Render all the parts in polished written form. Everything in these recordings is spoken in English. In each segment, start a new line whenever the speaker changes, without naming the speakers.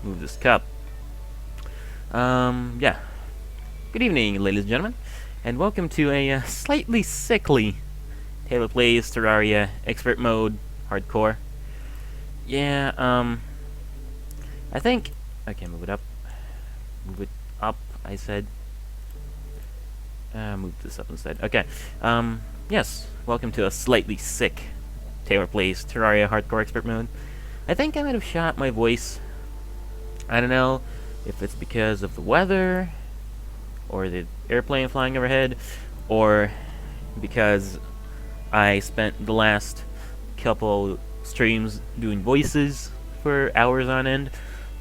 move this cup. Yeah. Good evening, ladies and gentlemen, and welcome to a slightly sickly Taylor Plays Terraria Expert Mode Hardcore. Yeah, I think... Okay, move it up. Move it up, I said. Move this up instead. Okay, yes, welcome to a slightly sick Taylor Plays Terraria Hardcore Expert Mode. I think I might have shot my voice. I don't know if it's because of the weather, or the airplane flying overhead, or because I spent the last couple streams doing voices for hours on end.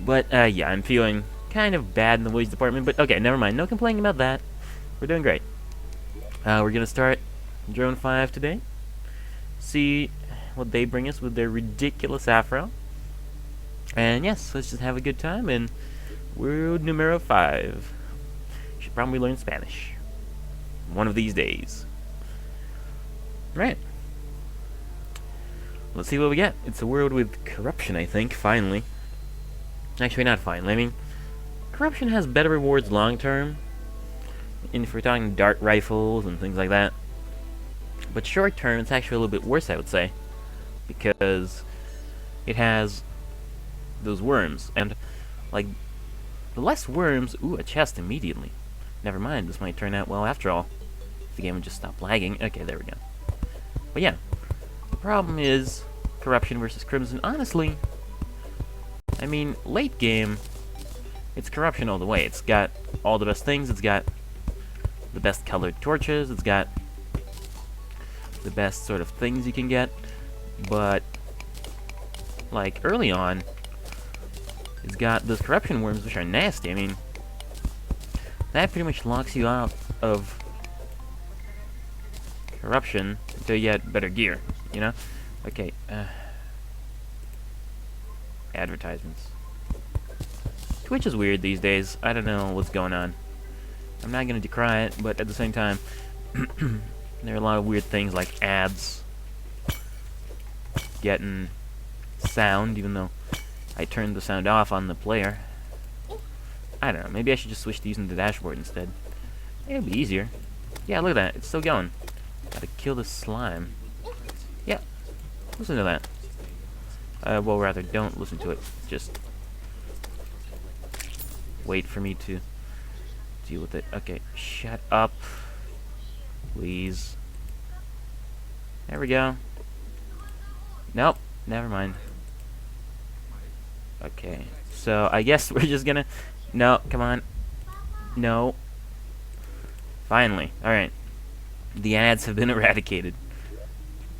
But, yeah, I'm feeling kind of bad in the voice department, but okay, never mind. No complaining about that. We're doing great. We're gonna start Drone 5 today. See what they bring us with their ridiculous afro. And yes, let's just have a good time in world numero 5. Should probably learn Spanish one of these days. Right. Let's see what we get. It's a world with corruption, I think, finally. Actually, not finally. I mean, corruption has better rewards long term. And if we're talking dart rifles and things like that. But short term, it's actually a little bit worse, I would say. Because it has those worms. And, like, the less worms... Ooh, a chest immediately. Never mind, this might turn out well after all. If the game would just stop lagging. Okay, there we go. But yeah, the problem is corruption versus crimson. Honestly, I mean, late game, it's corruption all the way. It's got all the best things. It's got the best colored torches. It's got the best sort of things you can get. But, like, early on, it's got those corruption worms, which are nasty. I mean, that pretty much locks you out of corruption until you get better gear, you know? Okay, advertisements. Twitch is weird these days. I don't know what's going on. I'm not gonna decry it, but at the same time, there are a lot of weird things like ads getting sound, even though I turned the sound off on the player. I don't know, maybe I should just switch to using the dashboard instead. It'll be easier. Yeah, look at that, it's still going. Gotta kill this slime. Yeah, listen to that. Well, rather, don't listen to it. Just wait for me to deal with it. Okay, shut up. Please. There we go. Nope, never mind. Okay, so I guess we're just gonna... No, come on. No. Finally. Alright. The ads have been eradicated.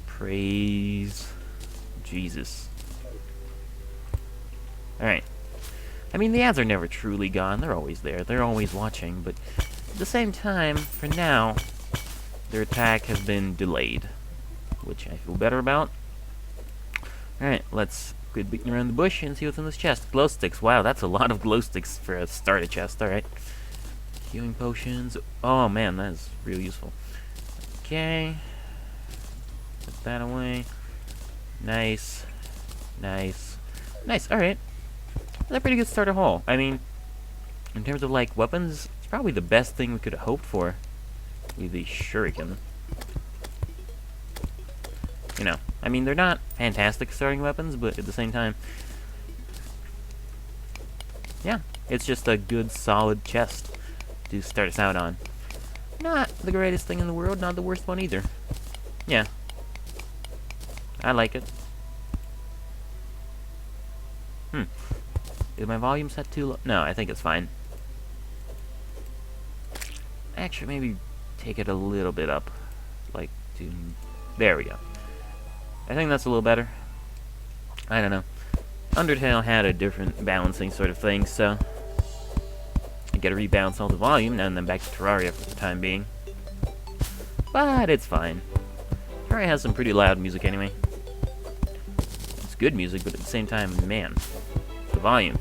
Praise Jesus. Alright. I mean, the ads are never truly gone. They're always there. They're always watching. But at the same time, for now, their attack has been delayed. Which I feel better about. Alright, let's quit beating around the bush and see what's in this chest. Glow sticks. Wow, that's a lot of glow sticks for a starter chest. Alright. Healing potions. Oh, man, that is really useful. Okay. Put that away. Nice. Nice. Nice, alright. That's a pretty good starter haul. I mean, in terms of, like, weapons, it's probably the best thing we could have hoped for. With the shuriken. You know, I mean, they're not fantastic starting weapons, but at the same time, yeah, it's just a good, solid chest to start us out on. Not the greatest thing in the world, not the worst one either. Yeah. I like it. Is my volume set too low? No, I think it's fine. Actually, maybe take it a little bit up. Like, to... There we go. I think that's a little better. I don't know. Undertale had a different balancing sort of thing, so... I gotta rebalance all the volume, and then back to Terraria for the time being. But it's fine. Terraria has some pretty loud music anyway. It's good music, but at the same time, man... The volume.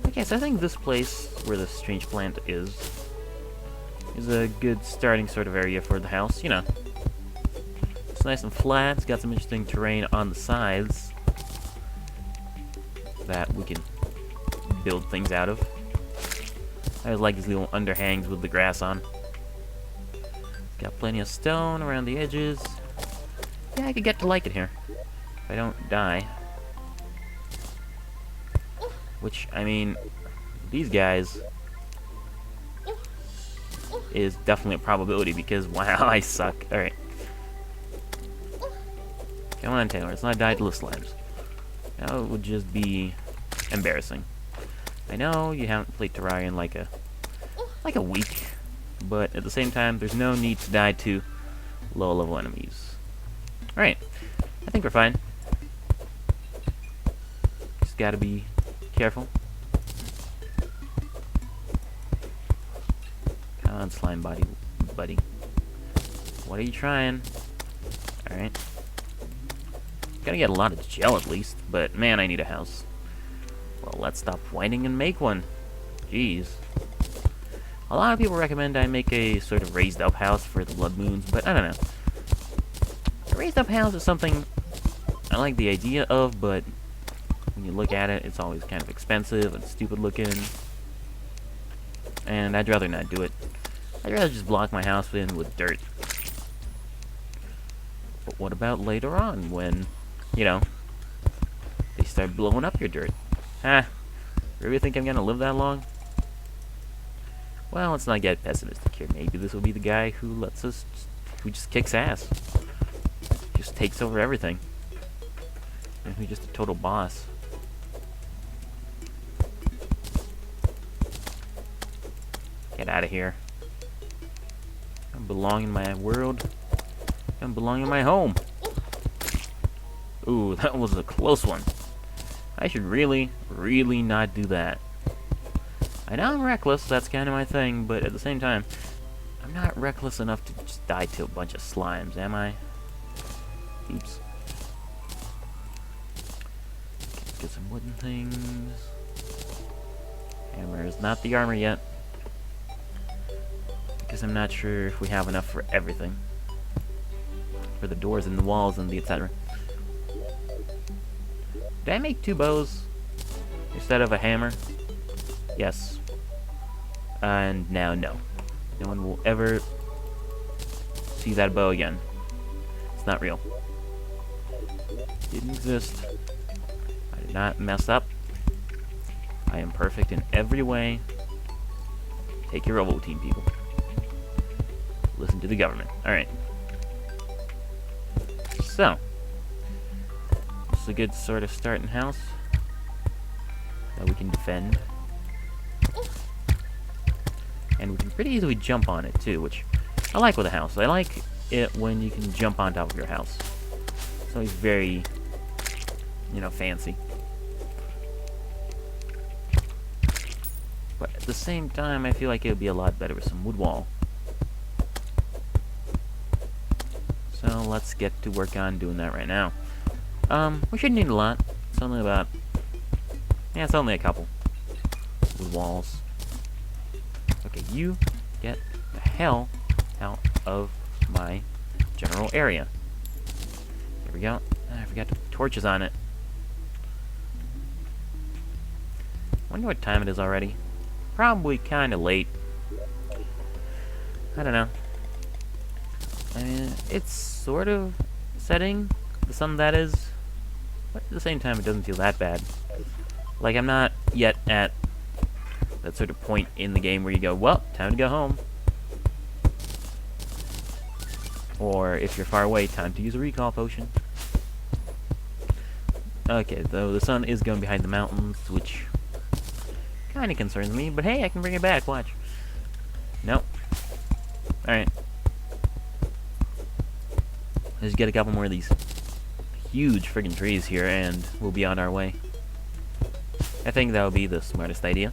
Okay, so I think this place, where the strange plant is a good starting sort of area for the house, you know. It's nice and flat, it's got some interesting terrain on the sides. that we can build things out of. I always like these little underhangs with the grass on. Got plenty of stone around the edges. Yeah, I could get to like it here. If I don't die. Which, I mean, these guys is definitely a probability because, wow, I suck. Alright. Come on, Taylor. Let's not die to the slimes. That would just be embarrassing. I know you haven't played Terraria in like a week, but at the same time, there's no need to die to low-level enemies. Alright. I think we're fine. Just gotta be careful. Come on, slime buddy. What are you trying? Alright. Gotta get a lot of gel at least, but man, I need a house. Well, let's stop whining and make one. Jeez. A lot of people recommend I make a sort of raised up house for the blood moons, but I don't know. A raised up house is something I like the idea of, but when you look at it, it's always kind of expensive and stupid looking. And I'd rather not do it. I'd rather just block my house in with dirt. But what about later on when, you know, they start blowing up your dirt? Ah, really think I'm gonna live that long? Well, let's not get pessimistic here. Maybe this will be the guy who just kicks ass. Just takes over everything. And who's just a total boss. Get out of here. I don't belong in my world. I don't belong in my home. Ooh, that was a close one. I should really, really not do that. I know I'm reckless, that's kind of my thing, but at the same time, I'm not reckless enough to just die to a bunch of slimes, am I? Oops. Get some wooden things. Hammer is not the armor yet. Because I'm not sure if we have enough for everything. For the doors and the walls and the etc. Did I make 2 bows instead of a hammer? Yes. And now, no. No one will ever see that bow again. It's not real. Didn't exist. I did not mess up. I am perfect in every way. Take your robo team, people. Listen to the government. Alright. So. This is a good sort of starting house that we can defend. And we can pretty easily jump on it too, which I like with a house. I like it when you can jump on top of your house. It's always very, you know, fancy. But at the same time, I feel like it would be a lot better with some wood wall. So let's get to work on doing that right now. We shouldn't need a lot. It's only about, yeah, it's only a couple wood walls. Okay, you get the hell out of my general area. There we go. I forgot to put torches on it. Wonder what time it is already. Probably kind of late. I don't know. I mean, it's sort of setting, the sun that is, but at the same time it doesn't feel that bad. Like, I'm not yet at that sort of point in the game where you go, well, time to go home. Or, if you're far away, time to use a recall potion. Okay, though the sun is going behind the mountains, which kind of concerns me, but hey, I can bring it back, watch. Nope. Alright. Let's get a couple more of these huge friggin' trees here, and we'll be on our way. I think that would be the smartest idea.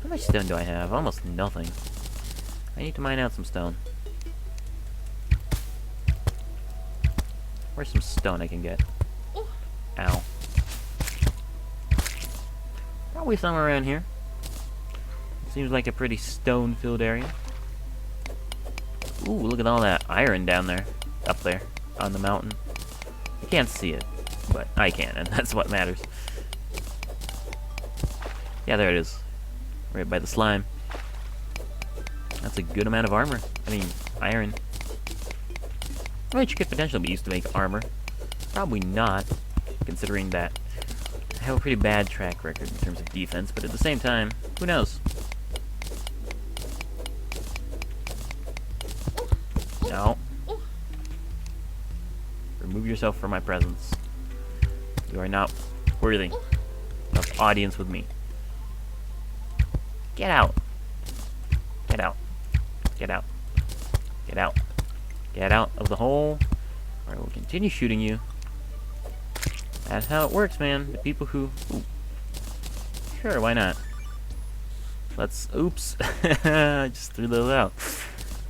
How much stone do I have? Almost nothing. I need to mine out some stone. Where's some stone I can get? Ow. Probably somewhere around here. Seems like a pretty stone-filled area. Ooh, look at all that iron down there. Up there. On the mountain. You can't see it. but I can, and that's what matters. Yeah, there it is. Right by the slime. That's a good amount of armor. I mean, iron. Which could potentially be used to make armor. Probably not, considering that I have a pretty bad track record in terms of defense, but at the same time, who knows? No. Remove yourself from my presence. You are not worthy of audience with me. Get out. Get out. Get out. Get out. Get out of the hole, or I will continue shooting you. That's how it works, man. The people who... Ooh. Sure, why not? Let's... Oops. I just threw those out.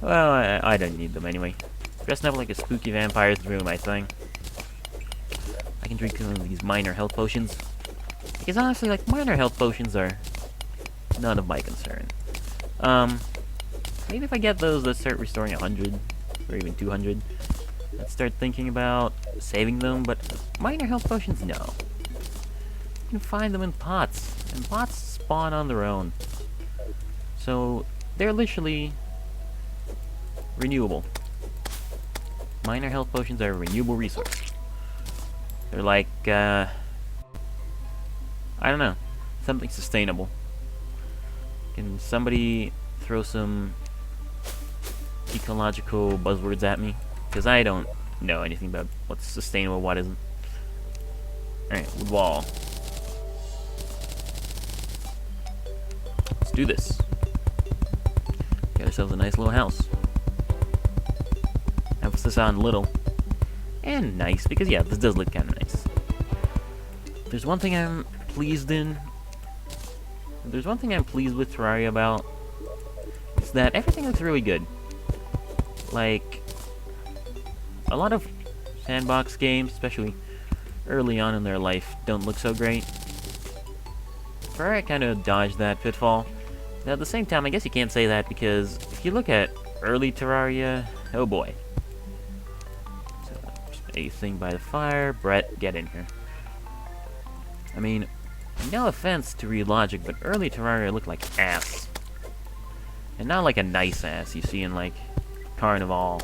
Well, I don't need them anyway. Dressing up like a spooky vampire through my thing. I can drink some of these minor health potions. Because honestly, like, minor health potions are none of my concern. Maybe if I get those that start restoring 100, or even 200, let's start thinking about saving them, but minor health potions, no. You can find them in pots, and pots spawn on their own. So, they're literally renewable. Minor health potions are a renewable resource. They're like, I don't know, something sustainable. Can somebody throw some ecological buzzwords at me? Because I don't know anything about what's sustainable, what isn't. Alright, wood wall. Let's do this. Got ourselves a nice little house. Emphasis on little. And nice, because yeah, this does look kind of nice. There's one thing I'm pleased in. There's one thing I'm pleased with Terraria about. It's that everything looks really good. Like, a lot of sandbox games, especially early on in their life, don't look so great. Terraria kind of dodged that pitfall. Now, at the same time, I guess you can't say that because if you look at early Terraria, oh boy. So, a thing by the fire. Brett, get in here. I mean, no offense to Real Logic, but early Terraria looked like ass. And not like a nice ass you see in, like, Carnival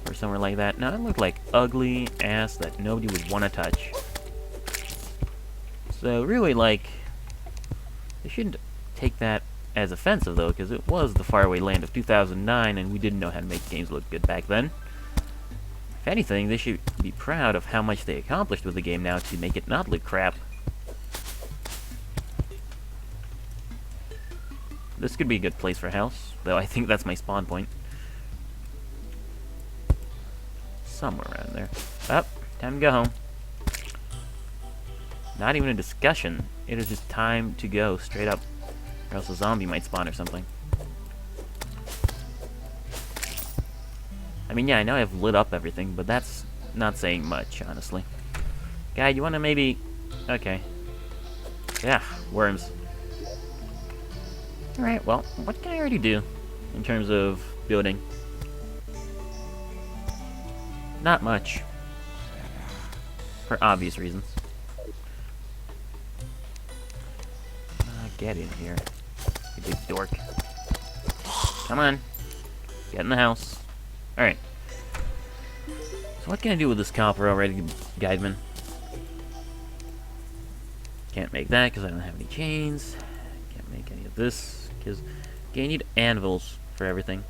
or somewhere like that. No, it looked like ugly ass that nobody would want to touch. So, really, like, they shouldn't take that as offensive, though, because it was the faraway land of 2009, and we didn't know how to make games look good back then. If anything, they should be proud of how much they accomplished with the game now to make it not look crap. This could be a good place for a house, though I think that's my spawn point. Somewhere around there. Up, time to go home. Not even a discussion. It is just time to go straight up, or else a zombie might spawn or something. I mean, yeah, I know I've lit up everything, but that's not saying much, honestly. Guy, you wanna maybe... Okay. Yeah, worms. Alright, well, what can I already do in terms of building? Not much. For obvious reasons. Get in here, you big dork. Come on. Get in the house. Alright. So what can I do with this copper already, Guideman? Can't make that because I don't have any chains. Can't make any of this because I need anvils for everything.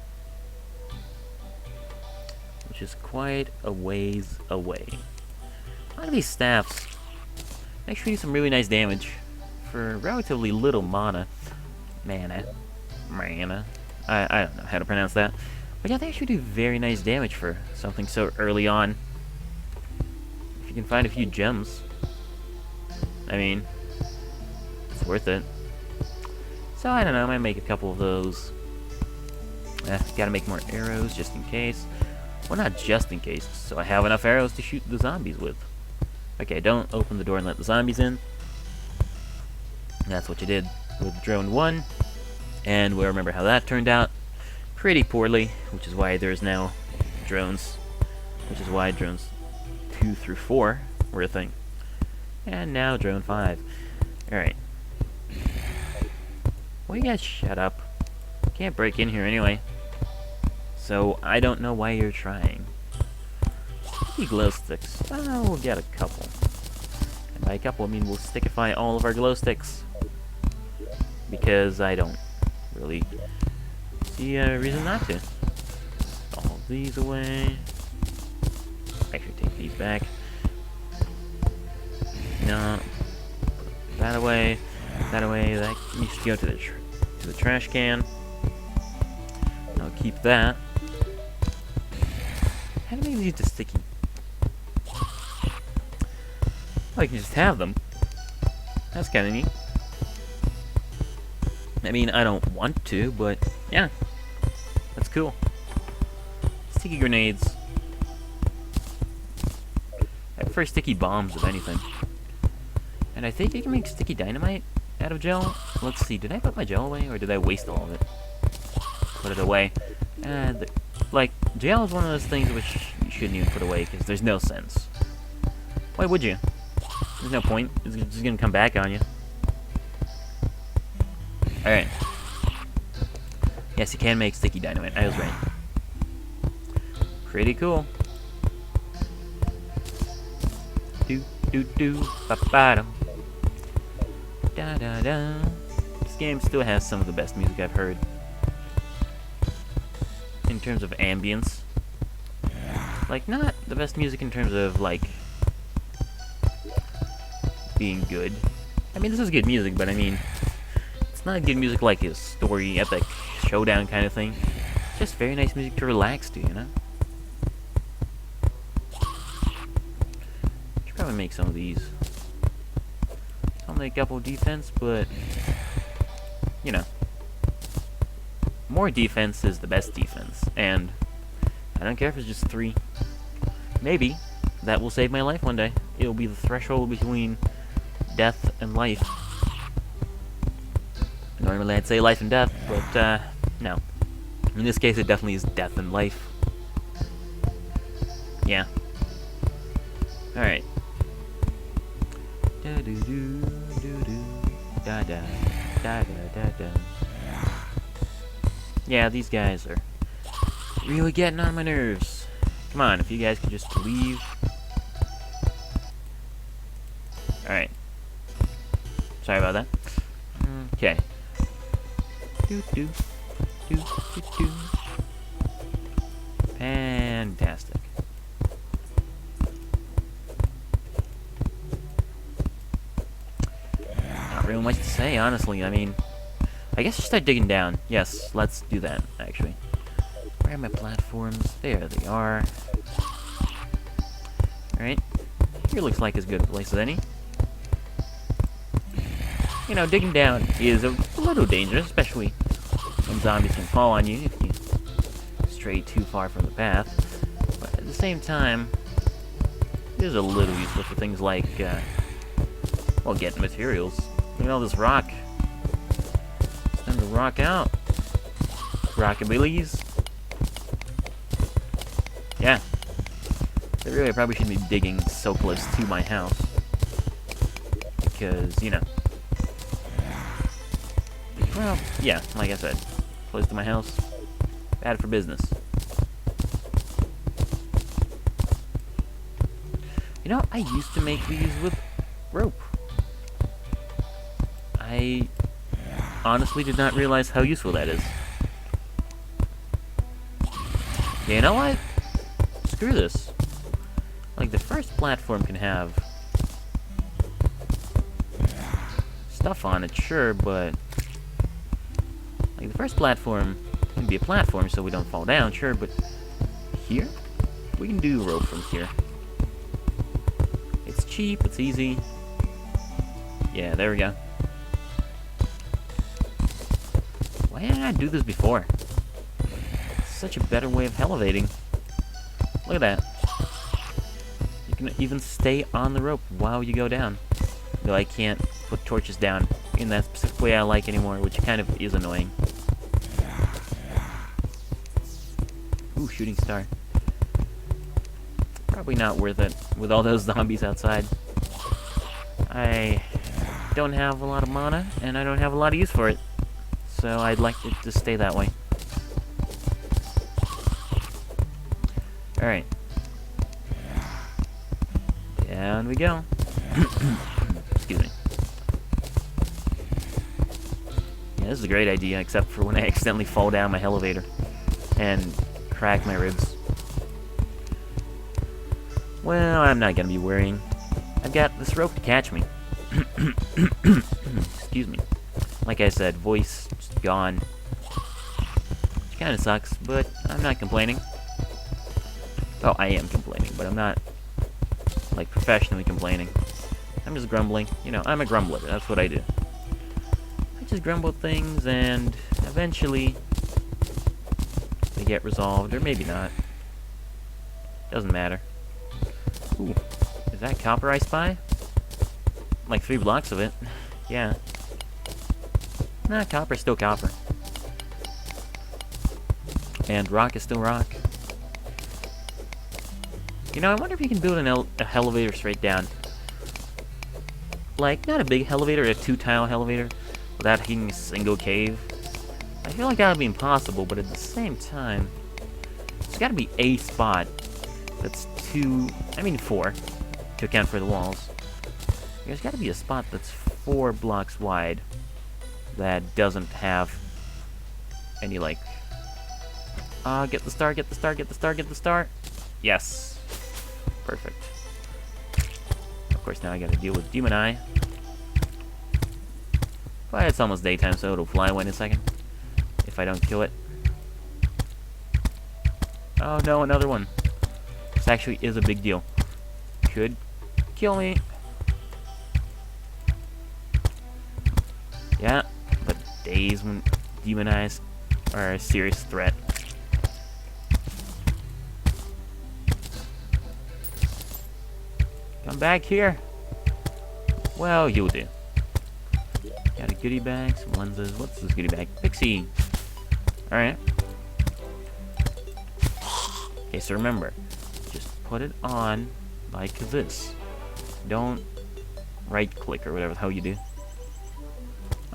Which is quite a ways away. A lot of these staffs actually do some really nice damage for relatively little mana. Mana. I don't know how to pronounce that. But yeah, they actually do very nice damage for something so early on. If you can find a few gems, I mean, it's worth it. So I don't know, I might make a couple of those. Gotta make more arrows just in case. Well, not just in case, so I have enough arrows to shoot the zombies with. Okay, don't open the door and let the zombies in. That's what you did with Drone 1, and we'll remember how that turned out. Pretty poorly, which is why there's now drones, which is why drones 2 through 4 were a thing. And now drone 5. Alright. Well, you guys shut up. Can't break in here anyway. So, I don't know why you're trying. Sticky glow sticks. We'll get a couple. And by a couple, I mean we'll stickify all of our glow sticks. Because I don't really see a reason not to. All these away. Actually, take these back. No. That away. That away. That needs to go to the trash can. I'll keep that. How do I make these to sticky? Oh, I can just have them. That's kind of neat. I mean, I don't want to, but yeah, that's cool. Sticky grenades. I prefer sticky bombs, if anything. And I think you can make sticky dynamite out of gel. Let's see, did I put my gel away, or did I waste all of it? Put it away. Like, gel is one of those things which you shouldn't even put away, because there's no sense. Why would you? There's no point. It's just gonna come back on you. Alright. Yes, you can make sticky dynamite. I was right. Pretty cool. Do do do ba ba dum. Da da da. This game still has some of the best music I've heard. In terms of ambience. Like, not the best music in terms of, like, being good. I mean, this is good music, but I mean, it's not good music like a story, epic, showdown kind of thing. Just very nice music to relax to, you know? Should probably make some of these. Only a couple defense, but, you know. More defense is the best defense, and I don't care if it's just 3. Maybe that will save my life one day. It'll be the threshold between death and life. Normally I'd say life and death, but no. In this case, it definitely is death and life. Yeah. Alright. Da do do do do da da da da da da. Yeah, these guys are really getting on my nerves. Come on, if you guys could just leave. Alright. Sorry about that. Okay. Do do do do do. Fantastic. Not real much to say, honestly. I mean, I guess just start digging down. Yes, let's do that, actually. Where are my platforms? There they are. Alright. Here looks like as good a place as any. You know, digging down is a little dangerous, especially when zombies can fall on you if you stray too far from the path. But at the same time, it is a little useful for things like, well, getting materials. Look at all this rock. It's time to rock out. Rockabilis. Yeah. But really, I probably shouldn't be digging so close to my house. Because, you know. Well, yeah, like I said. Close to my house. Bad for business. You know, I used to make these with rope. I honestly did not realize how useful that is. You know what? Screw this. Like, the first platform can have stuff on it, sure, but like, the first platform can be a platform so we don't fall down, sure, but here? We can do rope from here. It's cheap, it's easy. Yeah, there we go. Why didn't I do this before? It's such a better way of elevating. Look at that. You can even stay on the rope while you go down. Though I can't put torches down in that specific way I like anymore, which kind of is annoying. Ooh, shooting star. Probably not worth it with all those zombies outside. I don't have a lot of mana, and I don't have a lot of use for it. So I'd like it to stay that way. Alright. Down we go. Excuse me. Yeah, this is a great idea, except for when I accidentally fall down my elevator and crack my ribs. Well, I'm not gonna be worrying. I've got this rope to catch me. Excuse me. Like I said, voice just gone. Which kinda sucks, but I'm not complaining. Oh, I am complaining, but I'm not, like, professionally complaining. I'm just grumbling. You know, I'm a grumbler. That's what I do. I just grumble things, and eventually they get resolved, or maybe not. Doesn't matter. Ooh, is that copper I spy? Like 3 blocks of it. Yeah. Nah, copper's still copper. And rock is still rock. You know, I wonder if you can build an elevator straight down. Like, not a big elevator, a 2-tile elevator, without hitting a single cave. I feel like that would be impossible, but at the same time, there's gotta be a spot that's 4, to account for the walls. There's gotta be a spot that's 4 blocks wide that doesn't have any, like... get the star, get the star, get the star, get the star. Yes. Perfect. Of course, now I gotta deal with Demon Eye. But it's almost daytime, so it'll fly away in a second. If I don't kill it. Oh no, another one. This actually is a big deal. Could kill me. Yeah, but days when Demon Eyes are a serious threat. Come back here. Well, you'll do. Got a goodie bag, some lenses. What's this goodie bag? Pixie. Alright. Okay, so remember, just put it on like this. Don't right click or whatever the hell you do.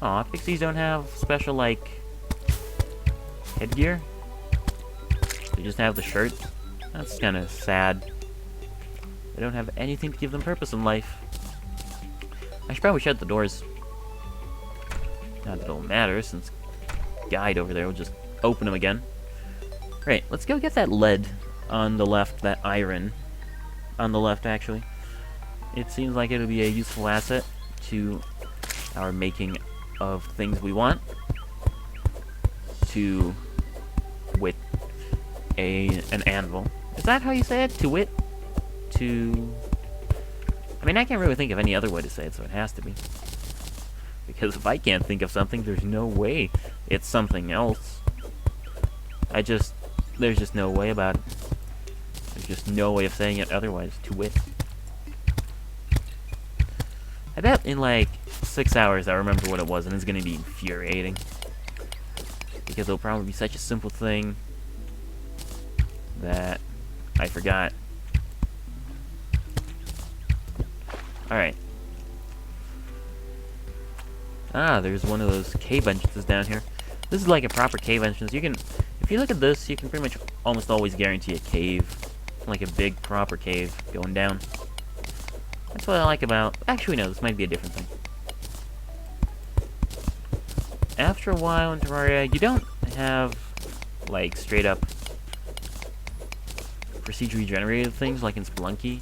Aw, pixies don't have special, like, headgear. They just have the shirt. That's kind of sad. They don't have anything to give them purpose in life. I should probably shut the doors. Not that it'll matter, since Guide over there will just open them again. Right, let's go get that lead on the left, that iron on the left, actually. It seems like it'll be a useful asset to our making of things we want. To wit an anvil. Is that how you say it? To wit? I mean, I can't really think of any other way to say it, so it has to be. Because if I can't think of something, there's no way it's something else. There's just no way about it. There's just no way of saying it otherwise. To wit. I bet in like 6 hours I'll remember what it was, and it's gonna be infuriating. Because it'll probably be such a simple thing that I forgot. Alright. Ah, there's one of those cave entrances down here. This is like a proper cave entrance. You can, if you look at this, you can pretty much almost always guarantee a cave. Like a big proper cave going down. That's what I like about... Actually, no, this might be a different thing. After a while in Terraria, you don't have, like, straight up procedurally generated things like in Spelunky.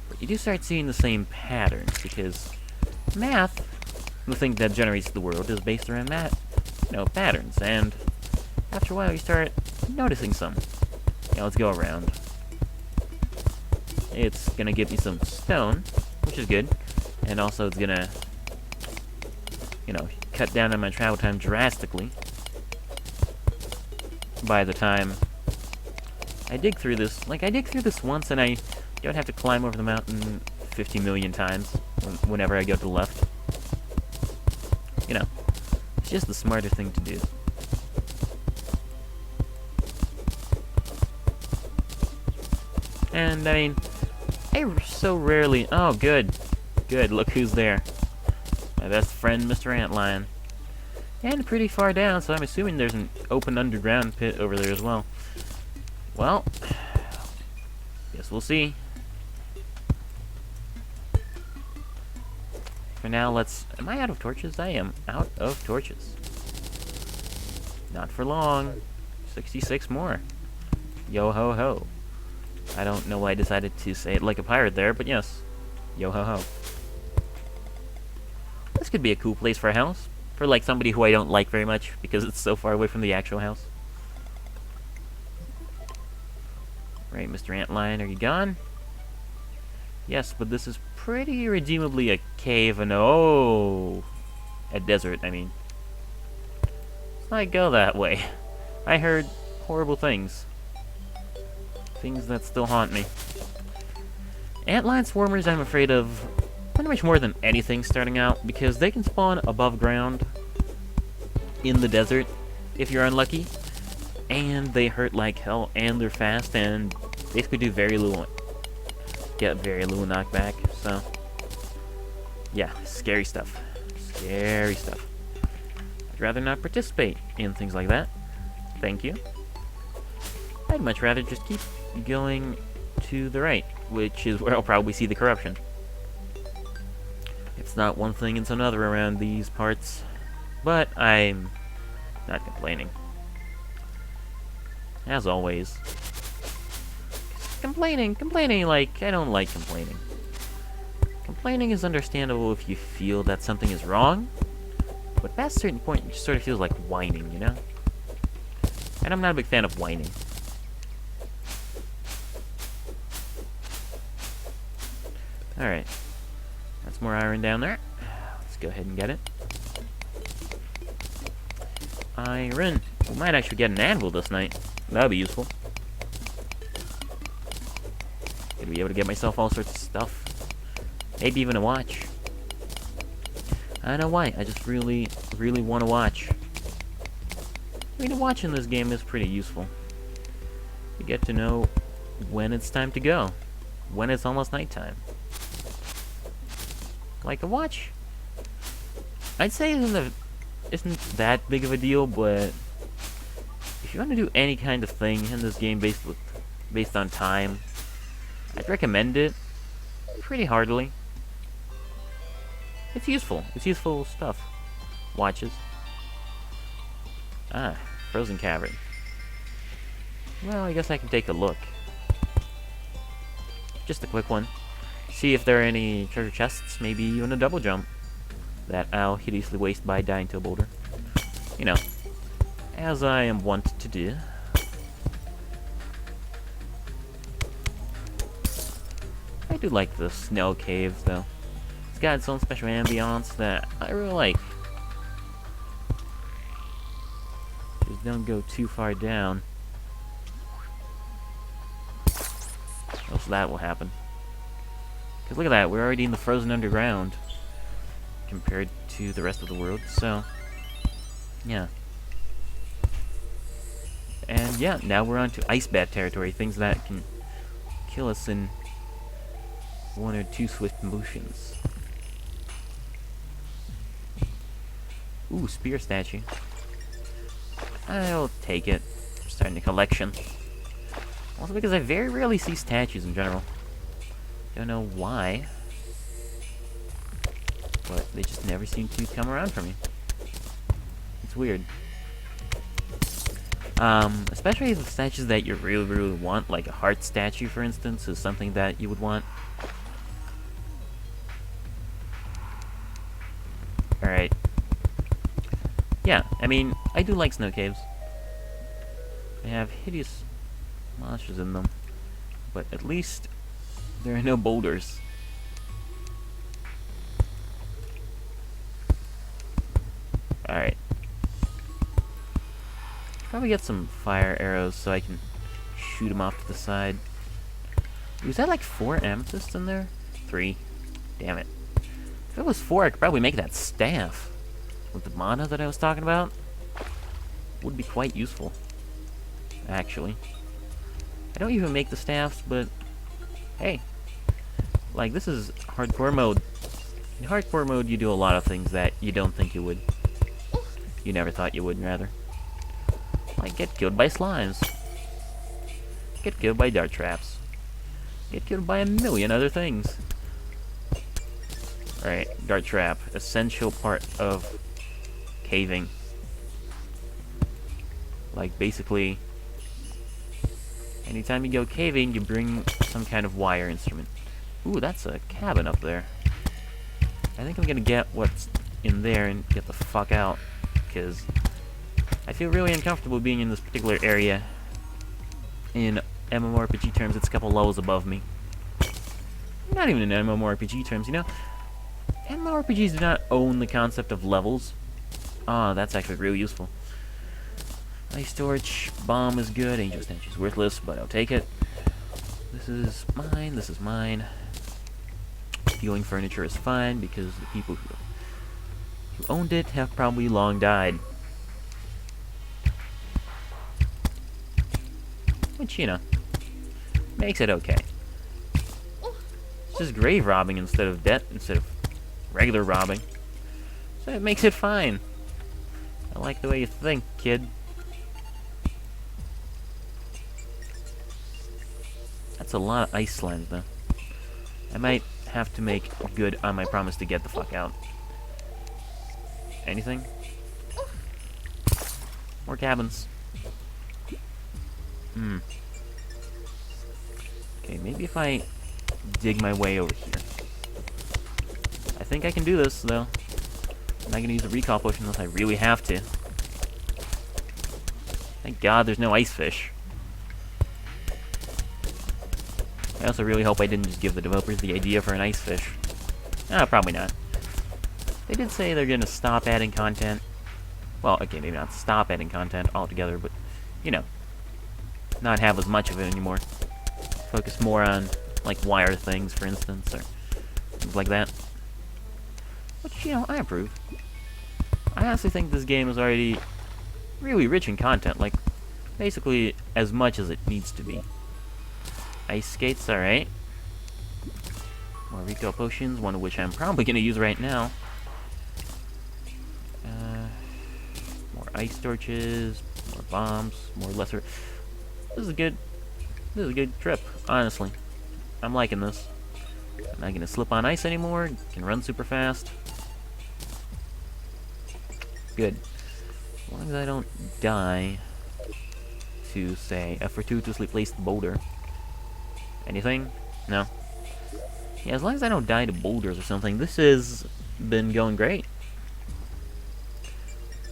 But you do start seeing the same patterns, because math, the thing that generates the world, is based around patterns, and after a while you start noticing some. Yeah, let's go around. It's gonna give me some stone, which is good, and also it's gonna, cut down on my travel time drastically by the time I dig through this. Like, I dig through this once and I don't have to climb over the mountain 50 million times whenever I go to the left. It's just the smarter thing to do. And, I mean, I so rarely... Oh, good. Good, look who's there. My best friend, Mr. Antlion. And pretty far down, so I'm assuming there's an open underground pit over there as well. Well, guess we'll see. For now, let's... Am I out of torches? I am out of torches. Not for long. 66 more. Yo ho ho. I don't know why I decided to say it like a pirate there, but yes. Yo ho ho. This could be a cool place for a house. For like somebody who I don't like very much, because it's so far away from the actual house. Right, Mr. Antlion, are you gone? Yes, but this is pretty redeemably a cave and a desert, I mean. Let's not go that way. I heard horrible things. Things that still haunt me. Antlion swarmers I'm afraid of pretty much more than anything starting out, because they can spawn above ground in the desert if you're unlucky, and they hurt like hell, and they're fast, and basically do very little, get very little knockback, so yeah, scary stuff. Scary stuff. I'd rather not participate in things like that. Thank you. I'd much rather just keep going to the right, which is where I'll probably see the corruption. It's not one thing, it's another around these parts, but I'm not complaining. As always. Complaining, like, I don't like complaining. Complaining is understandable if you feel that something is wrong, but past a certain point, it just sort of feels like whining, you know? And I'm not a big fan of whining. Alright. That's more iron down there. Let's go ahead and get it. Iron. We might actually get an anvil this night. That'll be useful. Gonna be able to get myself all sorts of stuff. Maybe even a watch. I don't know why. I just really, really want to watch. I mean, a watch in this game is pretty useful. You get to know when it's time to go. When it's almost nighttime. Like a watch, I'd say isn't that big of a deal, but if you want to do any kind of thing in this game based on time, I'd recommend it pretty heartily. It's useful. It's useful stuff. Watches. Ah, frozen cavern. Well, I guess I can take a look. Just a quick one. See if there are any treasure chests, maybe even a double jump that I'll hideously waste by dying to a boulder. You know, as I am wont to do. I do like the snow caves, though. It's got its own special ambiance that I really like. Just don't go too far down, else that will happen. Because look at that, we're already in the frozen underground compared to the rest of the world, so yeah. And yeah, now we're on to ice bat territory, things that can kill us in one or two swift motions. Ooh, spear statue. I'll take it. I'm starting a collection. Also because I very rarely see statues in general. Don't know why, but they just never seem to come around for me. It's weird. Especially the statues that you really, really want, like a heart statue, for instance, is something that you would want. Alright. Yeah, I mean, I do like snow caves. They have hideous monsters in them, but at least there are no boulders. Alright. Probably get some fire arrows so I can shoot them off to the side. Was that like 4 amethysts in there? 3. Damn it. If it was 4, I could probably make that staff. With the mana that I was talking about. Would be quite useful. Actually. I don't even make the staffs, but hey. Like, this is hardcore mode. In hardcore mode, you do a lot of things that you don't think you would. You never thought you would, rather. Like get killed by slimes. Get killed by dart traps. Get killed by a million other things. Alright, dart trap. Essential part of caving. Like, basically, anytime you go caving, you bring some kind of wire instrument. Ooh, that's a cabin up there. I think I'm gonna get what's in there and get the fuck out, because I feel really uncomfortable being in this particular area. In MMORPG terms, it's a couple levels above me. Not even in MMORPG terms, you know? MMORPGs do not own the concept of levels. Ah, that's actually really useful. Ice torch, bomb is good, angel stench is worthless, but I'll take it. This is mine, this is mine. Healing furniture is fine, because the people who owned it have probably long died. Which, you know, makes it okay. It's just grave robbing instead of regular robbing. So it makes it fine. I like the way you think, kid. That's a lot of ice slimes, though. I might have to make good on my promise to get the fuck out. Anything? More cabins. Okay, maybe if I dig my way over here. I think I can do this, though. I'm not gonna use a recall potion unless I really have to. Thank God there's no ice fish. I also really hope I didn't just give the developers the idea for an ice fish. Ah, probably not. They did say they're gonna stop adding content. Well, okay, maybe not stop adding content altogether, but, you know, not have as much of it anymore. Focus more on, like, wire things, for instance, or things like that. Which, you know, I approve. I honestly think this game is already really rich in content, like, basically as much as it needs to be. Ice skates, alright. More recall potions, one of which I'm probably going to use right now. More ice torches, more bombs, more lesser... This is a good trip, honestly. I'm liking this. I'm not going to slip on ice anymore, can run super fast. Good. As long as I don't die to, say, a fortuitously placed boulder. Anything? No. Yeah, as long as I don't die to boulders or something, this has been going great.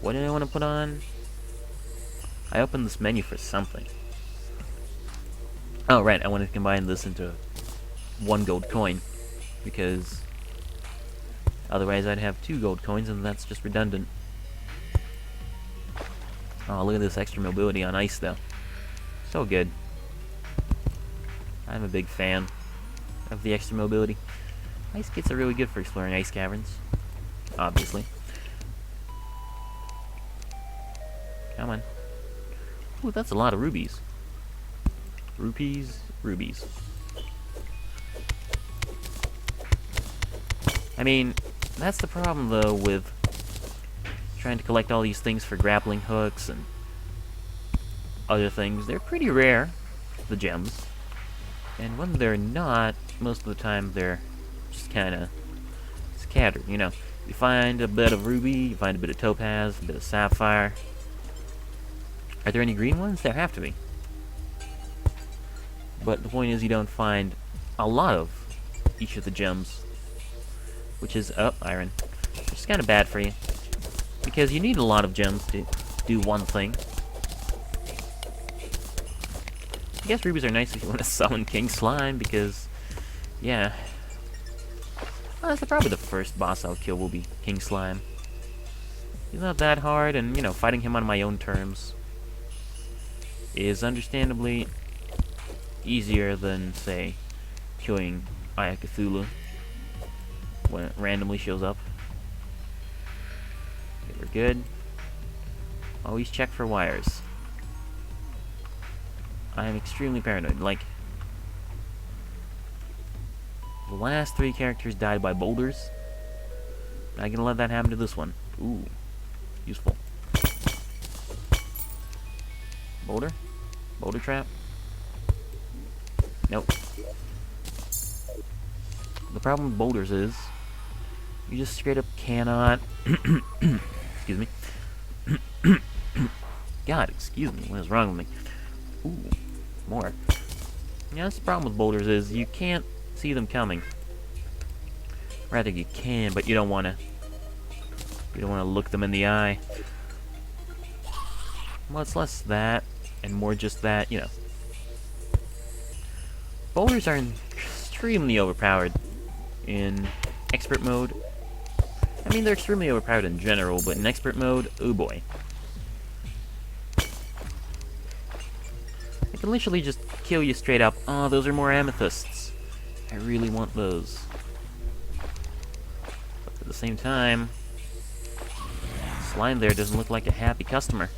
What did I want to put on? I opened this menu for something. Oh, right, I wanted to combine this into 1 gold coin, because otherwise I'd have 2 gold coins, and that's just redundant. Oh, look at this extra mobility on ice, though. So good. I'm a big fan of the extra mobility. Ice skates are really good for exploring ice caverns, obviously. Come on. Ooh, that's a lot of rubies. Rupees, rubies. I mean, that's the problem, though, with trying to collect all these things for grappling hooks and other things. They're pretty rare, the gems. And when they're not, most of the time they're just kind of scattered, you know. You find a bit of ruby, you find a bit of topaz, a bit of sapphire. Are there any green ones? There have to be. But the point is you don't find a lot of each of the gems. Which is, oh, iron. Which is kind of bad for you. Because you need a lot of gems to do one thing. I guess rubies are nice if you want to summon King Slime, because, yeah. Well, that's probably the first boss I'll kill will be King Slime. He's not that hard, and, you know, fighting him on my own terms is understandably easier than, say, killing Aya Cthulhu when it randomly shows up. Okay, we're good. Always check for wires. I am extremely paranoid. Like, the last 3 characters died by boulders. Not gonna let that happen to this one. Ooh, useful. Boulder? Boulder trap? Nope. The problem with boulders is you just straight up cannot excuse me. God, excuse me, what is wrong with me? Ooh, more. Yeah, that's the problem with boulders is you can't see them coming. Rather, you can, but you don't wanna. You don't wanna look them in the eye. Well, it's less that and more just that, you know. Boulders are extremely overpowered in expert mode. I mean, they're extremely overpowered in general, but in expert mode, oh boy. I can literally just kill you straight up. Oh, those are more amethysts. I really want those. But at the same time, slime there doesn't look like a happy customer.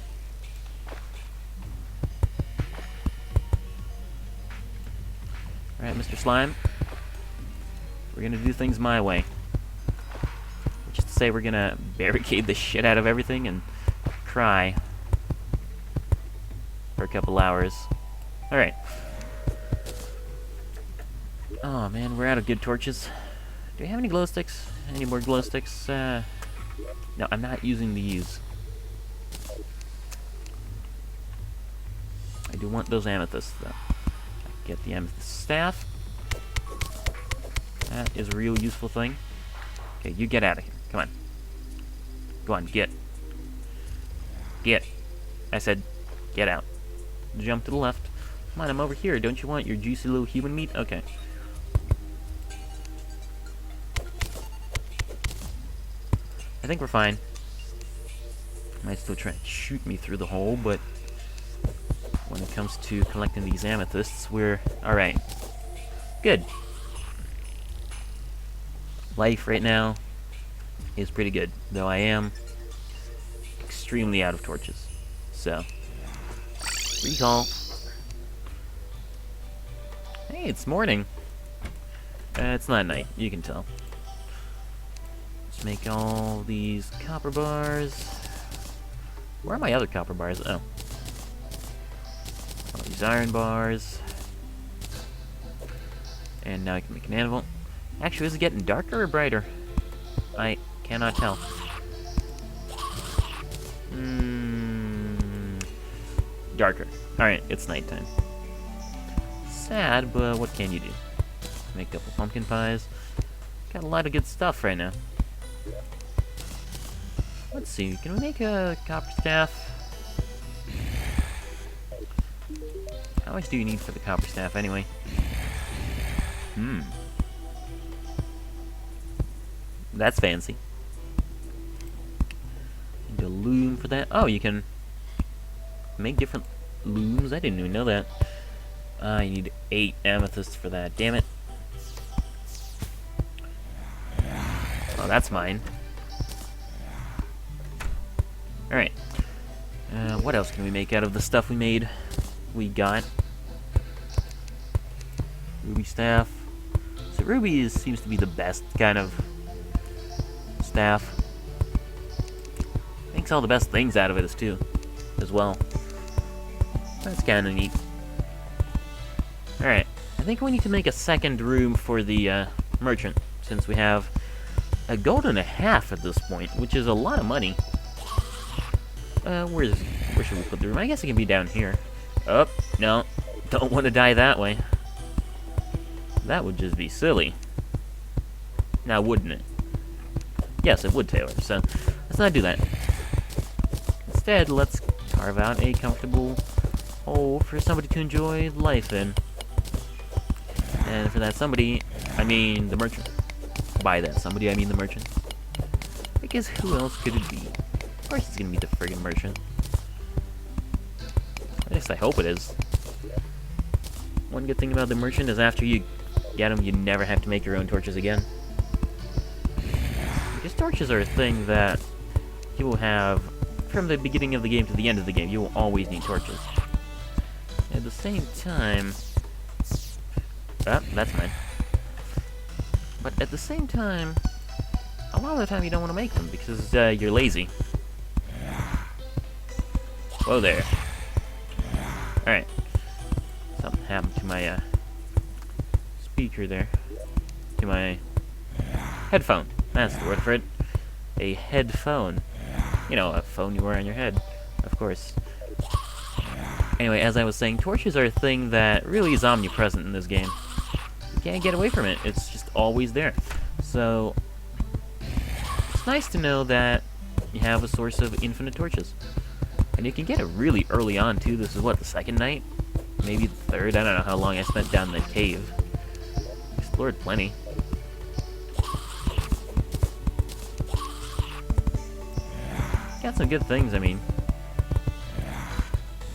Alright, Mr. Slime. We're gonna do things my way. Which is to say, we're gonna barricade the shit out of everything and cry for a couple hours. Alright. Oh man, we're out of good torches. Do we have any glow sticks? Any more glow sticks? No, I'm not using these. I do want those amethysts, though. Get the amethyst staff. That is a real useful thing. Okay, you get out of here. Come on. Go on, get. Get. I said, get out. Jump to the left. Come on, I'm over here. Don't you want your juicy little human meat? Okay. I think we're fine. Might still try and shoot me through the hole, but when it comes to collecting these amethysts, we're alright. Good. Life right now is pretty good, though I am extremely out of torches. So, recall. Hey, it's morning. It's not night, you can tell. Let's make all these copper bars. Where are my other copper bars? Oh. All these iron bars. And now I can make an anvil. Actually, is it getting darker or brighter? I cannot tell. Darker. Alright, it's nighttime. Sad, but what can you do? Make a couple pumpkin pies. Got a lot of good stuff right now. Let's see, can we make a copper staff? How much do you need for the copper staff anyway? That's fancy. Need a loom for that. Oh, you can make different looms. I didn't even know that. I need 8 amethysts for that. Damn it. Oh, that's mine. Alright. What else can we make out of the stuff we made? We got ruby staff. So ruby seems to be the best kind of staff. Makes all the best things out of it as well. That's kind of neat. Alright, I think we need to make a second room for the merchant, since we have a gold and a half at this point, which is a lot of money. Where should we put the room? I guess it can be down here. Oh, no, don't want to die that way. That would just be silly. Now, wouldn't it? Yes, it would, Taylor, so let's not do that. Instead, let's carve out a comfortable hole for somebody to enjoy life in. And for that somebody, I mean the merchant. By that somebody, I mean the merchant. Because who else could it be? Of course it's gonna be the friggin' merchant. At least I hope it is. One good thing about the merchant is after you get him, you never have to make your own torches again. Because torches are a thing that you will have from the beginning of the game to the end of the game. You will always need torches. At the same time... Ah, that's mine. But at the same time, a lot of the time you don't want to make them because you're lazy. Whoa there. Alright. Something happened to my speaker there. To my headphone. That's the word for it. A headphone. You know, a phone you wear on your head. Of course. Anyway, as I was saying, torches are a thing that really is omnipresent in this game. You can't get away from it. It's just always there. So, it's nice to know that you have a source of infinite torches. And you can get it really early on, too. This is, what, the second night? Maybe the third? I don't know how long I spent down in the cave. Explored plenty. Got some good things, I mean.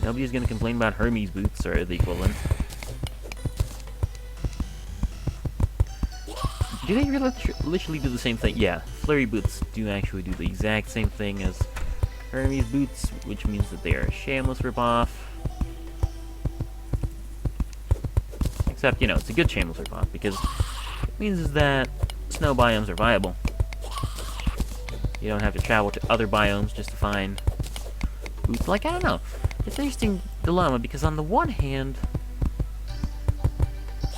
Nobody's gonna complain about Hermes boots or the equivalent. Do they literally do the same thing? Yeah, flurry boots do actually do the exact same thing as Hermes boots, which means that they are a shameless ripoff. Except, you know, it's a good shameless ripoff because it means that snow biomes are viable. You don't have to travel to other biomes just to find boots. Like, I don't know. It's an interesting dilemma because on the one hand,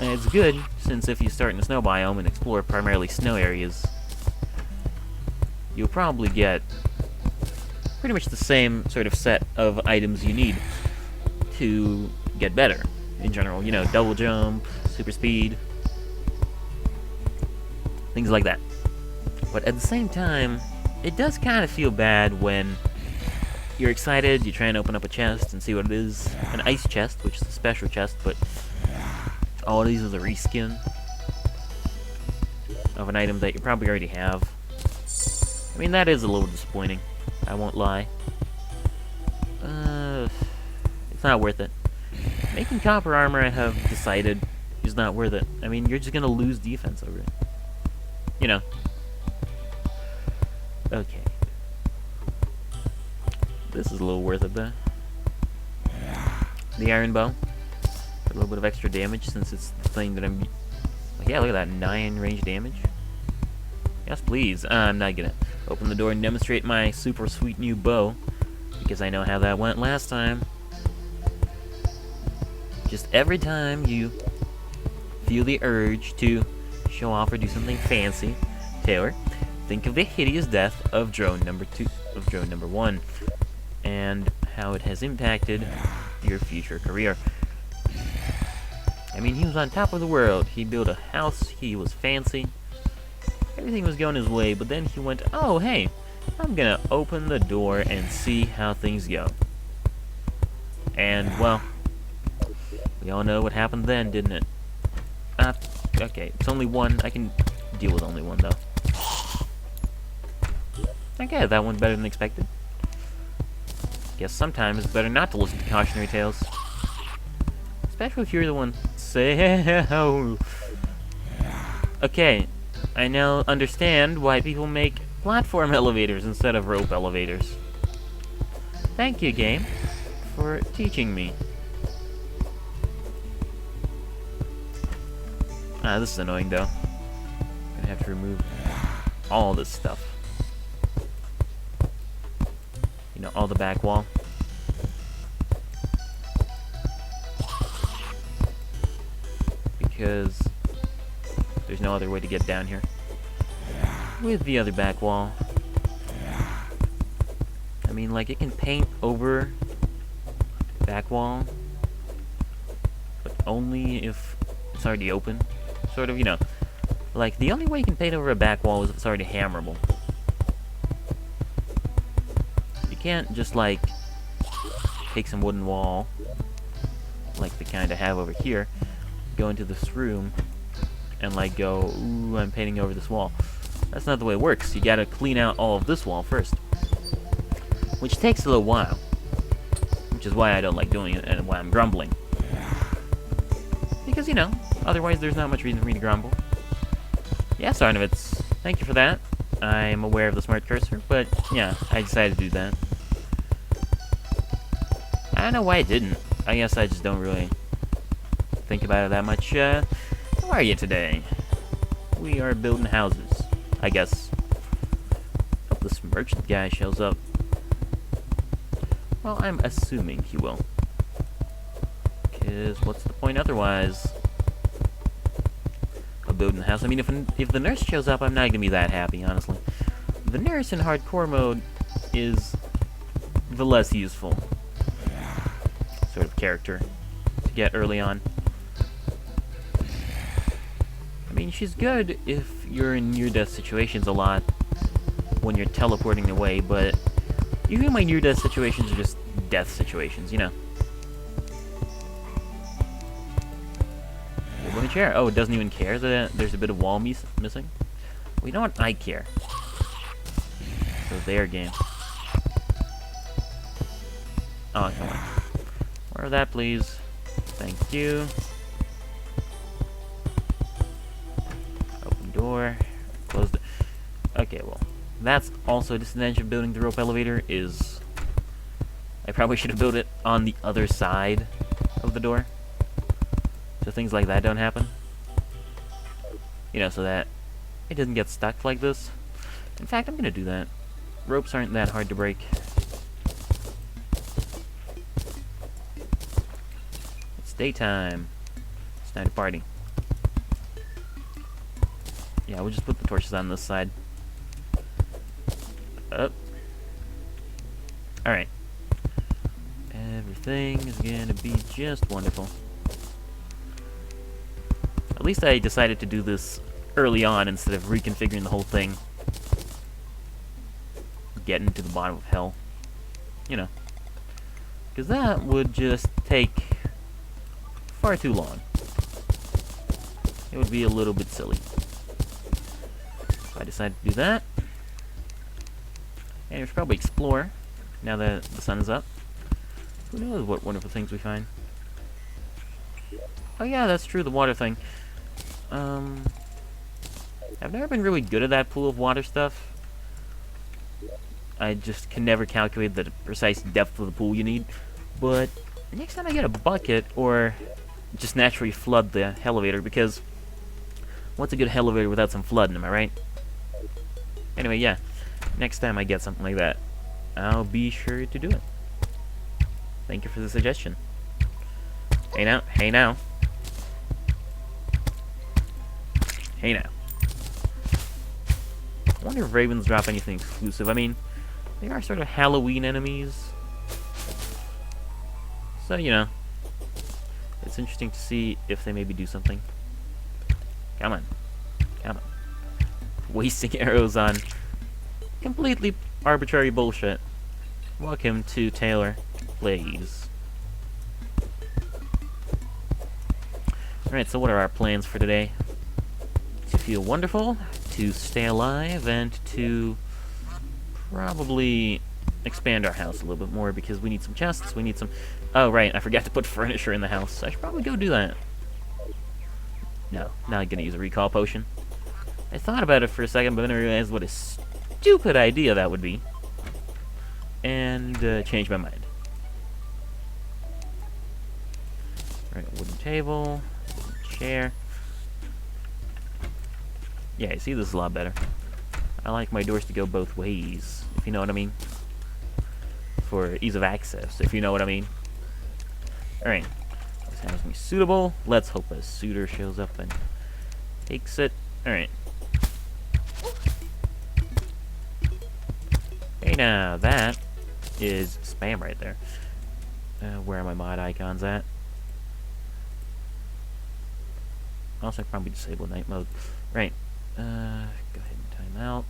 it's good since if you start in a snow biome and explore primarily snow areas, you'll probably get pretty much the same sort of set of items you need to get better in general. You know, double jump, super speed, things like that. But at the same time, it does kind of feel bad when you're excited, you try and open up a chest and see what it is. An ice chest, which is a special chest, but all of these is a reskin of an item that you probably already have. I mean, that is a little disappointing. I won't lie. It's not worth it. Making copper armor, I have decided, is not worth it. I mean, you're just gonna lose defense over it. You know. Okay. This is a little worth it, though. The iron bow. A little bit of extra damage since it's the thing that I'm... Like, yeah, look at that. 9 range damage. Yes, please. I'm not gonna open the door and demonstrate my super sweet new bow. Because I know how that went last time. Just every time you feel the urge to show off or do something fancy, Taylor, think of the hideous death of drone number 1. And how it has impacted your future career. I mean, he was on top of the world. He built a house, he was fancy. Everything was going his way, but then he went, oh, hey, I'm gonna open the door and see how things go. And, well, we all know what happened then, didn't it? Okay, it's only one. I can deal with only one, though. Okay, that went better than expected. Guess sometimes it's better not to listen to cautionary tales. Especially if you're the one say, okay, I now understand why people make platform elevators instead of rope elevators. Thank you, game, for teaching me. This is annoying, though. I'm gonna have to remove all this stuff. You know, all the back wall. Because there's no other way to get down here. With the other back wall. I mean, like, it can paint over back wall, but only if it's already open. Sort of, you know. Like, the only way you can paint over a back wall is if it's already hammerable. Can't just like take some wooden wall like the kind I have over here, go into this room and like go, ooh, I'm painting over this wall. That's not the way it works. You gotta clean out all of this wall first, which takes a little while, which is why I don't like doing it and why I'm grumbling, because, you know, otherwise there's not much reason for me to grumble. Yes, Arnovitz, thank you for that. I'm aware of the smart cursor, but yeah, I decided to do that. I don't know why I didn't. I guess I just don't really think about it that much. How are you today? We are building houses, I guess. this merchant guy shows up. Well, I'm assuming he will. Because what's the point otherwise of building the house? I mean, if the nurse shows up, I'm not going to be that happy, honestly. The nurse in hardcore mode is the less useful sort of character to get early on. I mean, she's good if you're in near-death situations a lot when you're teleporting away, but usually my near-death situations are just death situations, you know. Wooden chair. Oh, it doesn't even care that there's a bit of wall missing? Well, you know what? I care. So their game. Oh, come on. More of that, please. Thank you. Open door. Close the... Okay, well. That's also a disadvantage of building the rope elevator is... I probably should have built it on the other side of the door. So things like that don't happen. You know, so that it doesn't get stuck like this. In fact, I'm gonna do that. Ropes aren't that hard to break. It's daytime. It's time to party. Yeah, we'll just put the torches on this side. Up. Alright. Everything is gonna be just wonderful. At least I decided to do this early on instead of reconfiguring the whole thing. Getting to the bottom of hell. You know. Because that would just take far too long. It would be a little bit silly. So I decided to do that. And we should probably explore now that the sun is up. Who knows what wonderful things we find. Oh yeah, that's true, the water thing. I've never been really good at that pool of water stuff. I just can never calculate the precise depth of the pool you need. But next time I get a bucket, or just naturally flood the elevator, because what's a good elevator without some flooding, am I right? Anyway, yeah. Next time I get something like that, I'll be sure to do it. Thank you for the suggestion. Hey now, hey now. Hey now. I wonder if ravens drop anything exclusive. I mean, they are sort of Halloween enemies. So, you know, it's interesting to see if they maybe do something. Come on. Come on. Wasting arrows on completely arbitrary bullshit. Welcome to Taylor Plays. Alright, so what are our plans for today? To feel wonderful, to stay alive, and to probably expand our house a little bit more because we need some chests, we need some... Oh, right, I forgot to put furniture in the house. I should probably go do that. No, not gonna use a recall potion. I thought about it for a second, but then I realized what a stupid idea that would be. And changed my mind. Alright, wooden table, wooden chair. Yeah, you see, this is a lot better. I like my doors to go both ways, if you know what I mean. For ease of access, if you know what I mean. Alright, this house is suitable. Let's hope a suitor shows up and takes it. Alright. Hey now, that is spam right there. Where are my mod icons at? Also, I probably disable night mode. Right. Go ahead and time out.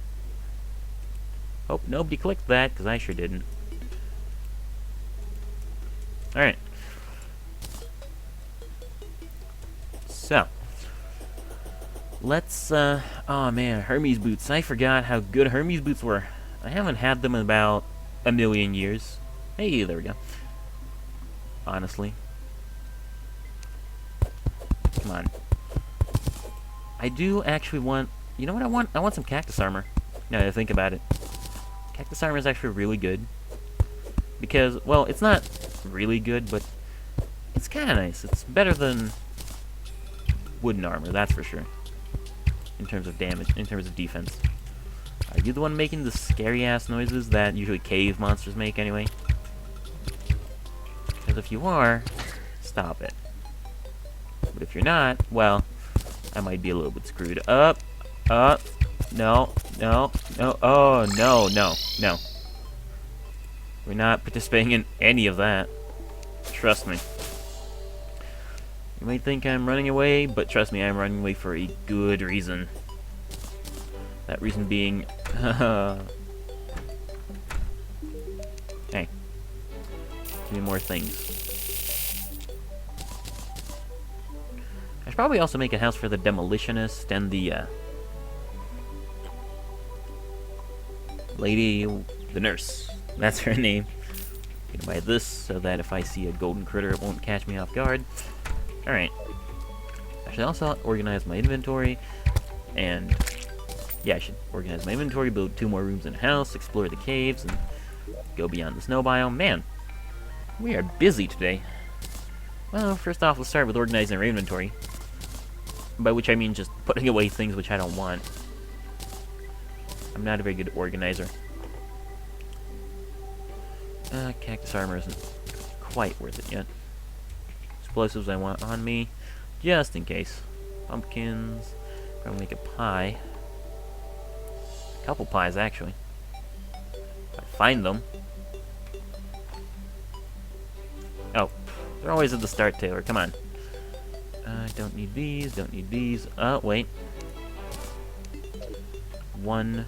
Hope nobody clicked that, because I sure didn't. Alright. So. Let's, oh man, Hermes boots. I forgot how good Hermes boots were. I haven't had them in about a million years. Hey, there we go. Honestly. Come on. I do actually want... You know what I want? I want some cactus armor. Now that I think about it. Cactus armor is actually really good. Because, well, it's not really good, but it's kind of nice. It's better than wooden armor, that's for sure. In terms of damage, in terms of defense. Are you the one making the scary-ass noises that usually cave monsters make anyway? Because if you are, stop it. But if you're not, well, I might be a little bit screwed. Up, no, no, no, oh, no, no, no. We're not participating in any of that. Trust me. You might think I'm running away, but trust me, I'm running away for a good reason. That reason being, hey, give me more things. I should probably also make a house for the demolitionist and the, lady, the nurse. That's her name. Gonna buy this so that if I see a golden critter, it won't catch me off guard. Alright. I should also organize my inventory, and yeah, I should organize my inventory, build 2 more rooms in a house, explore the caves, and go beyond the snow biome. Man, we are busy today. Well, first off, let's start with organizing our inventory. By which I mean just putting away things which I don't want. I'm not a very good organizer. Cactus armor isn't quite worth it yet. Explosives I want on me, just in case. Pumpkins. Probably make a pie. A couple pies, actually. If I find them. Oh, they're always at the start, Taylor. Come on. Don't need these, don't need these. Wait. 1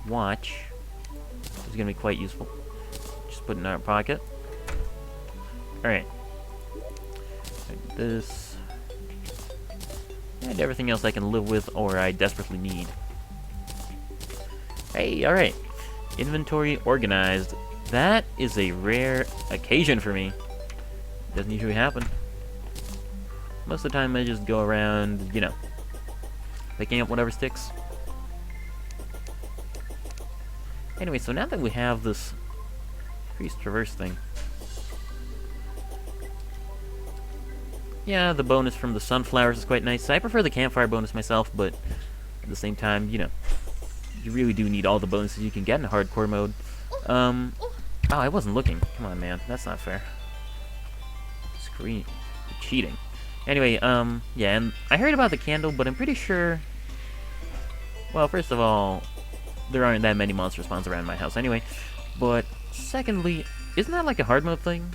watch is gonna be quite useful. Just put it in our pocket. Alright. This. And everything else I can live with or I desperately need. Hey, alright. Inventory organized. That is a rare occasion for me. Doesn't usually happen. Most of the time I just go around, you know, picking up whatever sticks. Anyway, so now that we have this increased traverse thing. Yeah, the bonus from the sunflowers is quite nice. I prefer the campfire bonus myself, but at the same time, you know, you really do need all the bonuses you can get in hardcore mode. Oh, I wasn't looking. Come on, man. That's not fair. Screen. You're cheating. Anyway, yeah, and I heard about the candle, but I'm pretty sure... Well, first of all, there aren't that many monster spawns around my house anyway. But, secondly, isn't that like a hard mode thing?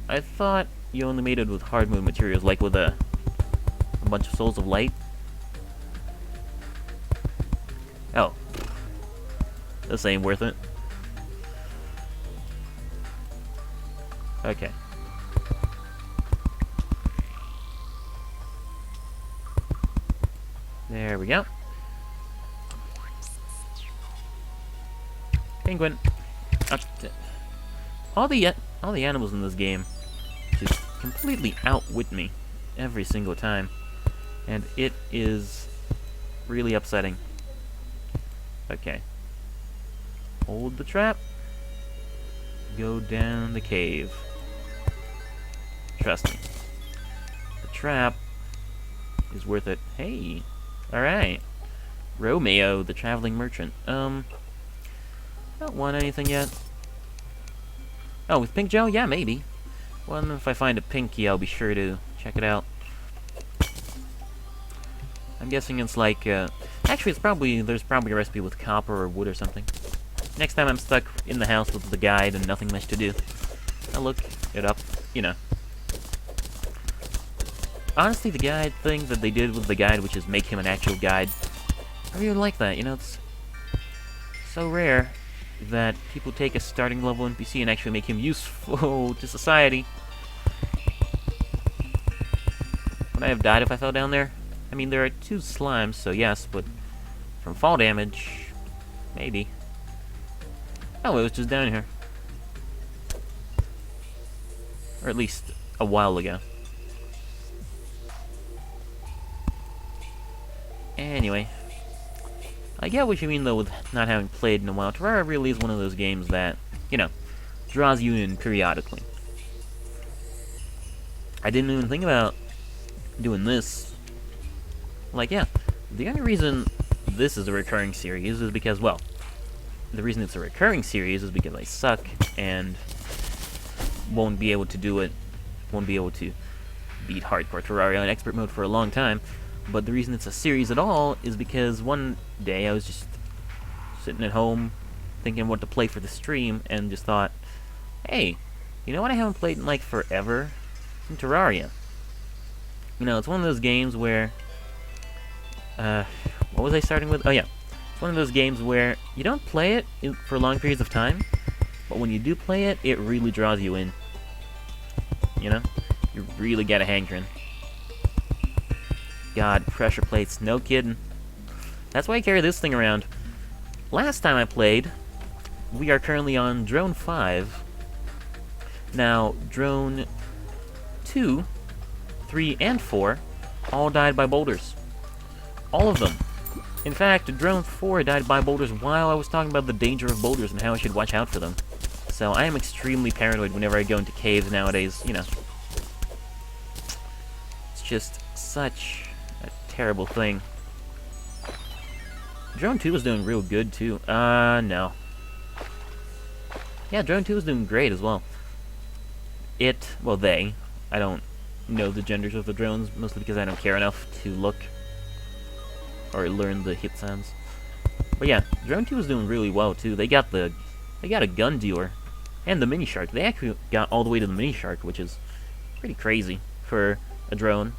I thought you only made it with hard mode materials, like with a bunch of souls of light. Oh. This ain't worth it. Okay. There we go. Penguin. All the animals in this game just completely outwit me every single time, and it is really upsetting. Okay. Hold the trap. Go down the cave. Trust me. The trap is worth it. Hey. Alright. Romeo, the traveling merchant. Don't want anything yet. Oh, with pink gel? Yeah, maybe. Well, if I find a pinky, I'll be sure to check it out. I'm guessing it's like, actually, there's probably a recipe with copper or wood or something. Next time I'm stuck in the house with the guide and nothing much to do, I'll look it up, you know. Honestly, the guide thing that they did with the guide, which is make him an actual guide, I really like that. You know, it's so rare that people take a starting level NPC and actually make him useful to society. Would I have died if I fell down there? I mean, there are 2 slimes, so yes, but from fall damage, maybe. Oh, it was just down here. Or at least a while ago. Anyway, I get what you mean though with not having played in a while. Terraria really is one of those games that, you know, draws you in periodically. I didn't even think about doing this. Like, yeah, the only reason this is a recurring series is because, well, the reason it's a recurring series is because I suck and won't be able to do it, won't be able to beat hardcore Terraria in expert mode for a long time. But the reason it's a series at all is because one day I was just sitting at home thinking what to play for the stream and just thought, hey, you know what I haven't played in like forever? Some Terraria. You know, it's one of those games where, what was I starting with? Oh yeah, it's one of those games where you don't play it for long periods of time, but when you do play it, it really draws you in. You know? You really get a hankering. God, pressure plates, no kidding. That's why I carry this thing around. Last time I played, we are currently on Drone 5. Now, Drone 2, 3, and 4 all died by boulders. All of them. In fact, Drone 4 died by boulders while I was talking about the danger of boulders and how I should watch out for them. So I am extremely paranoid whenever I go into caves nowadays, you know. It's just such a terrible thing. Drone 2 was doing real good, too. No. Yeah, Drone 2 was doing great as well. Well, they. I don't know the genders of the drones, mostly because I don't care enough to look or learn the hit sounds. But yeah, Drone 2 was doing really well, too. They got a gun dealer and the mini shark. They actually got all the way to the mini shark, which is pretty crazy for a drone.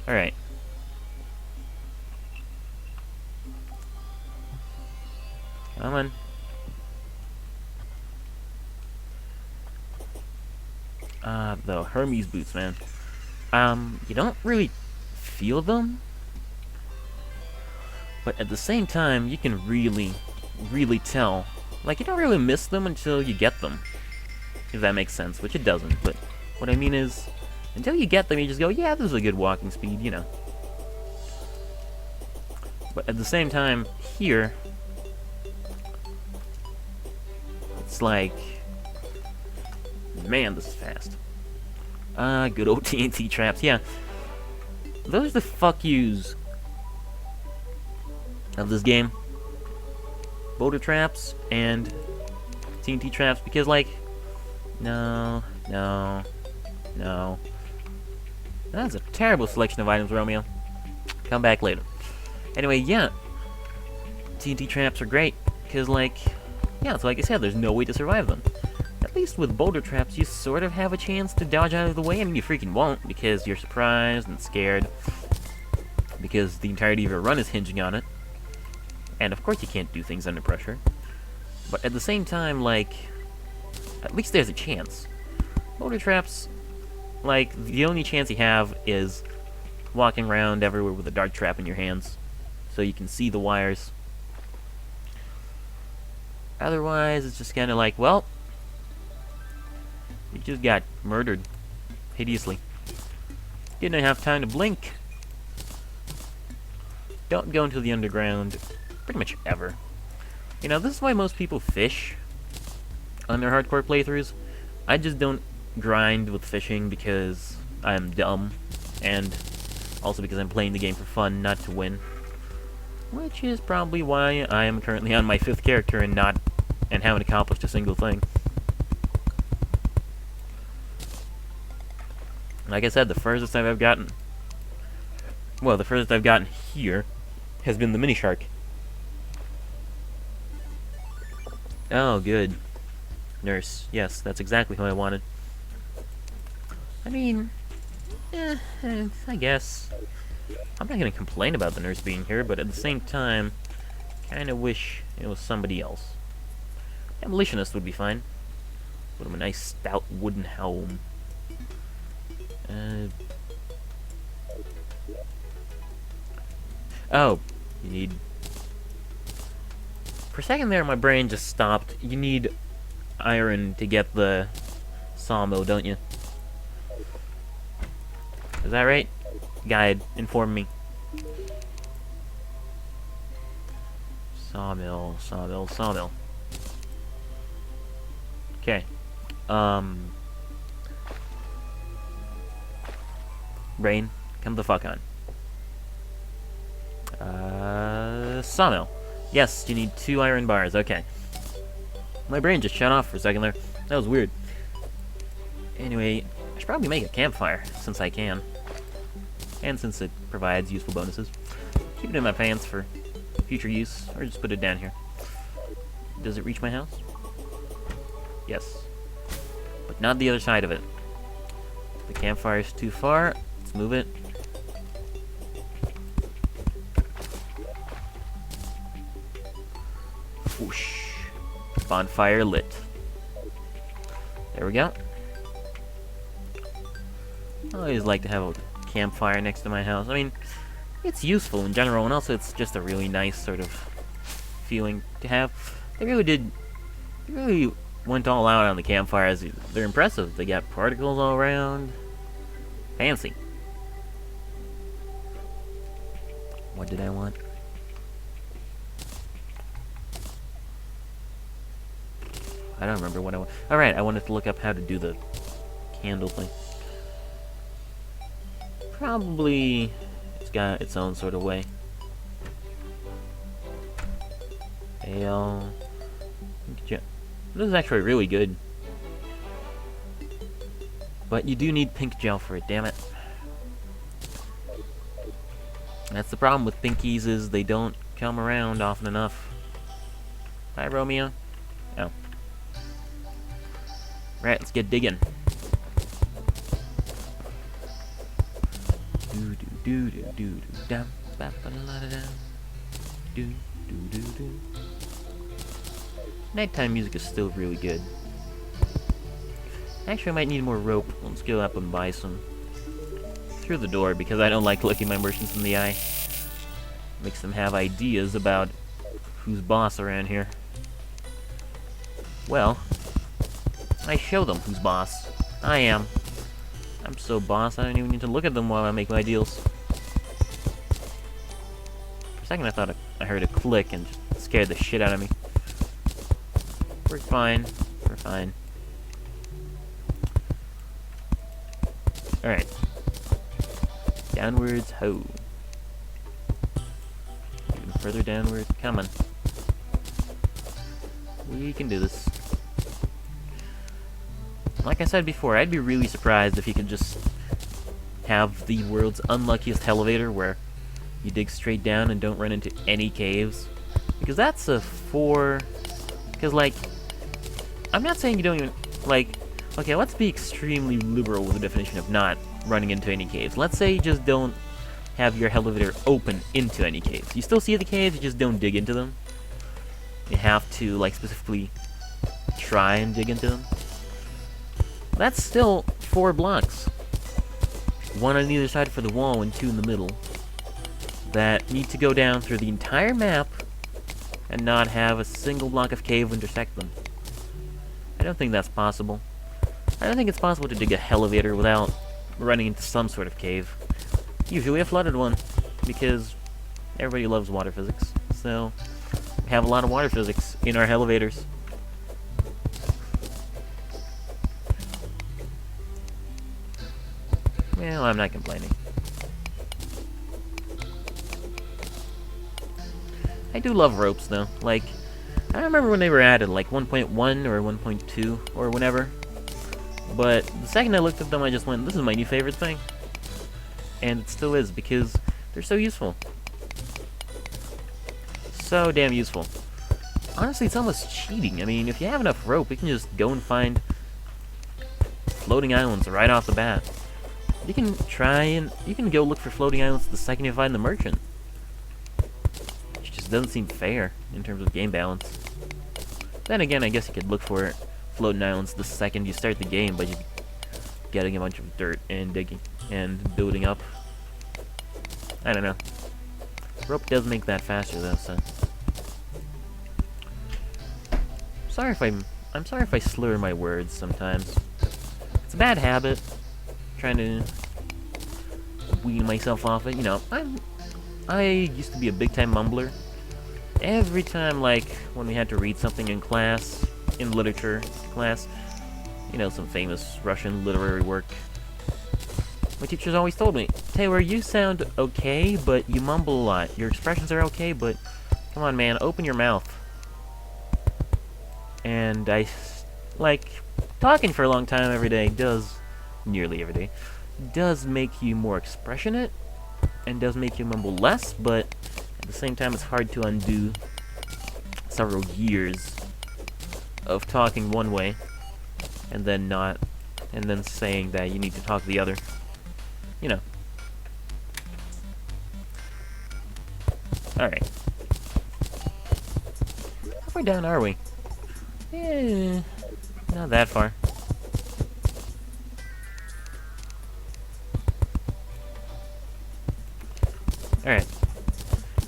Alright. Come on. The Hermes boots, man. You don't really feel them, but at the same time, you can really, really tell. Like, you don't really miss them until you get them, if that makes sense, which it doesn't, but what I mean is, until you get them, you just go, yeah, this is a good walking speed, you know. But at the same time, here, it's like, man, this is fast. Good old TNT traps, yeah. Those are the fuck yous of this game. Boulder traps and TNT traps, because, like, no. That's a terrible selection of items, Romeo. Come back later. Anyway, yeah. TNT traps are great, because, like, yeah, so like I said, there's no way to survive them. At least with boulder traps, you sort of have a chance to dodge out of the way. I mean, you freaking won't, because you're surprised and scared. Because the entirety of your run is hinging on it. And of course you can't do things under pressure. But at the same time, like, at least there's a chance. Boulder traps, like, the only chance you have is walking around everywhere with a dart trap in your hands. So you can see the wires. Otherwise, it's just kind of like, well, you just got murdered hideously. Didn't have time to blink. Don't go into the underground pretty much ever. You know, this is why most people fish on their hardcore playthroughs. I just don't grind with fishing because I'm dumb, and also because I'm playing the game for fun, not to win. Which is probably why I am currently on my 5th character and haven't accomplished a single thing. Like I said, the furthest I've gotten, well, the furthest I've gotten here has been the mini shark. Oh, good. Nurse. Yes, that's exactly who I wanted. I mean, I guess. I'm not gonna complain about the nurse being here, but at the same time, kinda wish it was somebody else. Demolitionist would be fine. Put him a nice stout wooden helm. Oh, you need... For a second there, my brain just stopped. You need iron to get the sawmill, don't you? Is that right? Guide, inform me. Sawmill. Okay. Brain, come the fuck on. Sawmill. Yes, you need 2 iron bars. Okay. My brain just shut off for a second there. That was weird. Anyway, I should probably make a campfire, since I can. And since it provides useful bonuses. Keep it in my pants for future use, or just put it down here. Does it reach my house? Yes. But not the other side of it. The campfire is too far. Let's move it. Whoosh. Bonfire lit. There we go. I always like to have a campfire next to my house. I mean, it's useful in general, and also it's just a really nice sort of feeling to have. They really went all out on the campfires. They're impressive. They got particles all around. Fancy. What did I want? I don't remember what I want. Alright, I wanted to look up how to do the candle thing. Probably it's got its own sort of way. Ale. This is actually really good. But you do need pink gel for it, damn it. That's the problem with pinkies, is they don't come around often enough. Hi, Romeo. Oh. Right, let's get digging. Do do do do do do dum ba ba la da dum. Do do do do. Nighttime music is still really good. Actually, I might need more rope. Let's go up and buy some through the door, because I don't like looking my merchants in the eye. Makes them have ideas about who's boss around here. Well, I show them who's boss. I am. I'm so boss, I don't even need to look at them while I make my deals. For a second I thought I heard a click and just scared the shit out of me. We're fine. We're fine. Alright. Downwards, ho. Even further downward. Come on. We can do this. Like I said before, I'd be really surprised if you could just have the world's unluckiest elevator where you dig straight down and don't run into any caves. Because that's a 4... Because, like, I'm not saying you don't even... Like, okay, let's be extremely liberal with the definition of not running into any caves. Let's say you just don't have your elevator open into any caves. You still see the caves, you just don't dig into them. You have to, like, specifically try and dig into them. That's still 4 blocks. 1 on either side for the wall and 2 in the middle. That need to go down through the entire map and not have a single block of cave intersect them. I don't think that's possible. I don't think it's possible to dig a elevator without running into some sort of cave. Usually a flooded one, because everybody loves water physics. So, we have a lot of water physics in our elevators. Well, I'm not complaining. I do love ropes, though. Like, I don't remember when they were added, like 1.1 or 1.2 or whenever. But the second I looked at them, I just went, this is my new favorite thing. And it still is, because they're so useful. So damn useful. Honestly, it's almost cheating. I mean, if you have enough rope, you can just go and find floating islands right off the bat. You can try and... You can go look for floating islands the second you find the merchant. Which just doesn't seem fair in terms of game balance. Then again, I guess you could look for floating islands the second you start the game by just getting a bunch of dirt and digging and building up. I don't know. Rope does make that faster though, so... I'm sorry if I slur my words sometimes. It's a bad habit. Trying to wean myself off it. You know, I used to be a big-time mumbler. Every time, like, when we had to read something in class, in literature class, you know, some famous Russian literary work, my teachers always told me, Taylor, you sound okay, but you mumble a lot. Your expressions are okay, but Come on, man, open your mouth. And like, talking for a long time every day does, nearly every day, does make you more expressionate, and does make you mumble less, but at the same time it's hard to undo several years of talking one way, and then not, and then saying that you need to talk the other. You know. Alright. How far down are we? Not that far. Alright.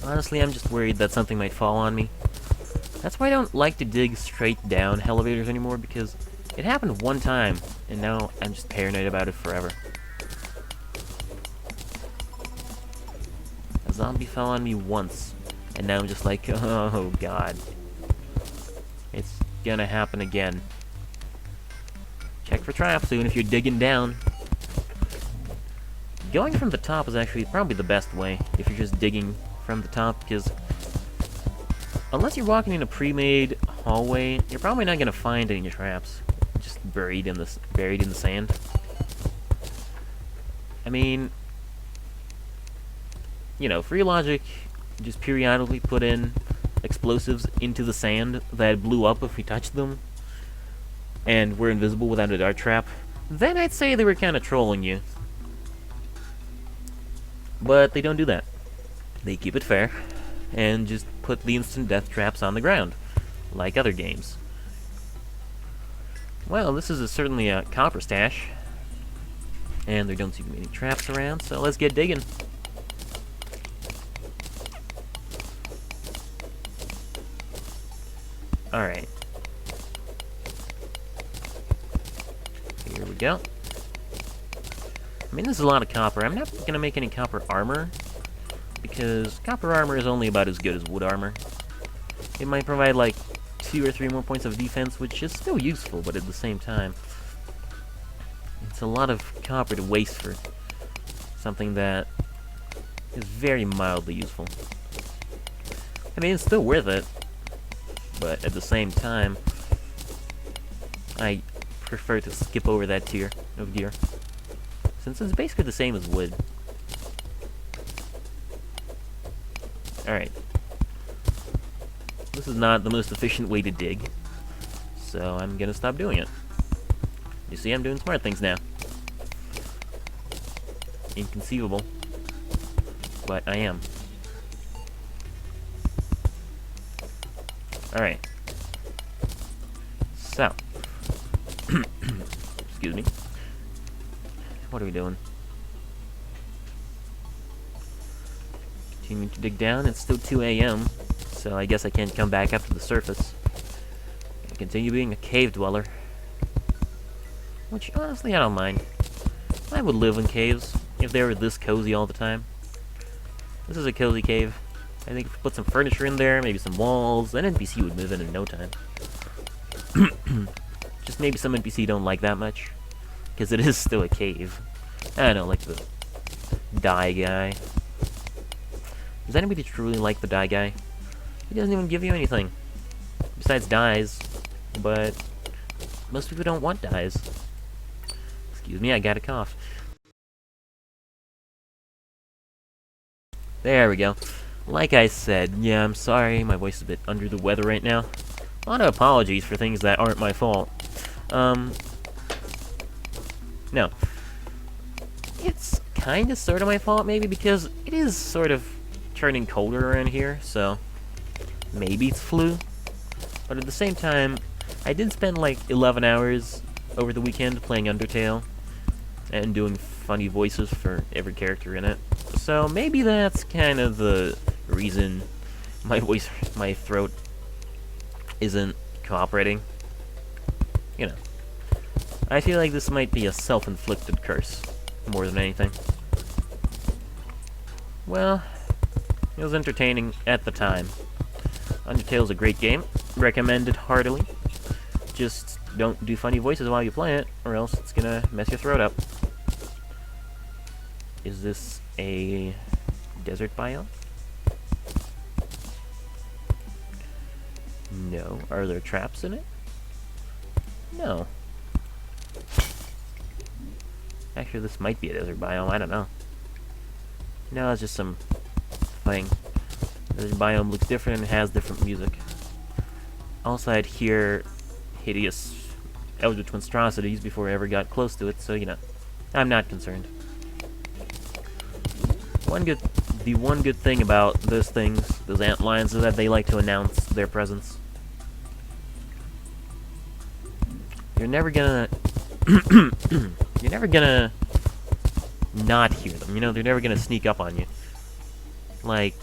Honestly, I'm just worried that something might fall on me. That's why I don't like to dig straight down elevators anymore, because it happened one time, and now I'm just paranoid about it forever. A zombie fell on me once, and now I'm just like, oh god. It's gonna happen again. Check for traps soon if you're digging down. Going from the top is actually probably the best way, if you're just digging from the top, because unless you're walking in a pre-made hallway, you're probably not gonna find any traps just buried in the sand. I mean, you know, free logic just periodically put in explosives into the sand that blew up if we touched them, and were invisible without a dart trap. Then I'd say they were kind of trolling you. But they don't do that. They keep it fair, and just put the instant death traps on the ground, like other games. Well, this is certainly a copper stash, and there don't seem to be any traps around, so let's get digging. Alright. Here we go. I mean, this is a lot of copper. I'm not going to make any copper armor, because copper armor is only about as good as wood armor. It might provide like 2 or 3 more points of defense, which is still useful, but at the same time, it's a lot of copper to waste for something that is very mildly useful. I mean, it's still worth it, but at the same time, I prefer to skip over that tier of gear, since it's basically the same as wood. Alright. This is not the most efficient way to dig, so I'm gonna stop doing it. You see, I'm doing smart things now. Inconceivable, but I am. Alright. So. Excuse me. What are we doing? Continuing to dig down. It's still 2 a.m., so I guess I can't come back up to the surface. I continue being a cave dweller. Which, honestly, I don't mind. I would live in caves if they were this cozy all the time. This is a cozy cave. I think if we put some furniture in there, maybe some walls, an NPC would move in no time. Just maybe some NPC don't like that much, because it is still a cave. I don't know, like the die guy. Does anybody truly like the die guy? He doesn't even give you anything besides dies, but most people don't want dies. Excuse me, I got a cough. There we go. Like I said, yeah, I'm sorry, my voice is a bit under the weather right now. A lot of apologies for things that aren't my fault. No. It's kinda sorta my fault, maybe, because it is sort of turning colder around here, so maybe it's flu. But at the same time, I did spend like 11 hours over the weekend playing Undertale and doing funny voices for every character in it. So maybe that's kind of the reason my throat isn't cooperating. You know. I feel like this might be a self-inflicted curse, more than anything. Well, it was entertaining at the time. Undertale's a great game. Recommend it heartily. Just don't do funny voices while you play it, or else it's gonna mess your throat up. Is this a desert biome? No. Are there traps in it? No. Actually, this might be a desert biome. I don't know. No, it's just some thing. The biome looks different and has different music. Also, I'd hear hideous eldritch monstrosities before I ever got close to it, so, you know, I'm not concerned. The one good thing about those things, those antlions, is that they like to announce their presence. You're never gonna... you're never gonna not hear them. You know, they're never gonna sneak up on you. Like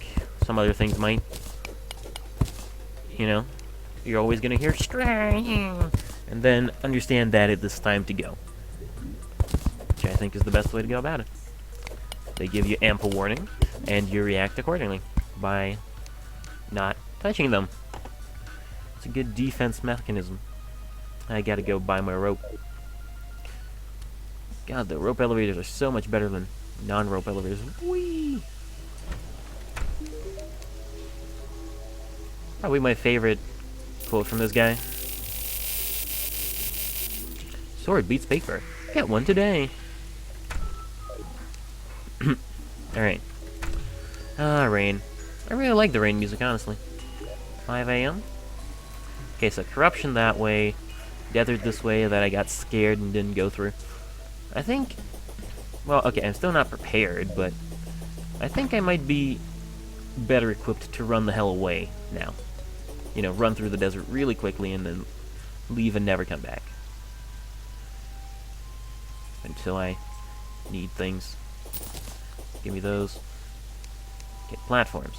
some other things might. You know? You're always gonna hear "String," and then understand that it is time to go. Which I think is the best way to go about it. They give you ample warning, and you react accordingly by not touching them. It's a good defense mechanism. I gotta go buy my rope. God, the rope elevators are so much better than non-rope elevators. Whee! Probably my favorite quote from this guy. Sword beats paper. Get one today. Alright. Rain. I really like the rain music, honestly. 5 a.m.? Okay, so corruption that way. Desert this way that I got scared and didn't go through. I think... Well, okay, I'm still not prepared, but... I think I might be better equipped to run the hell away now. You know, run through the desert really quickly and then leave and never come back. Until I need things. Give me those. Get platforms.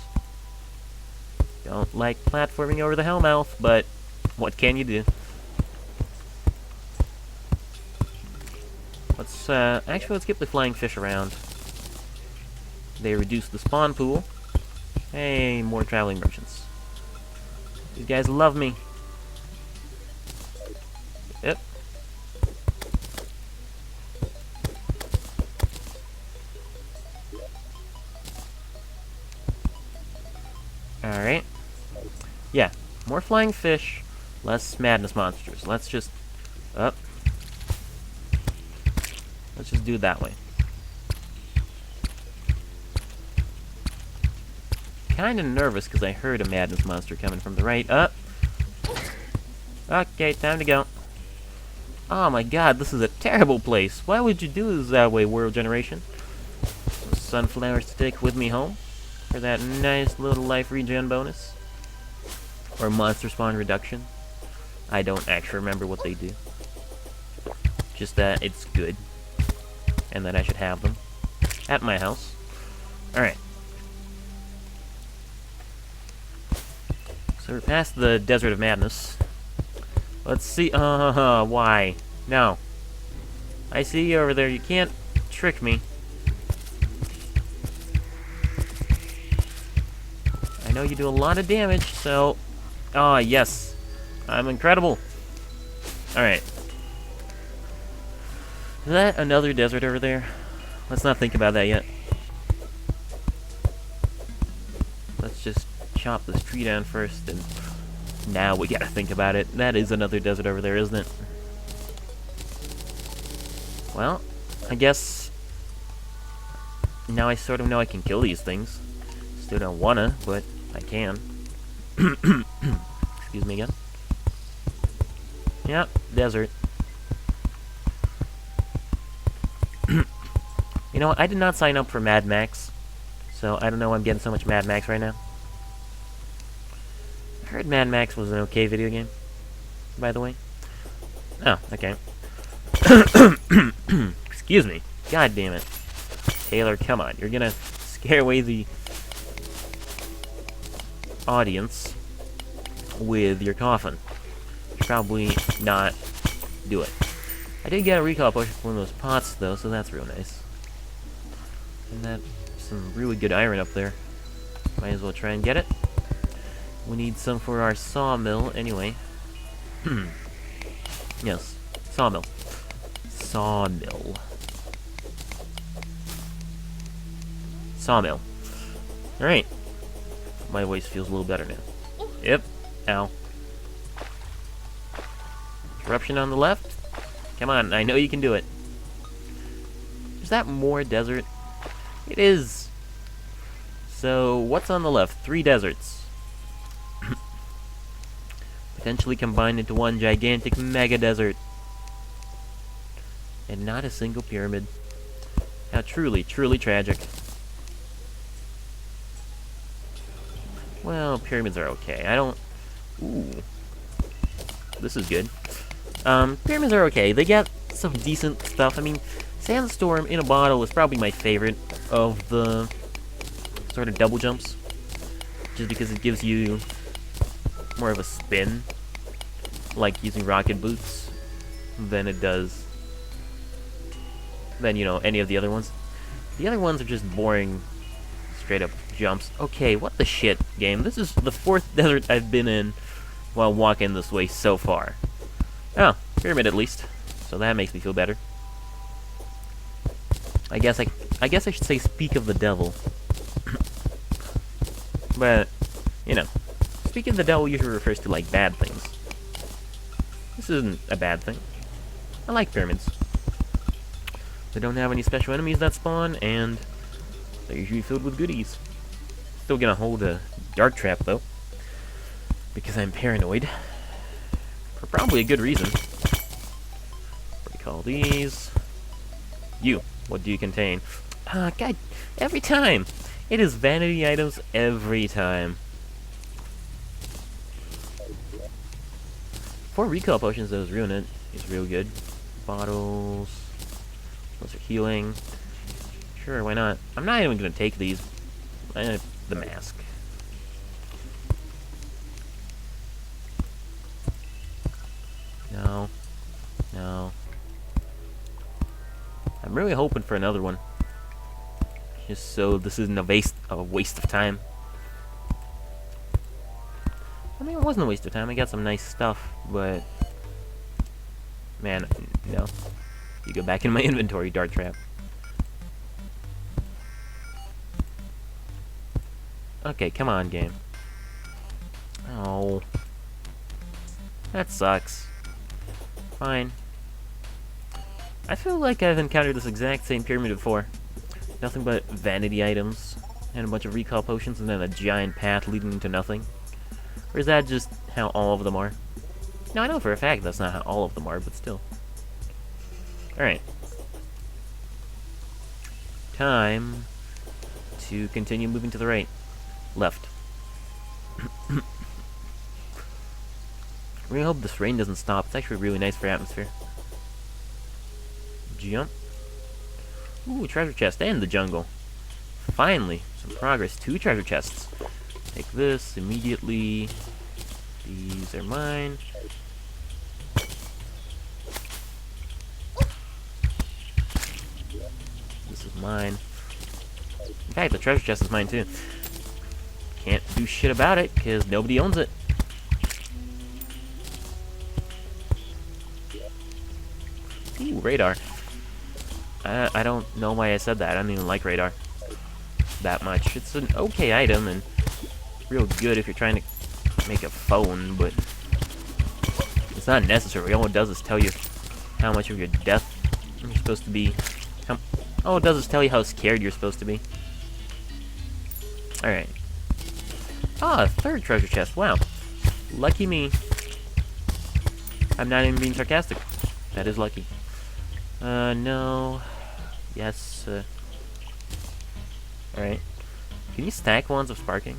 Don't like platforming over the Hellmouth, but what can you do? Let's keep the flying fish around. They reduce the spawn pool. Hey, more traveling merchants. These guys love me. Yep. Alright. Yeah, more flying fish, less madness monsters. Let's just... Up. Let's just do it that way. Kinda nervous because I heard a madness monster coming from the right. Up. Okay, time to go. Oh my god, this is a terrible place. Why would you do this that way, World Generation? Sunflower stick with me home for that nice little life regen bonus. Or monster spawn reduction. I don't actually remember what they do. Just that it's good. And that I should have them. At my house. Alright. So we're past the Desert of Madness. Let's see. Why? No. I see you over there. You can't trick me. I know you do a lot of damage, so... Ah, yes. I'm incredible. Alright. Is that another desert over there? Let's not think about that yet. Let's just chop this tree down first, and now we gotta think about it. That is another desert over there, isn't it? Well, I guess now I sort of know I can kill these things. Still don't wanna, but I can. Excuse me again. Yep, desert. You know what? I did not sign up for Mad Max, so I don't know why I'm getting so much Mad Max right now. I heard Mad Max was an okay video game, by the way. Oh, okay. Excuse me. God damn it. Taylor, come on. You're gonna scare away the audience with your coffin. Probably not do it. I did get a recall potion from one of those pots, though, so that's real nice. And that's some really good iron up there. Might as well try and get it. We need some for our sawmill, anyway. Yes, sawmill. Sawmill. Sawmill. Alright. My voice feels a little better now. Yep. Ow. Corruption on the left. Come on, I know you can do it. Is that more desert? It is. So, what's on the left? 3 deserts. Potentially combined into one gigantic mega desert. And not a single pyramid. How truly, truly tragic. Well, pyramids are okay. I don't... Ooh. This is good. Pyramids are okay. They get some decent stuff. I mean, Sandstorm in a bottle is probably my favorite of the sort of double jumps. Just because it gives you more of a spin, like using rocket boots, than it does than, you know, any of the other ones. The other ones are just boring, straight up jumps. Okay, what the shit, game? This is the 4th desert I've been in while walking this way so far. Oh, pyramid at least. So that makes me feel better. I guess I should say speak of the devil. But, you know, speaking of the devil usually refers to, like, bad things. This isn't a bad thing. I like pyramids. They don't have any special enemies that spawn, and they're usually filled with goodies. Still gonna hold a dart trap, though, because I'm paranoid. For probably a good reason. What do you call these? You. What do you contain? Ah, God, every time! It is vanity items every time. 4 recall potions, those ruin it. Is real good. Bottles. Those are healing. Sure, why not? I'm not even gonna take these. The mask. No. No. I'm really hoping for another one. Just so this isn't a waste of time. I mean, it wasn't a waste of time. I got some nice stuff, but... Man, no. You go back in my inventory, dart trap. Okay, come on, game. Oh. That sucks. Fine. I feel like I've encountered this exact same pyramid before. Nothing but vanity items, and a bunch of recall potions, and then a giant path leading into nothing. Or is that just how all of them are? No, I know for a fact that's not how all of them are, but still. Alright. Time to continue moving to the right. Left. Really hope this rain doesn't stop. It's actually really nice for atmosphere. Jump. Ooh, treasure chest and the jungle. Finally, some progress. 2 treasure chests. Take this immediately. These are mine. This is mine. In fact, the treasure chest is mine too. Can't do shit about it, because nobody owns it. Ooh, radar. I don't know why I said that. I don't even like radar that much. It's an okay item, and real good if you're trying to make a phone, but it's not necessary. All it does is tell you how much of your death you're supposed to be. All it does is tell you how scared you're supposed to be. Alright. Ah, 3rd treasure chest. Wow. Lucky me. I'm not even being sarcastic. That is lucky. No. Yes, Alright. Can you stack wands of sparking?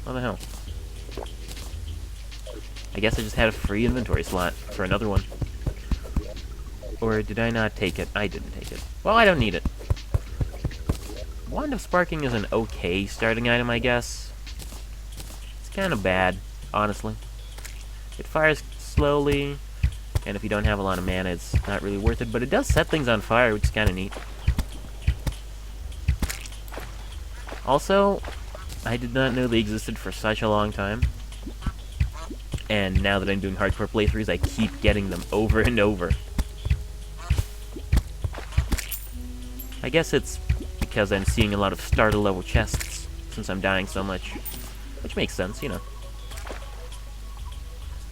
What the hell? I guess I just had a free inventory slot for another one. Or did I not take it? I didn't take it. Well, I don't need it. Wand of Sparking is an okay starting item, I guess. It's kind of bad, honestly. It fires slowly, and if you don't have a lot of mana, it's not really worth it. But it does set things on fire, which is kind of neat. Also, I did not know they existed for such a long time. And now that I'm doing hardcore playthroughs, I keep getting them over and over. I guess it's because I'm seeing a lot of starter level chests since I'm dying so much. Which makes sense, you know.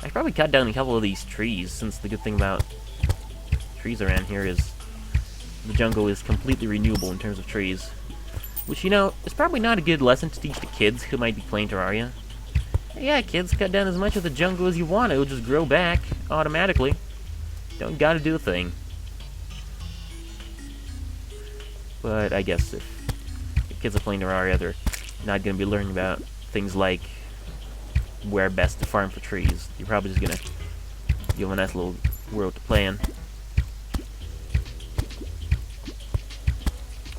I probably cut down a couple of these trees, since the good thing about trees around here is the jungle is completely renewable in terms of trees. Which, you know, is probably not a good lesson to teach the kids who might be playing Terraria. Yeah, kids, cut down as much of the jungle as you want. It'll just grow back automatically. Don't gotta do a thing. But I guess if kids are playing Terraria, they're not gonna be learning about things like where best to farm for trees. You're probably just gonna give them a nice little world to play in.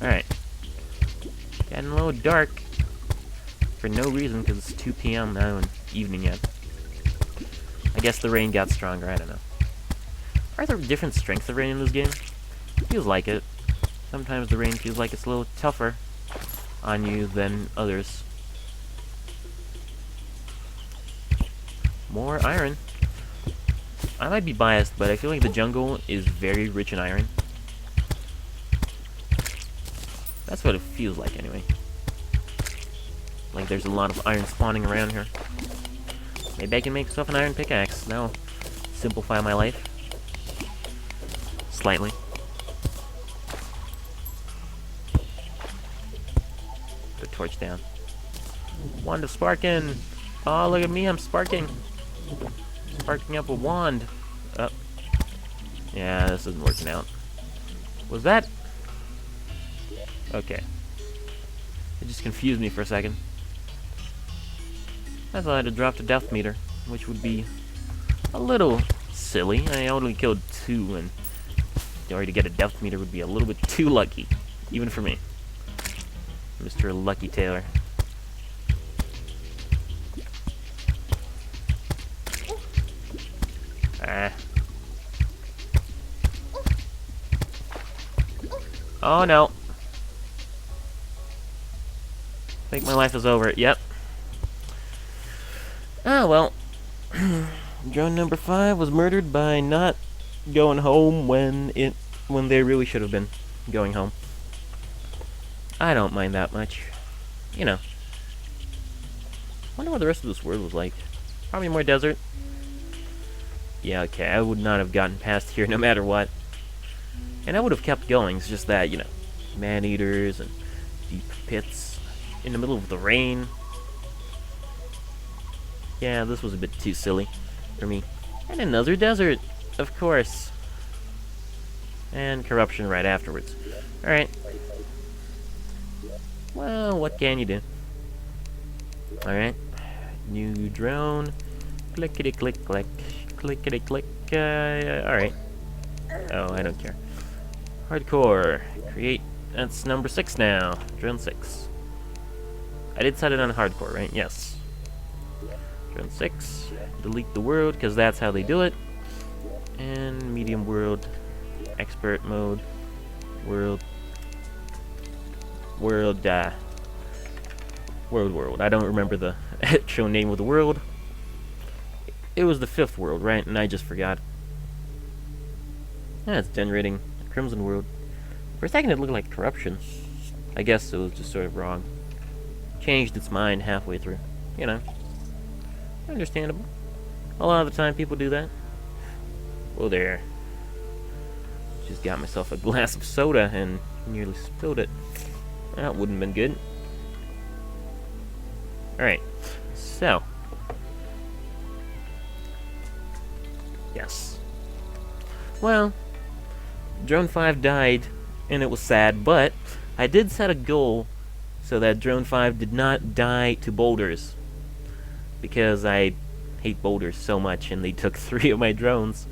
Alright. Getting a little dark for no reason, because it's 2 p.m. now and evening yet. I guess the rain got stronger, I don't know. Are there different strengths of rain in this game? Feels like it. Sometimes the rain feels like it's a little tougher on you than others. More iron. I might be biased, but I feel like the jungle is very rich in iron. That's what it feels like, anyway. Like there's a lot of iron spawning around here. Maybe I can make myself an iron pickaxe. That'll simplify my life. Slightly. Put a torch down. Wand of sparking! Oh, look at me, I'm sparking! Sparking up a wand. Oh. Yeah, this isn't working out. Was that? Okay. It just confused me for a second. I thought I'd dropped a death meter, which would be a little silly. I only killed 2, and already to get a death meter would be a little bit too lucky, even for me. Mr. Lucky Taylor. Ah. Oh no. I think my life is over. Yep. Ah, well. Drone number 5 was murdered by not going home when they really should have been going home. I don't mind that much. You know. Wonder what the rest of this world was like. Probably more desert. Yeah, okay, I would not have gotten past here no matter what. And I would have kept going, it's just that, you know, man-eaters and deep pits in the middle of the rain. Yeah, this was a bit too silly for me. And another desert, of course. And corruption right afterwards. Alright. Well, what can you do? Alright. New drone. Clickety-click-click. Clickety-click. Alright. Oh, I don't care. Hardcore. Create. That's number 6 now. Drone 6. I did set it on hardcore, right? Yes. Drone 6. Delete the world, because that's how they do it. And medium world. Expert mode. World. World. World. I don't remember the actual name of the world. It was the 5th world, right? And I just forgot. Yeah, it's generating a Crimson world. For a second it looked like corruption. I guess it was just sort of wrong. Changed its mind halfway through. You know. Understandable. A lot of the time people do that. Whoa there. Just got myself a glass of soda and nearly spilled it. That wouldn't have been good. Alright. So. Yes. Well, Drone 5 died, and it was sad, but I did set a goal so that Drone 5 did not die to boulders. Because I hate boulders so much, and they took 3 of my drones.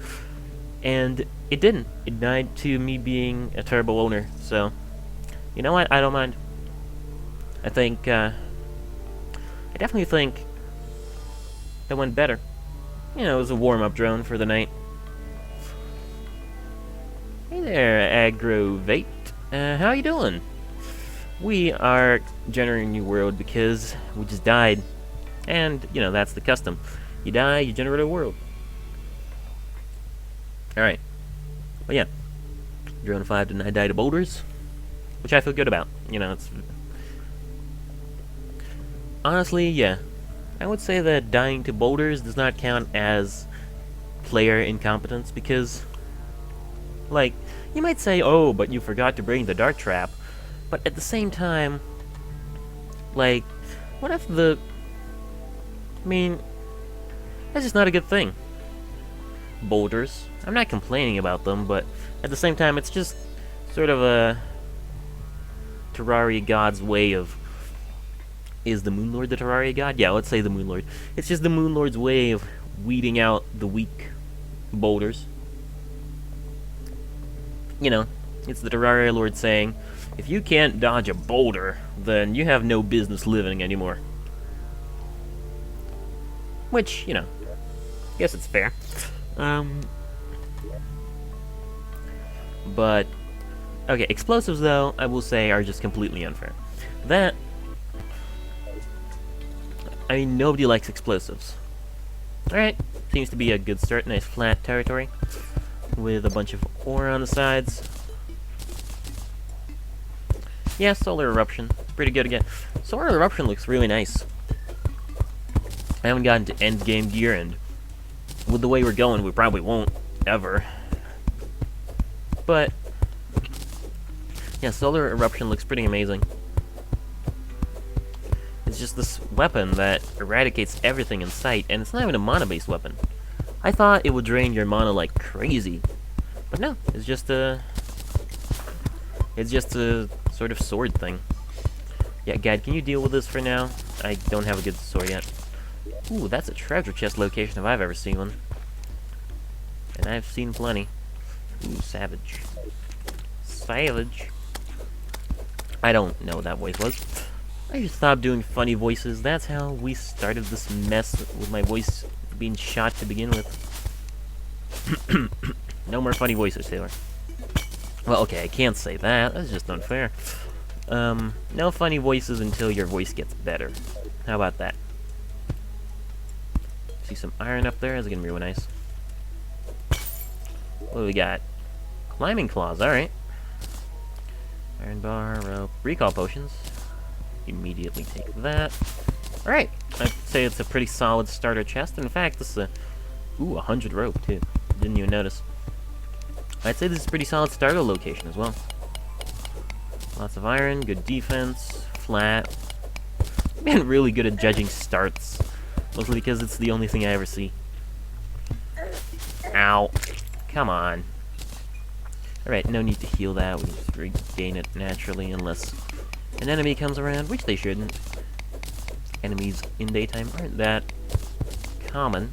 And it didn't. It died to me being a terrible owner, so... You know what? I don't mind. I think, I definitely think it went better. You know, it was a warm-up drone for the night. Hey there, Aggrovate. How you doing? We are generating a new world because we just died. And, you know, that's the custom. You die, you generate a world. Alright. Well, yeah. Drone 5 did not die to boulders. Which I feel good about. You know, it's... Honestly, yeah. I would say that dying to boulders does not count as player incompetence because, like, you might say, oh, but you forgot to bring the dart trap. But at the same time, like, what if the... I mean, that's just not a good thing. Boulders. I'm not complaining about them, but at the same time, it's just sort of a Terraria god's way of... Is the Moon Lord the Terraria god? Yeah, let's say the Moon Lord. It's just the Moon Lord's way of weeding out the weak boulders. You know, it's the Terraria Lord saying, if you can't dodge a boulder, then you have no business living anymore. Which, you know, I guess it's fair. But, okay, explosives, though, I will say, are just completely unfair. That, I mean, nobody likes explosives. Alright, seems to be a good start. Nice flat territory with a bunch of ore on the sides. Yeah, Solar Eruption. Pretty good again. Solar Eruption looks really nice. I haven't gotten to end game gear, and with the way we're going, we probably won't ever. But yeah, Solar Eruption looks pretty amazing. It's just this weapon that eradicates everything in sight, and it's not even a mana-based weapon. I thought it would drain your mana like crazy, but no, it's just a sort of sword thing. Yeah, Gad, can you deal with this for now? I don't have a good sword yet. Ooh, that's a treasure chest location if I've ever seen one. And I've seen plenty. Ooh, savage. Savage. I don't know what that voice was. I should stop doing funny voices. That's how we started this mess with my voice being shot to begin with. No more funny voices, Taylor. Well, okay, I can't say that. That's just unfair. No funny voices until your voice gets better. How about that? See some iron up there? That's gonna be real nice. What do we got? Climbing claws, alright. Iron bar, rope, recall potions. Immediately take that. Alright, I'd say it's a pretty solid starter chest. In fact, this is a... Ooh, 100 rope, too. Didn't even notice. I'd say this is a pretty solid starter location as well. Lots of iron, good defense, flat. I'm getting really good at judging starts. Mostly because it's the only thing I ever see. Ow. Come on. Alright, no need to heal that. We can just regain it naturally unless an enemy comes around, which they shouldn't. Enemies in daytime aren't that common.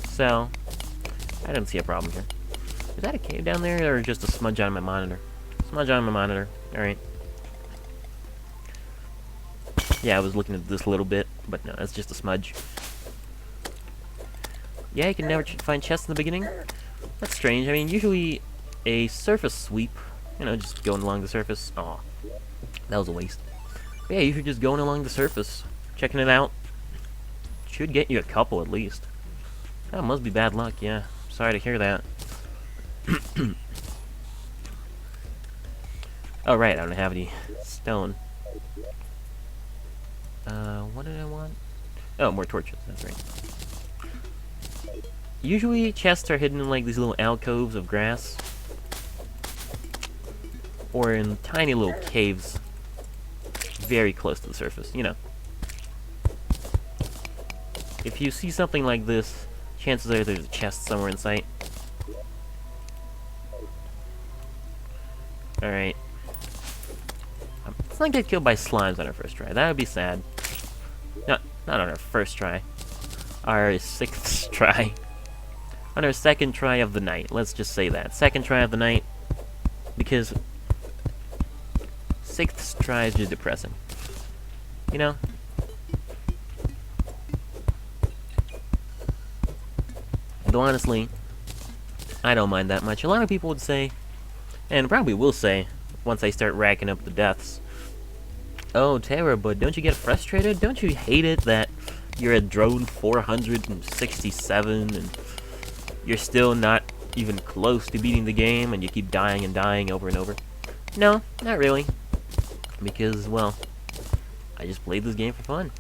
So, I don't see a problem here. Is that a cave down there, or just a smudge on my monitor? Smudge on my monitor. Alright. Yeah, I was looking at this a little bit, but no, it's just a smudge. Yeah, you can never find chests in the beginning. That's strange. I mean, usually a surface sweep, you know, just going along the surface. Aw, that was a waste. But yeah, usually just going along the surface, checking it out. Should get you a couple at least. That must be bad luck, yeah. Sorry to hear that. Oh, right, I don't have any stone. What did I want? Oh, more torches, that's right. Usually, chests are hidden in, like, these little alcoves of grass. Or in tiny little caves. Very close to the surface, you know. If you see something like this, chances are there's a chest somewhere in sight. Alright. Let's not get killed by slimes on our first try. That would be sad. No, not on our first try. Our 6th try. On our 2nd try of the night. Let's just say that. 2nd try of the night. Because 6th try is just depressing. You know? Though honestly, I don't mind that much. A lot of people would say, and probably will say, once I start racking up the deaths, oh, Terra, but don't you get frustrated? Don't you hate it that you're at drone 467 and you're still not even close to beating the game and you keep dying and dying over and over? No, not really. Because, well, I just played this game for fun.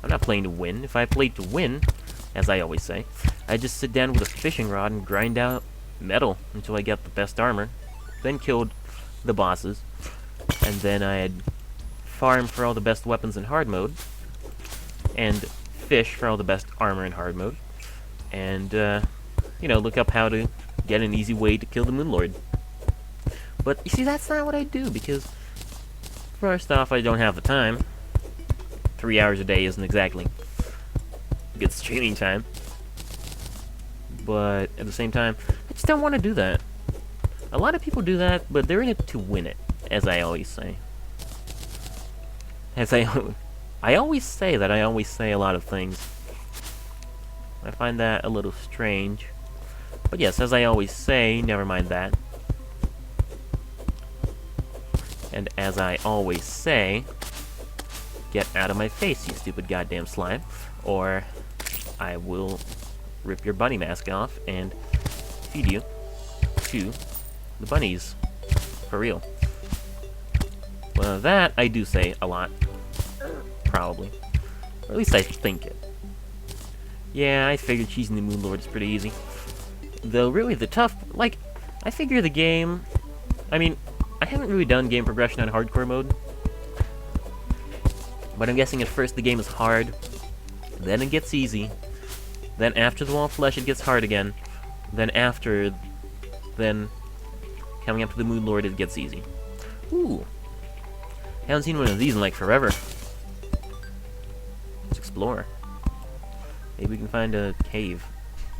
I'm not playing to win. If I played to win, as I always say, I just sit down with a fishing rod and grind out metal until I get the best armor, then killed the bosses, and then I'd farm for all the best weapons in hard mode, and fish for all the best armor in hard mode, and, you know, look up how to get an easy way to kill the Moon Lord. But, you see, that's not what I do, because, first off, I don't have the time. 3 hours a day isn't exactly good streaming time. But at the same time, I just don't want to do that. A lot of people do that, but they're in it to win it, as I always say. I always say that I always say a lot of things. I find that a little strange. But yes, as I always say, never mind that. And as I always say, get out of my face, you stupid goddamn slime, or I will rip your bunny mask off and feed you to the bunnies. For real. Well, that I do say a lot. Probably. Or at least I think it. Yeah, I figured cheesing the Moon Lord is pretty easy. Though, really, the tough... Like, I figure the game... I mean, I haven't really done game progression on hardcore mode. But I'm guessing at first the game is hard. Then it gets easy. Then after the Wall of Flesh it gets hard again. Then coming up to the Moon Lord it gets easy. Ooh. Haven't seen one of these in like forever. Let's explore. Maybe we can find a cave.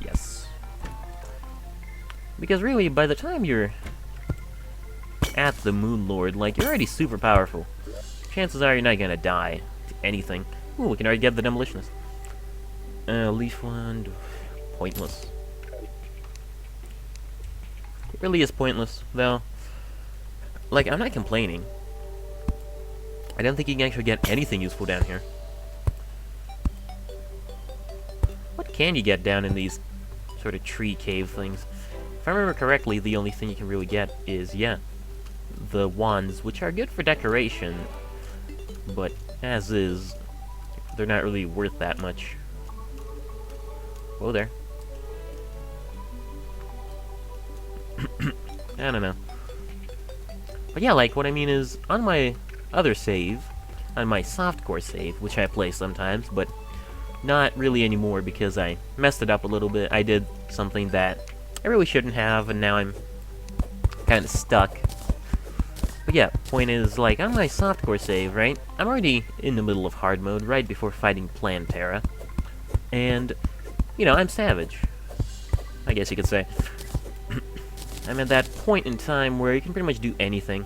Yes. Because really, by the time you're at the Moon Lord, like, you're already super powerful. Chances are you're not gonna die to anything. Ooh, we can already get the Demolitionist. Leaf Wand. Pointless. It really is pointless, though. Like, I'm not complaining. I don't think you can actually get anything useful down here. What can you get down in these sort of tree cave things? If I remember correctly, the only thing you can really get is, yeah, the wands, which are good for decoration, but as is, they're not really worth that much. Whoa there. I don't know. But yeah, like, what I mean is, on my other save, on my softcore save, which I play sometimes, but not really anymore because I messed it up a little bit. I did something that I really shouldn't have, and now I'm kind of stuck. But yeah, point is, like, on my softcore save, right, I'm already in the middle of hard mode, right before fighting Terraria. And, you know, I'm savage, I guess you could say. I'm at that point in time where you can pretty much do anything.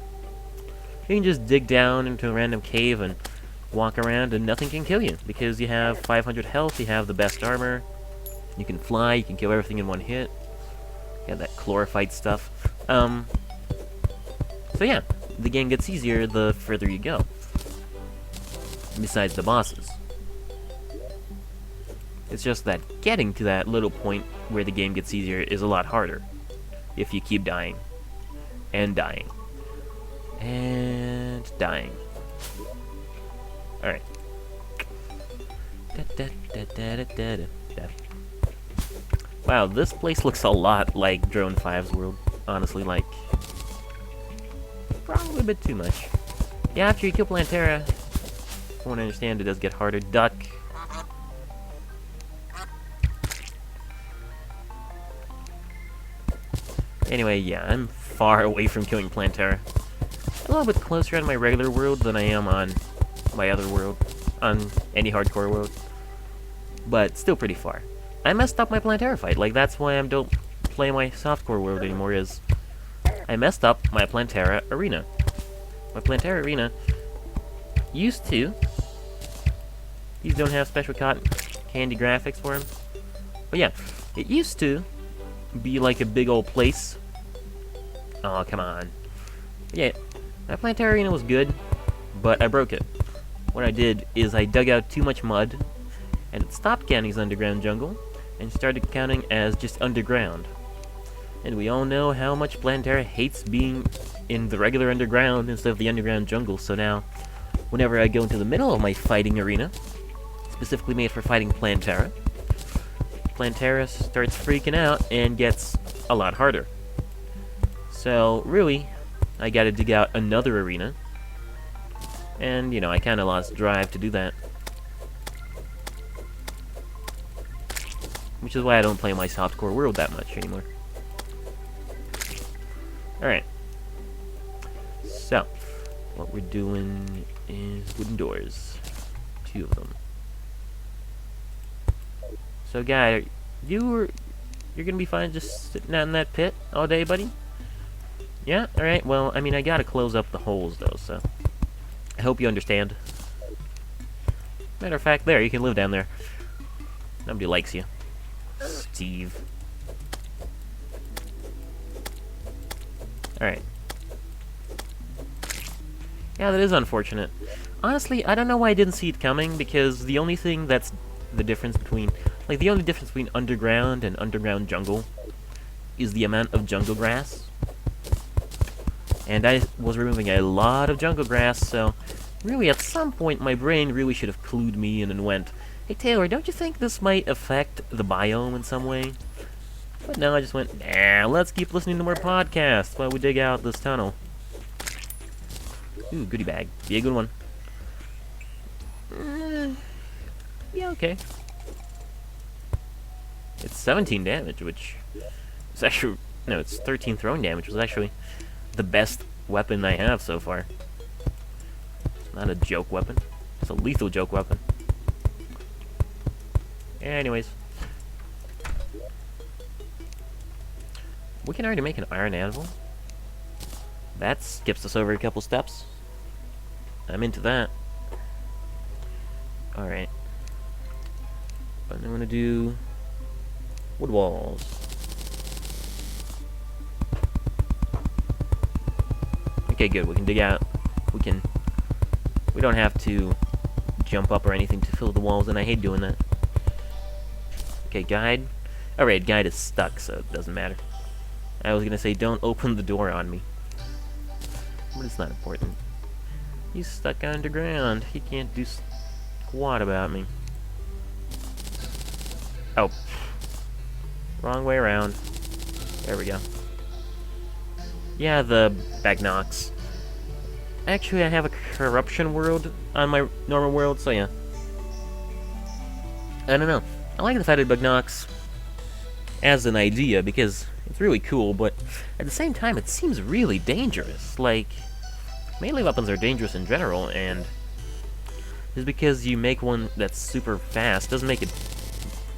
You can just dig down into a random cave and walk around and nothing can kill you, because you have 500 health, you have the best armor, you can fly, you can kill everything in one hit. You have that chlorophyte stuff. So yeah, the game gets easier the further you go. Besides the bosses. It's just that getting to that little point where the game gets easier is a lot harder. If you keep dying. And dying. And dying. Alright. Wow, this place looks a lot like Drone 5's world. Honestly, like... probably a bit too much. Yeah, after you kill Terraria, from what I understand, it does get harder. Duck. Anyway, yeah, I'm far away from killing Terraria. A little bit closer on my regular world than I am on my other world, on any hardcore world. But still pretty far. I messed up my Terraria fight, like that's why I don't play my softcore world anymore, is I messed up my Terraria arena. My Terraria arena used to... These don't have special cotton candy graphics for them. But yeah, it used to be like a big old place. Oh, come on. Yeah, my Terraria arena was good, but I broke it. What I did is I dug out too much mud, and it stopped counting as underground jungle, and started counting as just underground. And we all know how much Terraria hates being in the regular underground instead of the underground jungle, so now, whenever I go into the middle of my fighting arena, specifically made for fighting Plantera. Plantera starts freaking out and gets a lot harder. So, really, I gotta dig out another arena. And, I kinda lost drive to do that. Which is why I don't play my softcore world that much anymore. Alright. So, what we're doing is wooden doors. 2 of them. So, guy, you're gonna be fine just sitting out in that pit all day, buddy? Yeah? Alright, well, I mean, I gotta close up the holes, though, so... I hope you understand. Matter of fact, there, you can live down there. Nobody likes you. Steve. Alright. Yeah, that is unfortunate. Honestly, I don't know why I didn't see it coming, because the only thing that's the difference between... Like, the only difference between underground and underground jungle is the amount of jungle grass. And I was removing a lot of jungle grass, so really at some point my brain really should have clued me in and went, hey Taylor, don't you think this might affect the biome in some way? But no, I just went, nah, let's keep listening to more podcasts while we dig out this tunnel. Ooh, goodie bag. Be a good one. Yeah, okay. It's 17 damage, which is actually... No, it's 13 throwing damage, which was actually the best weapon I have so far. It's not a joke weapon. It's a lethal joke weapon. Anyways. We can already make an iron anvil. That skips us over a couple steps. I'm into that. Alright. But I'm gonna do wood walls. Okay, good. We can dig out. We don't have to jump up or anything to fill the walls, and I hate doing that. Okay, guide. Alright, guide is stuck, so it doesn't matter. I was gonna say, don't open the door on me. But it's not important. He's stuck underground. He can't do squat about me. Oh. Wrong way around. There we go. Yeah, the Bagnox. Actually, I have a corruption world on my normal world, so yeah. I don't know. I like the fact that Bagnox as an idea, because it's really cool, but at the same time, it seems really dangerous. Like, melee weapons are dangerous in general, and just because you make one that's super fast doesn't make it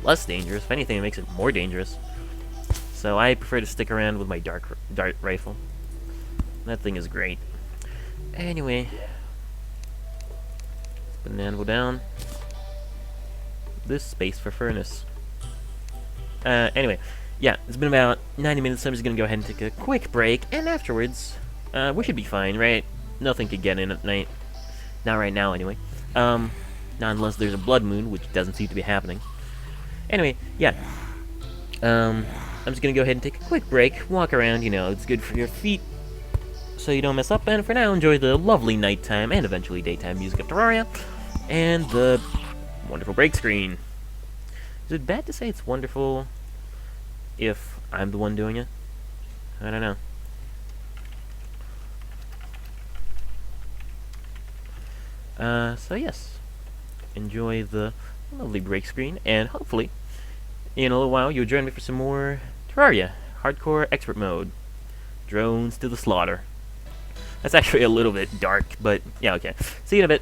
less dangerous. If anything, it makes it more dangerous. So I prefer to stick around with my dart rifle. That thing is great. Anyway, let's put an anvil down. This space for furnace. Anyway, yeah, it's been about 90 minutes, so I'm just gonna go ahead and take a quick break, and afterwards, we should be fine, right? Nothing could get in at night. Not right now, anyway. Not unless there's a blood moon, which doesn't seem to be happening. Anyway, yeah. I'm just gonna go ahead and take a quick break, walk around, it's good for your feet, so you don't mess up, and for now, enjoy the lovely nighttime and eventually daytime music of Terraria, and the wonderful break screen. Is it bad to say it's wonderful if I'm the one doing it? I don't know. So yes, enjoy the lovely break screen, and hopefully, in a little while, you'll join me for some more Terraria, Hardcore Expert Mode. Drones to the slaughter. That's actually a little bit dark, but yeah, okay. See you in a bit.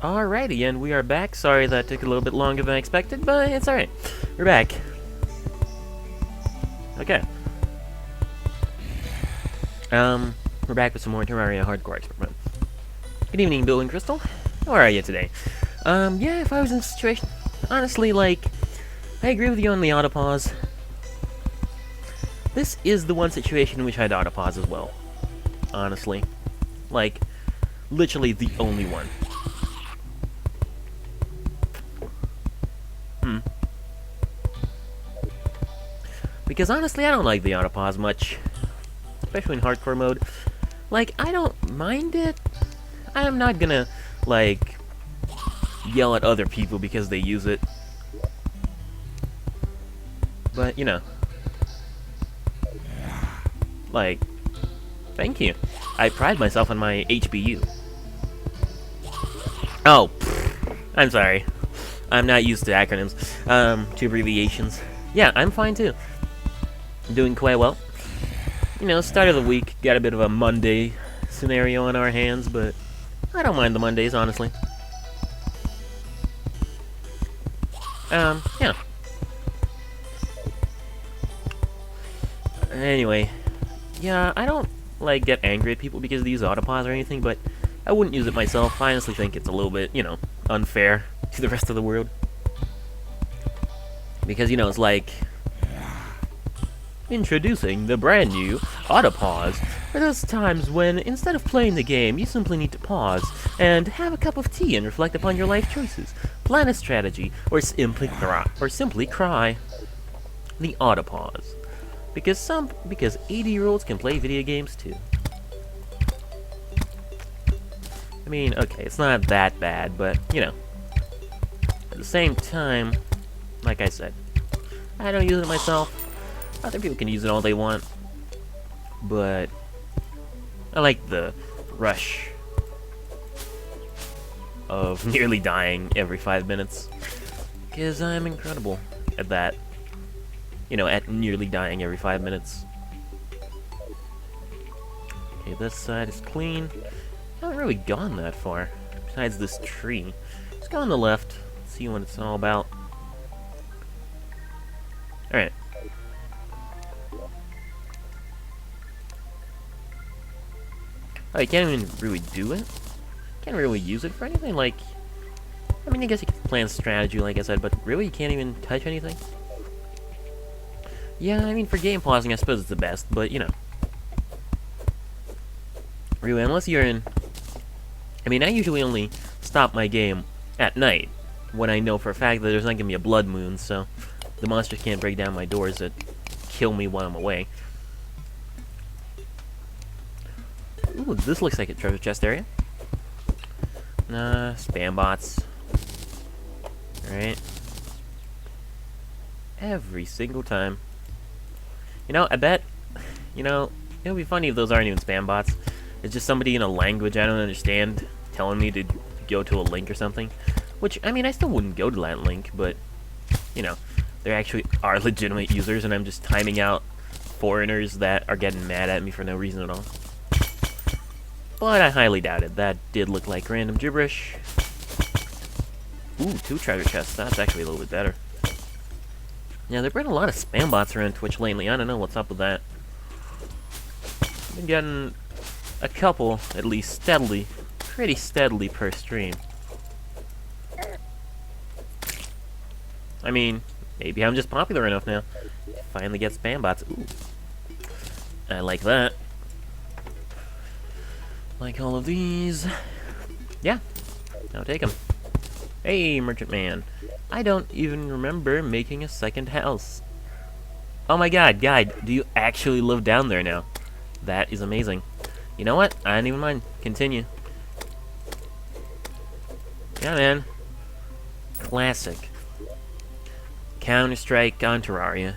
Alrighty, and we are back. Sorry that took a little bit longer than I expected, but it's alright. We're back. Okay. We're back with some more Terraria Hardcore Experiment. Good evening, Bill and Crystal. How are you today? Yeah, if I was in a situation... Honestly, like, I agree with you on the autopause. This is the one situation in which I'd autopause as well. Honestly. Like, literally the only one. Because honestly, I don't like the autopause much. Especially in hardcore mode. Like, I don't mind it. I am not gonna, like, yell at other people because they use it. But, you know. Like, thank you. I pride myself on my HBU. Oh, I'm sorry. I'm not used to acronyms. To abbreviations. Yeah, I'm fine too. Doing quite well. You know, start of the week, got a bit of a Monday scenario on our hands, but I don't mind the Mondays, honestly. Yeah. Anyway, yeah, I don't, like, get angry at people because they use autopause or anything, but I wouldn't use it myself. I honestly think it's a little bit, you know, unfair to the rest of the world. Because, you know, it's like... Introducing the brand new autopause. For those times when, instead of playing the game, you simply need to pause and have a cup of tea and reflect upon your life choices, plan a strategy, or simply cry. The autopause. Because 80-year-olds can play video games too. I mean, okay, it's not that bad, but, you know. At the same time, like I said, I don't use it myself. Other people can use it all they want, but I like the rush of nearly dying every 5 minutes, because I'm incredible at that. You know, at nearly dying every 5 minutes. Okay, this side is clean. Haven't really gone that far, besides this tree. Let's go on the left, see what it's all about. Alright. Oh, you can't even really do it? Can't really use it for anything, like... I mean, I guess you can plan strategy, like I said, but really, you can't even touch anything? Yeah, I mean, for game pausing, I suppose it's the best, but, you know. Really, unless you're in... I mean, I usually only stop my game at night, when I know for a fact that there's not gonna be a blood moon, so the monsters can't break down my doors that kill me while I'm away. Ooh, this looks like a treasure chest area. Spam bots. Alright. Every single time. You know, I bet, you know, it would be funny if those aren't even spam bots. It's just somebody in a language I don't understand telling me to go to a link or something. Which, I mean, I still wouldn't go to that link, but, you know, there actually are legitimate users, and I'm just timing out foreigners that are getting mad at me for no reason at all. But I highly doubt it. That did look like random gibberish. Ooh, 2 treasure chests. That's actually a little bit better. Yeah, there've been a lot of spam bots around Twitch lately. I don't know what's up with that. I've been getting a couple, at least steadily, pretty steadily per stream. I mean, maybe I'm just popular enough now to finally get spam bots. Ooh. I like that. Like all of these. Yeah, I'll take them. Hey, Merchant Man. I don't even remember making a second house. Oh my god, guide, do you actually live down there now? That is amazing. You know what? I don't even mind. Continue. Yeah, man. Classic. Counter-Strike on Terraria.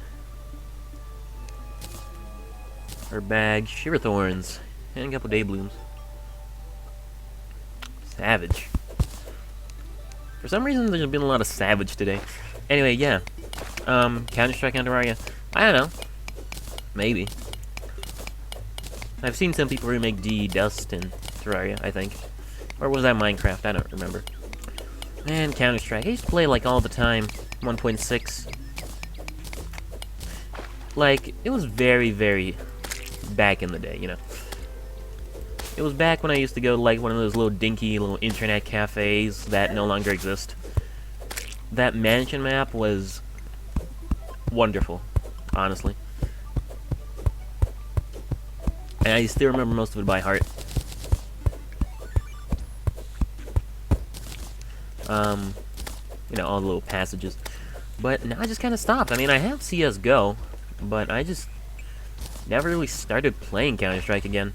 Herb bag, shiver thorns, and a couple day blooms. Savage. For some reason, there's been a lot of savage today. Anyway, yeah. Counter-Strike on Terraria. I don't know. Maybe. I've seen some people remake Dust in Terraria, I think. Or was that Minecraft? I don't remember. And Counter-Strike. I used to play, like, all the time. 1.6. Like, it was very, very back in the day, you know. It was back when I used to go to, like, one of those little dinky little internet cafes that no longer exist. That mansion map was wonderful, honestly. And I still remember most of it by heart. You know, all the little passages. But now I just kind of stopped. I mean, I have CSGO, but I just never really started playing Counter-Strike again.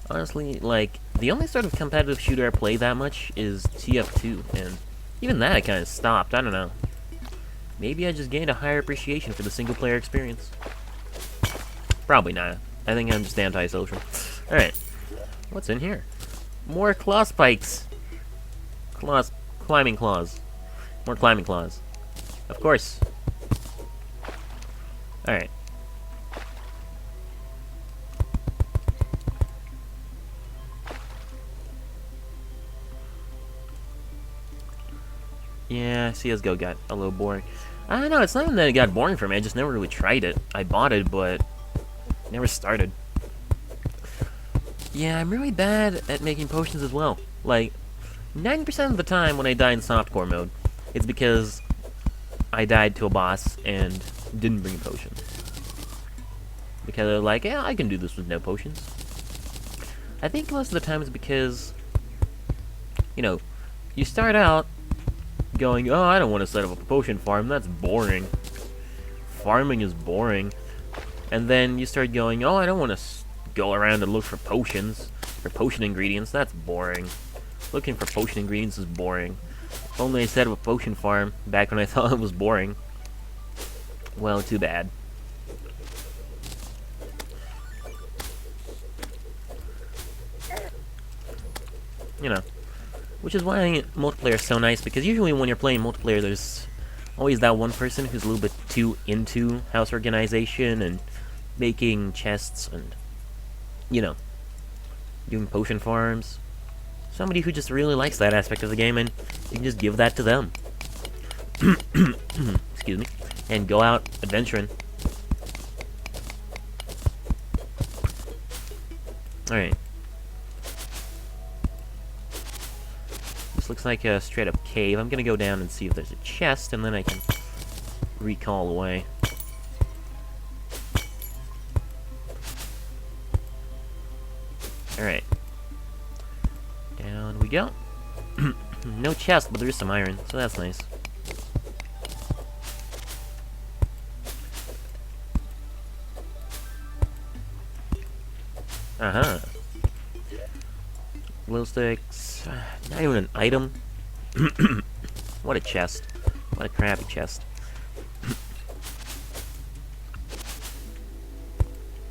Honestly, like, the only sort of competitive shooter I play that much is TF2, and even that I kind of stopped. I don't know. Maybe I just gained a higher appreciation for the single-player experience. Probably not. I think I'm just anti-social. Alright. What's in here? More claw spikes! Claws. Climbing claws. More climbing claws. Of course. Alright. Yeah, CSGO got a little boring. I don't know, it's not even that it got boring for me, I just never really tried it. I bought it, but never started. Yeah, I'm really bad at making potions as well. Like, 90% of the time when I die in softcore mode, it's because I died to a boss and didn't bring a potion. Because they're like, yeah, I can do this with no potions. I think most of the time it's because, you know, you start out going, oh, I don't want to set up a potion farm, that's boring. Farming is boring. And then you start going, oh, I don't want to go around and look for potions, for potion ingredients, that's boring. Looking for potion ingredients is boring. If only I set up a potion farm back when I thought it was boring. Well, too bad. You know, which is why multiplayer is so nice, because usually when you're playing multiplayer, there's always that one person who's a little bit too into house organization and making chests and, you know, doing potion farms. Somebody who just really likes that aspect of the game, and you can just give that to them. Excuse me. And go out adventuring. Alright. This looks like a straight up cave. I'm gonna go down and see if there's a chest, and then I can recall away. Alright. Down we go. No chest, but there is some iron, so that's nice. Uh-huh. Glow sticks. Not even an item. What a chest. What a crappy chest.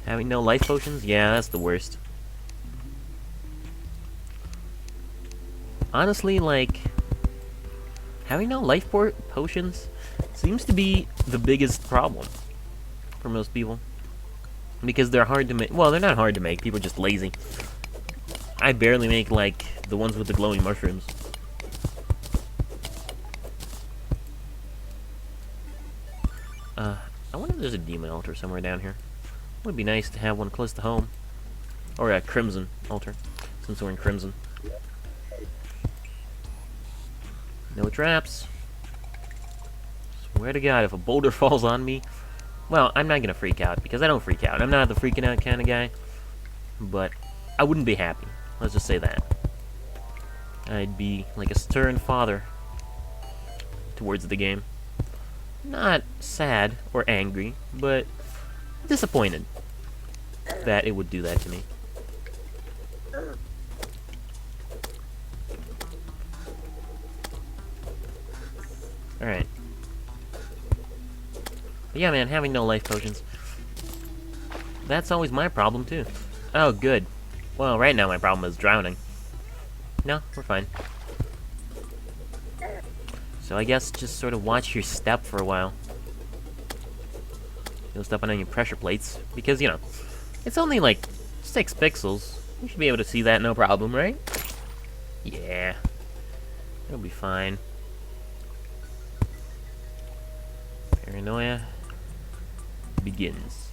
Having no life potions? Yeah, that's the worst. Honestly, like, having no life potions seems to be the biggest problem for most people. Because they're hard to make. Well, they're not hard to make. People are just lazy. I barely make, like, the ones with the glowing mushrooms. I wonder if there's a demon altar somewhere down here. It would be nice to have one close to home. Or a crimson altar, since we're in crimson. No traps. Swear to God, if a boulder falls on me... Well, I'm not gonna freak out, because I don't freak out. I'm not the freaking out kind of guy. But I wouldn't be happy. Let's just say that. I'd be like a stern father towards the game. Not sad or angry, but disappointed that it would do that to me. Alright. But yeah, man, having no life potions. That's always my problem, too. Oh, good. Well, right now my problem is drowning. No, we're fine. So I guess just sort of watch your step for a while. You'll step on any pressure plates. Because, you know, it's only like 6 pixels. You should be able to see that no problem, right? Yeah. It'll be fine. Paranoia begins.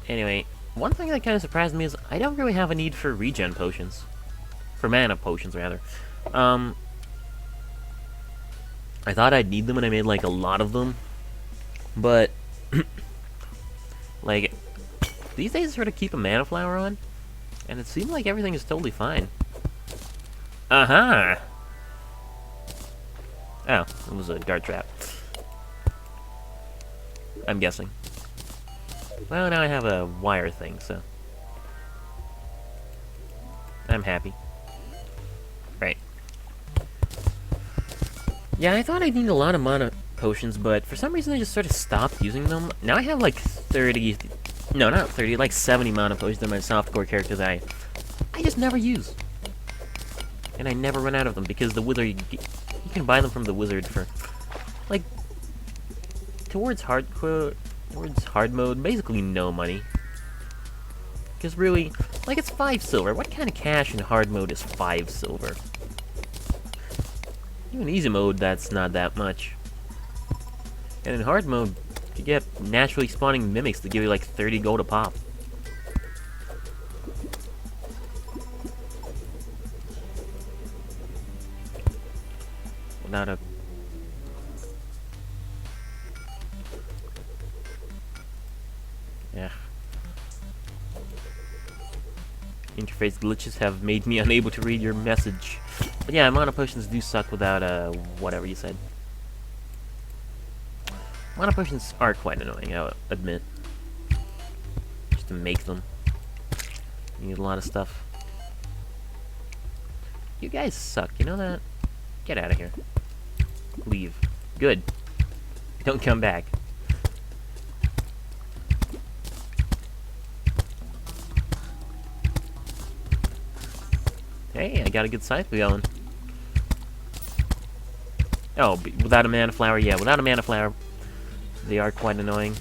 Anyway, one thing that kind of surprised me is I don't really have a need for regen potions. For mana potions, rather. I thought I'd need them when I made, like, a lot of them. But, like, these days I sort of keep a mana flower on, and it seemed like everything is totally fine. Aha! Oh, it was a dart trap. I'm guessing. Well, now I have a wire thing, so I'm happy. Right. Yeah, I thought I'd need a lot of mana potions, but for some reason I just sort of stopped using them. Now I have like 30... No, not 30, like 70 mana potions in my softcore characters I just never use. And I never run out of them, because the wizard... You can buy them from the wizard for, like, towards hard mode, basically no money. Because really, like, it's 5 silver. What kind of cash in hard mode is 5 silver? Even easy mode, that's not that much. And in hard mode, you get naturally spawning mimics that give you like 30 gold a pop. Without a... Yeah. Interface glitches have made me unable to read your message. But yeah, mana potions do suck without, whatever you said. Mana potions are quite annoying, I'll admit. Just to make them. You need a lot of stuff. You guys suck, you know that? Get out of here. Leave. Good. Don't come back. Hey, I got a good scythe going. Oh, without a mana flower? Yeah, without a mana flower, they are quite annoying.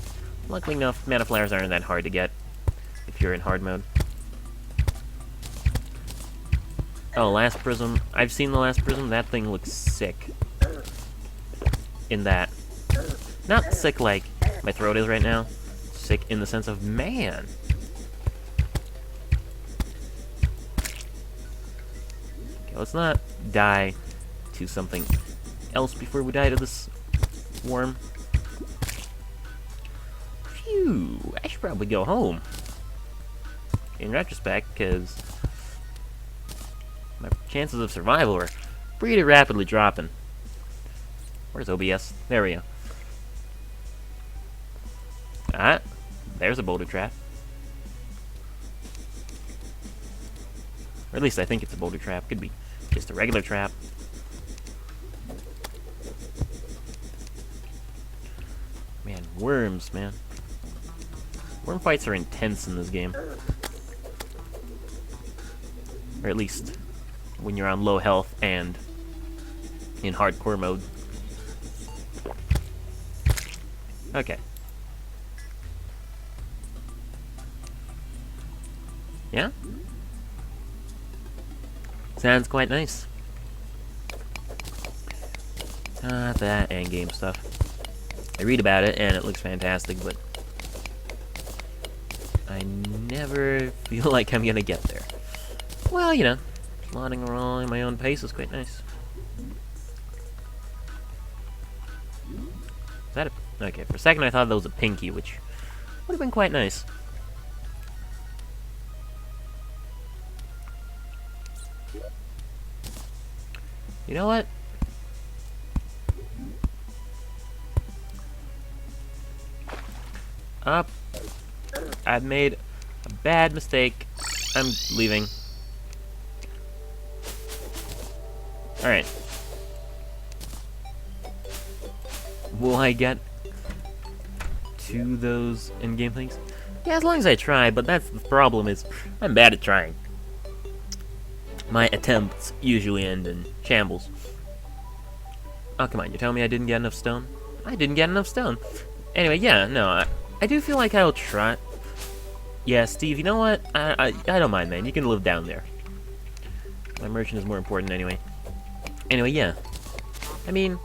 Luckily enough, mana flowers aren't that hard to get if you're in hard mode. Oh, last prism. I've seen the last prism. That thing looks sick. In that. Not sick like my throat is right now. Sick in the sense of, man. Okay, let's not die to something else before we die to this worm. Phew, I should probably go home. In retrospect, because my chances of survival are pretty rapidly dropping. Where's OBS? There we go. Ah, there's a boulder trap. Or at least I think it's a boulder trap. Could be just a regular trap. Man, worms, man. Worm fights are intense in this game. Or at least when you're on low health and in hardcore mode. Okay. Yeah? Sounds quite nice. That endgame stuff. I read about it and it looks fantastic, but I never feel like I'm gonna get there. Well, you know, plodding along at my own pace is quite nice. Is that a... Okay, for a second I thought that was a pinky, which would have been quite nice. You know what? Up. I've made a bad mistake. I'm leaving. Alright. Will I get to those in-game things? Yeah, as long as I try, but that's the problem is I'm bad at trying. My attempts usually end in shambles. Oh, come on, you're telling me I didn't get enough stone? I didn't get enough stone. Anyway, yeah, no, I do feel like I'll try. Yeah, Steve, you know what? I don't mind, man. You can live down there. My merchant is more important anyway. Anyway, yeah. I mean,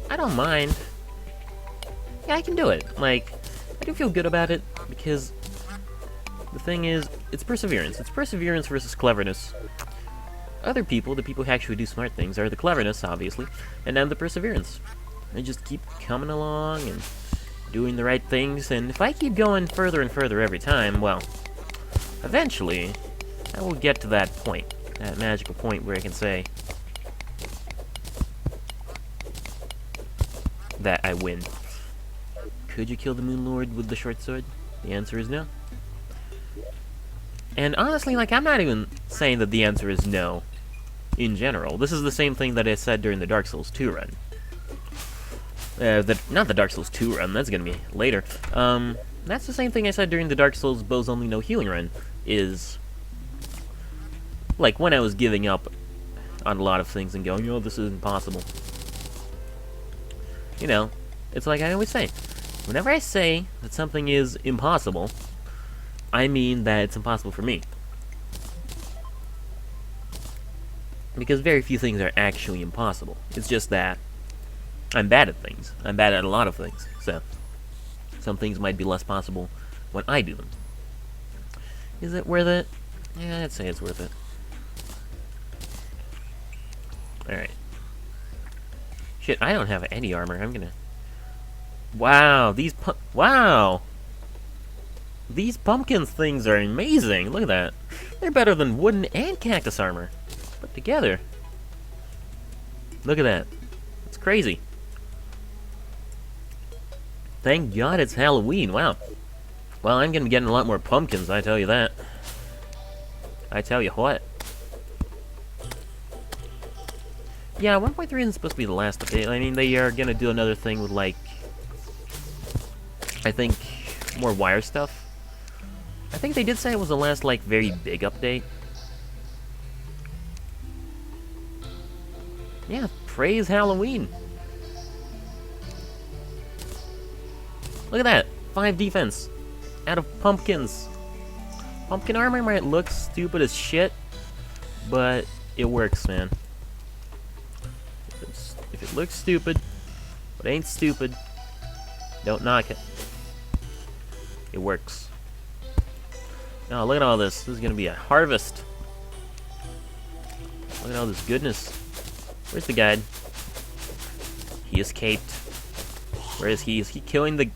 I don't mind. Yeah, I can do it. Like, I do feel good about it, because the thing is, it's perseverance. It's perseverance versus cleverness. Other people, the people who actually do smart things, are the cleverness, obviously, and I'm the perseverance. I just keep coming along and doing the right things, and if I keep going further and further every time, well, eventually, I will get to that point, that magical point where I can say that I win. Could you kill the Moon Lord with the short sword? The answer is no. And honestly, like, I'm not even saying that the answer is no, in general. This is the same thing that I said during the Dark Souls 2 run. Not the Dark Souls 2 run, that's gonna be later. That's the same thing I said during the Dark Souls Bows Only No Healing run, is... like, when I was giving up on a lot of things and going, oh, this is impossible. You know, it's like I always say, whenever I say that something is impossible, I mean that it's impossible for me. Because very few things are actually impossible. It's just that I'm bad at things. I'm bad at a lot of things. So, some things might be less possible when I do them. Is it worth it? Yeah, I'd say it's worth it. Alright. Shit, I don't have any armor. I'm gonna... Wow, wow! These pumpkins things are amazing. Look at that. They're better than wooden and cactus armor put together. Look at that. It's crazy. Thank God it's Halloween. Wow. Well, I'm gonna be getting a lot more pumpkins, I tell you that. I tell you what. Yeah, 1.3 isn't supposed to be the last update. I mean, they are gonna do another thing with, like, I think, more wire stuff. I think they did say it was the last, like, very big update. Yeah, praise Halloween. Look at that. 5 defense. Out of pumpkins. Pumpkin armor might look stupid as shit, but it works, man. If it looks stupid, but ain't stupid, don't knock it. It works. Oh, look at all this. This is gonna be a harvest. Look at all this goodness. Where's the guide? He escaped. Where is he? Is he killing the...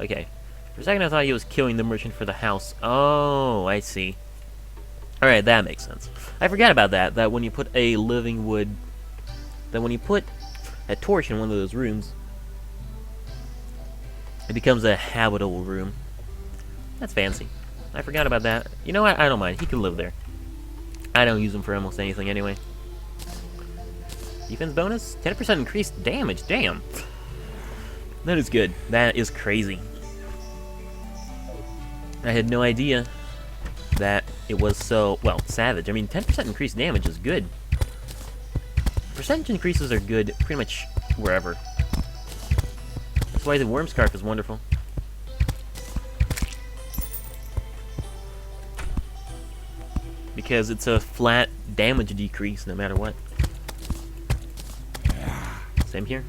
Okay. For a second I thought he was killing the merchant for the house. Oh, I see. Alright, that makes sense. I forgot about that. That when you put a living wood... That when you put a torch in one of those rooms, it becomes a habitable room. That's fancy. I forgot about that. You know what? I don't mind. He can live there. I don't use him for almost anything anyway. Defense bonus? 10% increased damage. Damn. That is good. That is crazy. I had no idea that it was so, well, savage. I mean, 10% increased damage is good. Percentage increases are good pretty much wherever. That's why the worm scarf is wonderful. Because it's a flat damage decrease no matter what. Same here.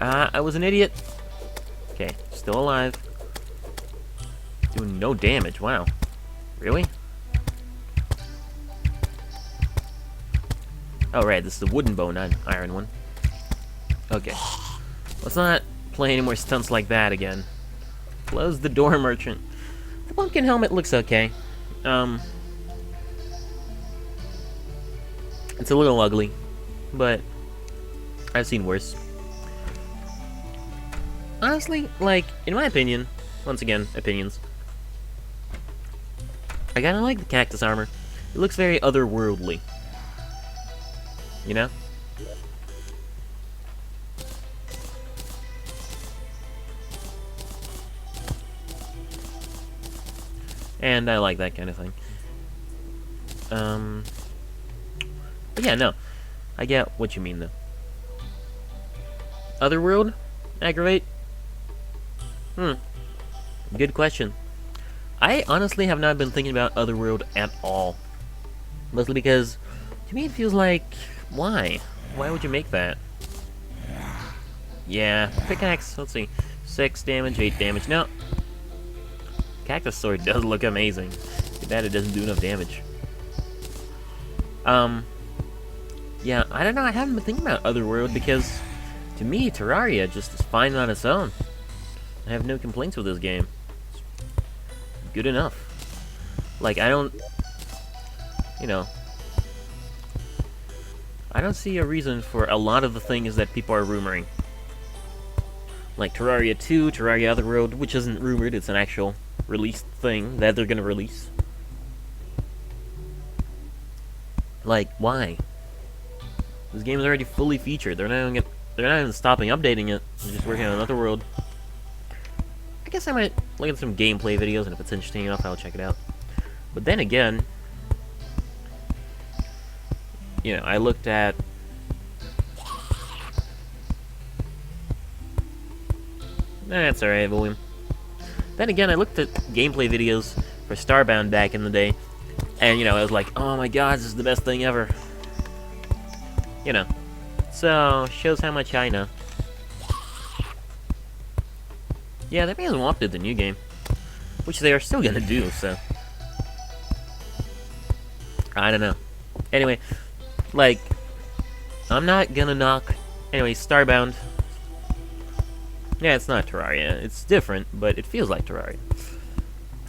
I was an idiot. Okay, still alive. Doing no damage, wow. Really? Oh, right, this is the wooden bow, not iron one. Okay. Let's not play any more stunts like that again. Close the door, merchant. The pumpkin helmet looks okay. It's a little ugly, but I've seen worse. Honestly, like, in my opinion, once again, opinions, I kinda like the cactus armor. It looks very otherworldly. You know? And I like that kind of thing. But yeah, no. I get what you mean, though. Otherworld? Aggravate? Good question. I honestly have not been thinking about Otherworld at all. Mostly because To me, it feels like, why? Why would you make that? Yeah, pickaxe, let's see. 6 damage, 8 damage. No. Cactus sword does look amazing. Too bad it doesn't do enough damage. Yeah, I don't know, I haven't been thinking about Otherworld because, to me, Terraria just is fine on its own. I have no complaints with this game. It's good enough. Like, I don't... You know... I don't see a reason for a lot of the things that people are rumoring. Like Terraria 2, Terraria Otherworld, which isn't rumored, it's an actual released thing that they're gonna release. Like, why? This game is already fully featured. They're not even stopping updating it. They're just working on Otherworld. I guess I might look at some gameplay videos, and if it's interesting enough, I'll check it out. But then again, you know, I looked at... That's alright, William. Then again, I looked at gameplay videos for Starbound back in the day, and, you know, I was like, oh my god, this is the best thing ever. You know. So, shows how much I know. Yeah, they may as well update the new game. Which they are still gonna do, so... I don't know. Anyway, like, I'm not gonna knock... Anyway, Starbound. Yeah, it's not Terraria. It's different, but it feels like Terraria.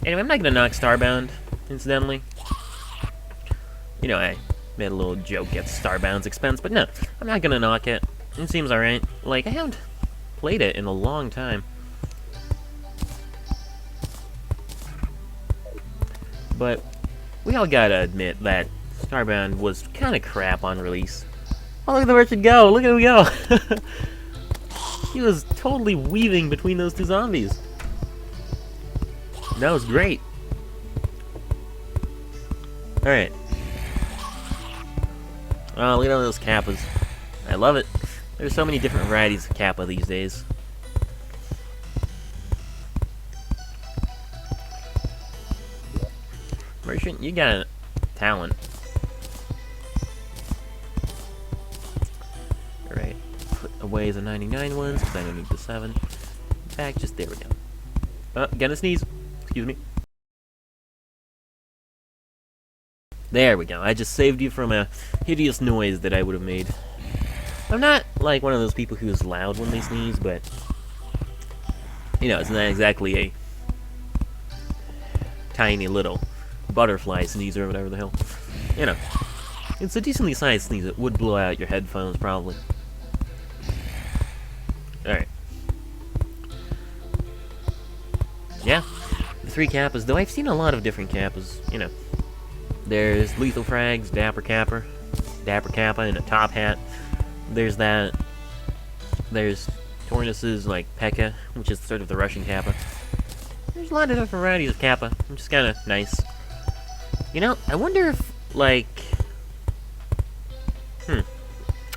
Anyway, I'm not gonna knock Starbound, incidentally. You know, I made a little joke at Starbound's expense, but no, I'm not gonna knock it. It seems alright. Like, I haven't played it in a long time. But we all gotta admit that Starbound was kinda crap on release. Oh, look at the merchant go! Look at him go! He was totally weaving between those two zombies. That was great. Alright. Oh, look at all those Kappas. I love it. There's so many different varieties of Kappa these days. Merchant, you got talent. Alright. Put away the 99 ones, because I don't need the 7. In fact, just there we go. Oh, gonna sneeze. Excuse me. There we go. I just saved you from a hideous noise that I would have made. I'm not like one of those people who's loud when they sneeze, but you know, it's not exactly a tiny little butterfly sneeze or whatever the hell. You know, it's a decently sized sneeze. It would blow out your headphones probably. Alright. Yeah, the 3 Kappas, though I've seen a lot of different Kappas, you know. There's Lethal Frags, Dapper Kappa in a top hat. There's that. There's Tornus's, like, Pekka, which is sort of the Russian Kappa. There's a lot of different varieties of Kappa, which is kind of nice. You know, I wonder if, like...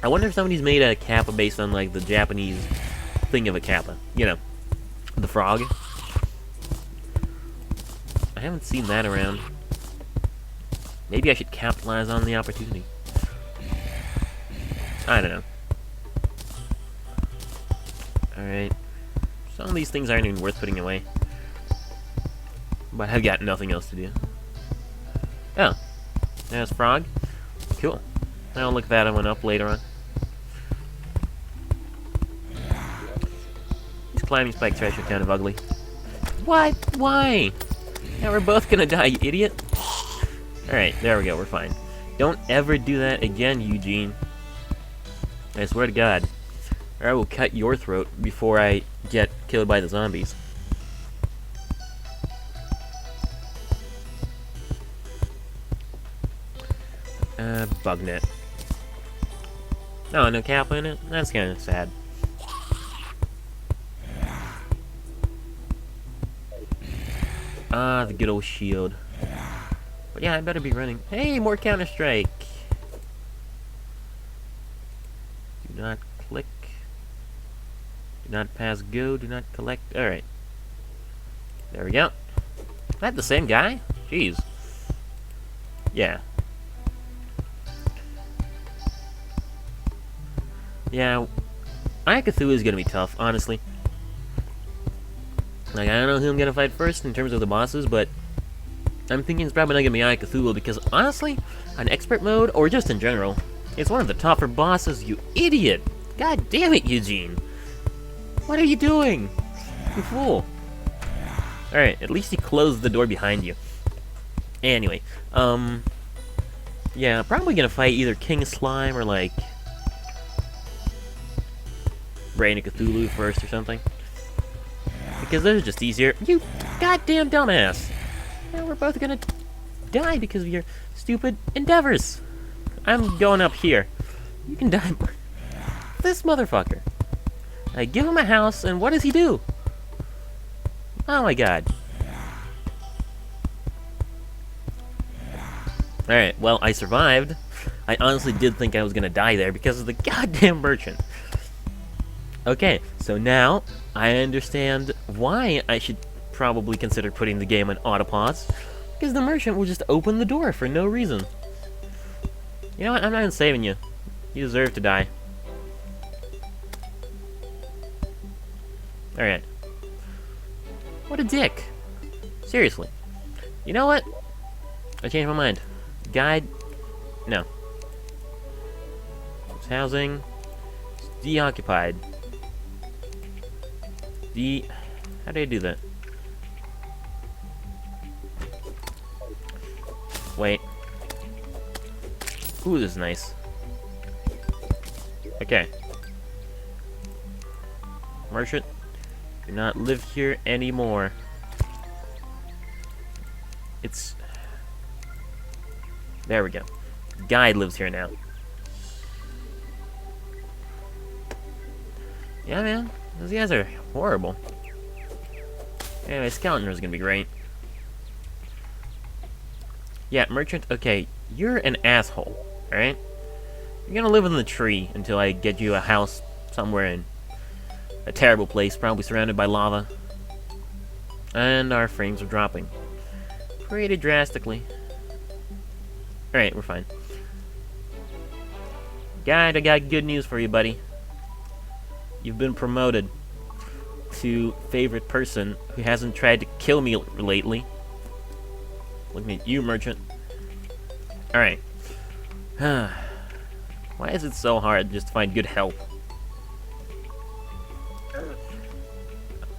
I wonder if somebody's made a Kappa based on, like, the Japanese thing of a Kappa. You know, the frog. I haven't seen that around. Maybe I should capitalize on the opportunity. I don't know. Alright. Some of these things aren't even worth putting away. But I've got nothing else to do. Oh. There's Frog. Cool. I'll look that one up later on. These climbing spike threats are kind of ugly. What? Why? Now we're both gonna die, you idiot. Alright, there we go, we're fine. Don't ever do that again, Eugene. I swear to God. Or I will cut your throat before I get killed by the zombies. Bug net. Oh, no Kappa in it? That's kind of sad. Ah, the good old shield. But yeah, I better be running. Hey, more Counter-Strike! Do not click. Do not pass go. Do not collect. Alright. There we go. Is that the same guy? Jeez. Yeah. Yeah, Eye of Cthulhu is gonna be tough, honestly. Like, I don't know who I'm gonna fight first in terms of the bosses, but I'm thinking it's probably not gonna be Eye of Cthulhu because, honestly, on expert mode, or just in general, it's one of the tougher bosses, you idiot! God damn it, Eugene! What are you doing? You fool! Alright, at least he closed the door behind you. Anyway, yeah, probably gonna fight either King Slime or, like, Brain of Cthulhu first or something. Because those are just easier. You goddamn dumbass! Now we're both gonna die because of your stupid endeavors. I'm going up here. You can die. This motherfucker. I give him a house, and what does he do? Oh my god. Alright, well, I survived. I honestly did think I was gonna die there because of the goddamn merchant. Okay, so now I understand why I should probably consider putting the game on autopause. Because the merchant will just open the door for no reason. You know what? I'm not even saving you. You deserve to die. Alright. What a dick. Seriously. You know what? I changed my mind. Guide. No. It's housing. It's deoccupied. How do I do that? Wait. Ooh, this is nice. Okay. Merchant, do not live here anymore. It's... There we go. Guide lives here now. Yeah, man. Those guys are horrible. Anyway, Skeleton is gonna be great. Yeah, Merchant, okay, you're an asshole, alright? You're gonna live in the tree until I get you a house somewhere in a terrible place, probably surrounded by lava. And our frames are dropping. Pretty drastically. Alright, we're fine. Guide, I got good news for you, buddy. You've been promoted to favorite person who hasn't tried to kill me lately. Looking at you, Merchant. Alright. Why is it so hard just to find good help?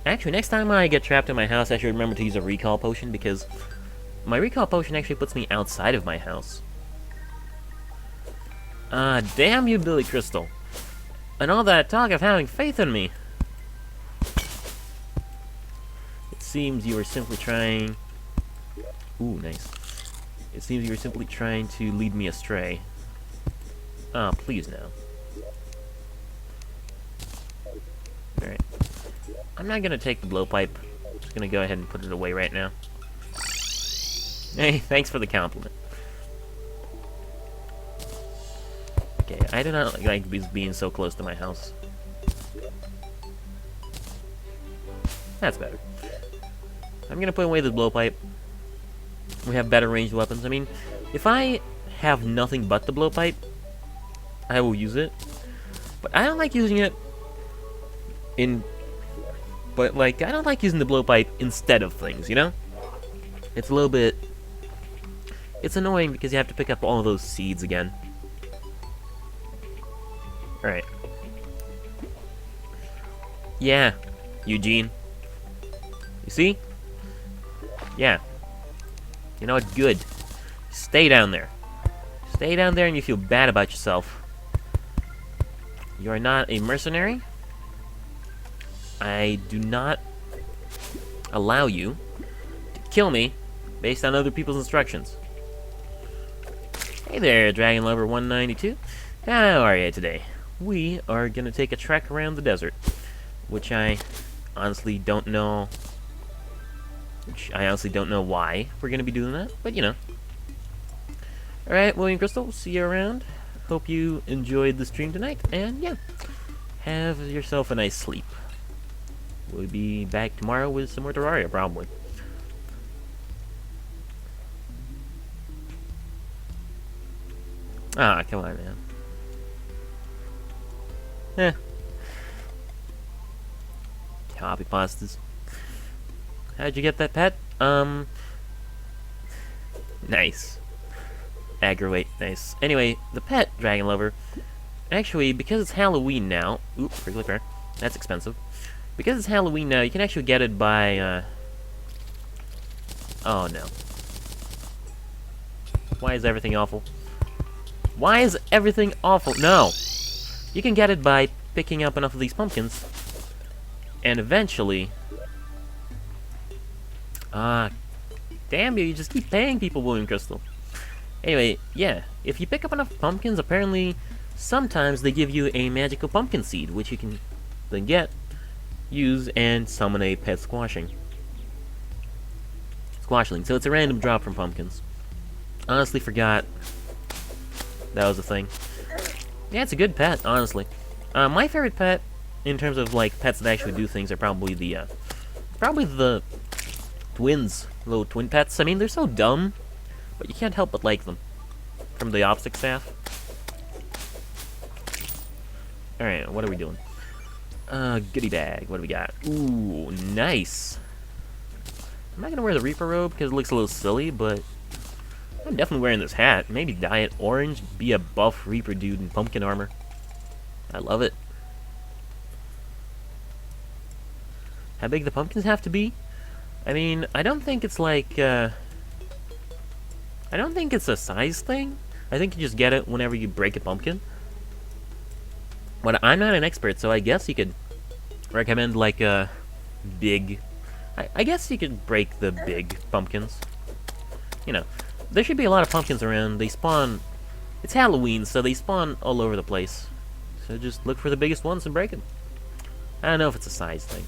Actually, next time I get trapped in my house, I should remember to use a recall potion, because my recall potion actually puts me outside of my house. Damn you, Billy Crystal. And all that talk of having faith in me. It seems you were simply trying... Ooh, nice. It seems you were simply trying to lead me astray. Ah, please now. Alright. I'm not gonna take the blowpipe. I'm just gonna go ahead and put it away right now. Hey, thanks for the compliment. Okay, I do not like being so close to my house. That's better. I'm gonna put away the blowpipe. We have better ranged weapons. I mean, if I have nothing but the blowpipe, I will use it. But I don't like using it in... But, like, I don't like using the blowpipe instead of things, you know? It's a little bit... It's annoying because you have to pick up all of those seeds again. Alright. Yeah, Eugene. You see? Yeah. You know what? Good. Stay down there. Stay down there and you feel bad about yourself. You are not a mercenary. I do not allow you to kill me based on other people's instructions. Hey there, Dragon Lover 192. How are you today? We are gonna take a trek around the desert, which I honestly don't know. Why we're gonna be doing that, but you know. Alright, William Crystal, see you around. Hope you enjoyed the stream tonight, and yeah, have yourself a nice sleep. We'll be back tomorrow with some more Terraria, probably. Ah, come on, man. Eh. Copy pastas. How'd you get that pet? Nice. Aggravate, nice. Anyway, the pet dragon lover. Actually, because it's Halloween now. Oop, prickly pear. That's expensive. Because it's Halloween now, you can actually get it by, oh no. Why is everything awful? Why is everything awful? No! You can get it by picking up enough of these pumpkins. And eventually... damn you just keep paying people, William Crystal. Anyway, yeah, if you pick up enough pumpkins, apparently sometimes they give you a magical pumpkin seed, which you can then get, use, and summon a pet squashling. So it's a random drop from pumpkins. Honestly forgot that was a thing. Yeah, it's a good pet, honestly. My favorite pet, in terms of like pets that actually do things, are probably the twins, little twin pets. I mean, they're so dumb, but you can't help but like them. From the opposite staff. Alright, what are we doing? Goodie bag. What do we got? Ooh, nice. I'm not gonna wear the Reaper robe because it looks a little silly, but I'm definitely wearing this hat. Maybe dye it orange, be a buff Reaper dude in pumpkin armor. I love it. How big the pumpkins have to be? I mean, I don't think it's like, I don't think it's a size thing. I think you just get it whenever you break a pumpkin. But I'm not an expert, so I guess you could recommend like a big... I guess you could break the big pumpkins. You know, there should be a lot of pumpkins around. They spawn... It's Halloween, so they spawn all over the place. So just look for the biggest ones and break them. I don't know if it's a size thing.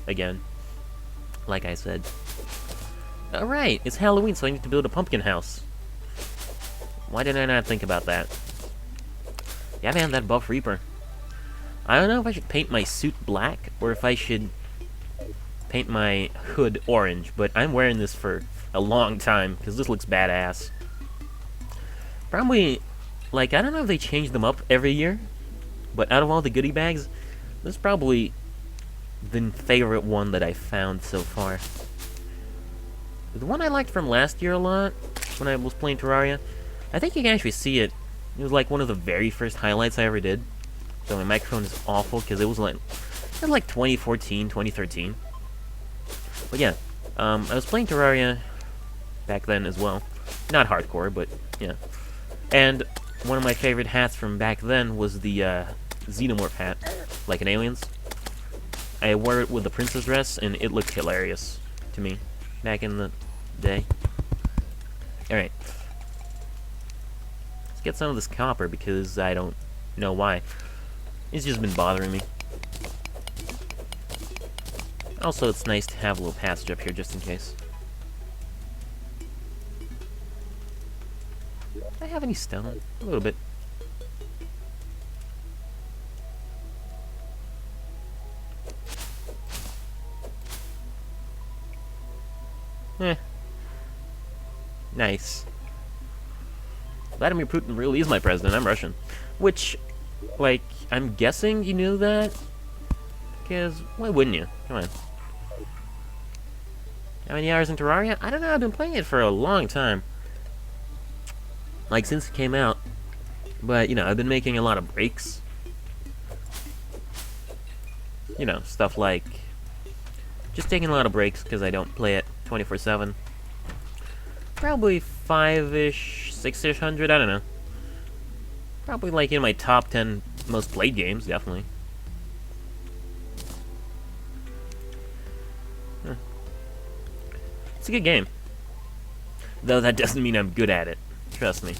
Again, like I said. Alright, it's Halloween, so I need to build a pumpkin house. Why did I not think about that? Yeah, man, that buff Reaper. I don't know if I should paint my suit black, or if I should paint my hood orange, but I'm wearing this for a long time, because this looks badass. Probably, like, I don't know if they change them up every year, but out of all the goodie bags, this is probably the favorite one that I found so far. The one I liked from last year a lot, when I was playing Terraria, I think you can actually see it. It was like one of the very first highlights I ever did. So my microphone is awful because it was like 2014, 2013. But yeah, I was playing Terraria back then as well. Not hardcore, but yeah. And one of my favorite hats from back then was the Xenomorph hat, like an alien's. I wore it with the princess dress, and it looked hilarious to me back in the day. Alright. Let's get some of this copper because I don't know why. It's just been bothering me. Also, it's nice to have a little passage up here just in case. Do I have any stone? A little bit. Nice. Vladimir Putin really is my president. I'm Russian. Which, like, I'm guessing you knew that? Because, why wouldn't you? Come on. How many hours in Terraria? I don't know, I've been playing it for a long time. Like, since it came out. But, you know, I've been making a lot of breaks. You know, stuff like... Just taking a lot of breaks because I don't play it 24/7. Probably 5-ish, 6-ish hundred, I don't know. Probably like in my top 10 most played games, definitely. Huh. It's a good game. Though that doesn't mean I'm good at it. Trust me.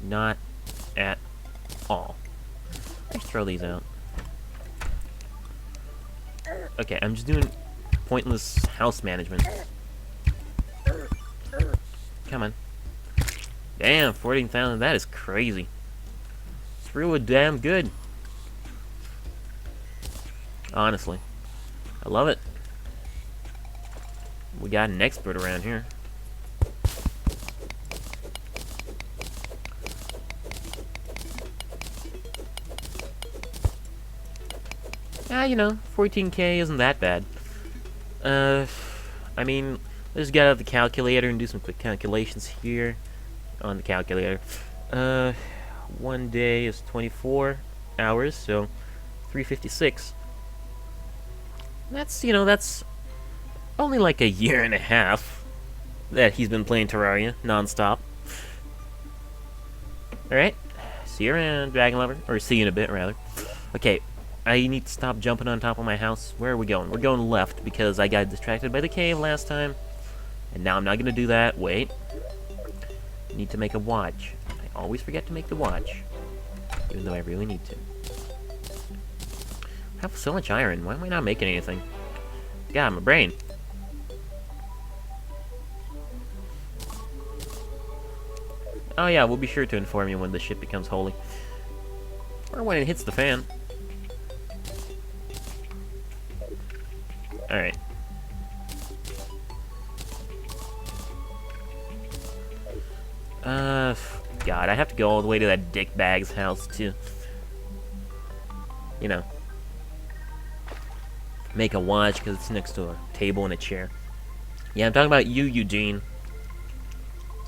Not at all. Let's throw these out. Okay, I'm just doing pointless house management. Come on. Damn, 14,000, that is crazy. It's really damn good. Honestly. I love it. We got an expert around here. You know, 14k isn't that bad. I mean, let's get out the calculator and do some quick calculations here on the calculator. 1 day is 24 hours, so 356. That's, you know, that's only like a year and a half that he's been playing Terraria non-stop. Alright, see you around, Dragon Lover. Or see you in a bit, rather. Okay, I need to stop jumping on top of my house. Where are we going? We're going left because I got distracted by the cave last time. And now I'm not going to do that. Wait. Need to make a watch. I always forget to make the watch. Even though I really need to. I have so much iron. Why am I not making anything? God, my brain. Oh yeah, we'll be sure to inform you when the ship becomes holy. Or when it hits the fan. Alright. God, I have to go all the way to that dickbag's house to, you know, make a watch because it's next to a table and a chair. Yeah, I'm talking about you, Eugene.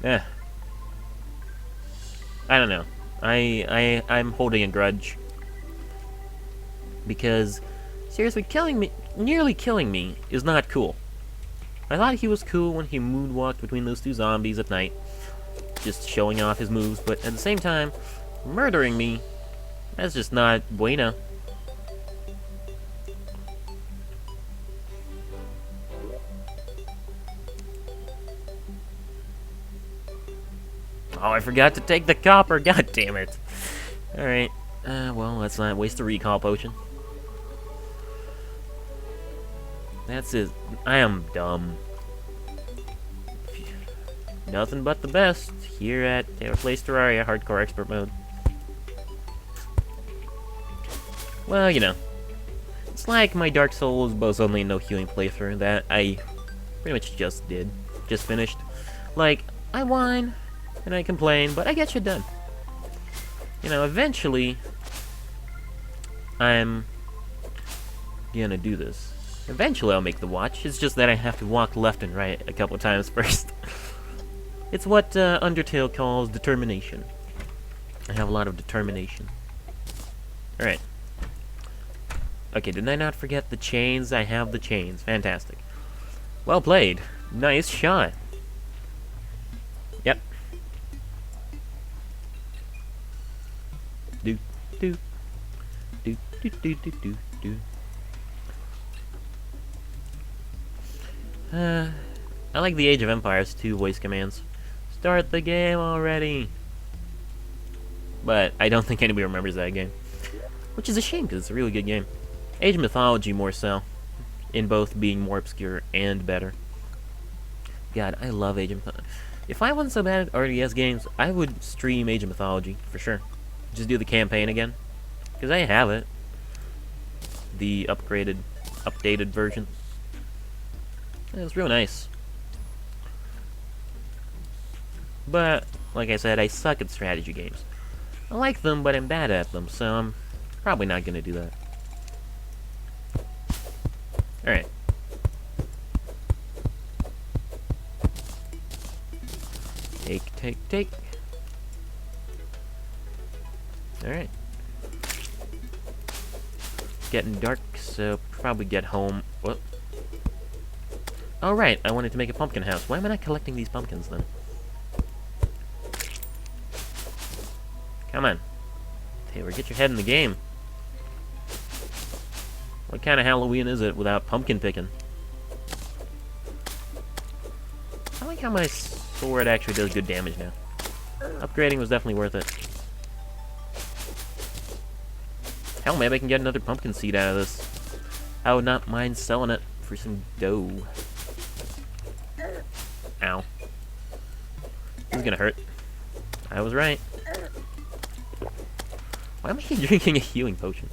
I don't know. I'm holding a grudge. Because, seriously, nearly killing me is not cool. I thought he was cool when he moonwalked between those two zombies at night. Just showing off his moves, but at the same time, murdering me, that's just not bueno. Oh, I forgot to take the copper, god damn it. Alright, well, let's not waste a recall potion. That's it. I am dumb. Nothing but the best here at Terraria Hardcore Expert Mode. Well, you know, it's like my Dark Souls boasts only no healing playthrough that I pretty much just finished. Like, I whine and I complain, but I get shit done. You know, eventually, I'm gonna do this. Eventually I'll make the watch, it's just that I have to walk left and right a couple times first. It's what Undertale calls determination. I have a lot of determination. Alright. Okay, did I not forget the chains? I have the chains. Fantastic. Well played. Nice shot. Yep. Do, do. Do, do, do, do, do, do. I like the Age of Empires 2 voice commands. Start the game already! But I don't think anybody remembers that game. Which is a shame, because it's a really good game. Age of Mythology more so. In both being more obscure and better. God, I love Age of Mythology. If I wasn't so bad at RTS games, I would stream Age of Mythology, for sure. Just do the campaign again. Because I have it. The updated version. It was real nice. But, like I said, I suck at strategy games. I like them, but I'm bad at them, so I'm probably not gonna do that. Alright. Take. Alright. Getting dark, so probably get home. What? Oh, right, I wanted to make a pumpkin house. Why am I not collecting these pumpkins, then? Come on. Taylor, get your head in the game. What kind of Halloween is it without pumpkin picking? I like how my sword actually does good damage now. Upgrading was definitely worth it. Hell, maybe I can get another pumpkin seed out of this. I would not mind selling it for some dough. Ow. This is gonna hurt. I was right. Why am I drinking a healing potion?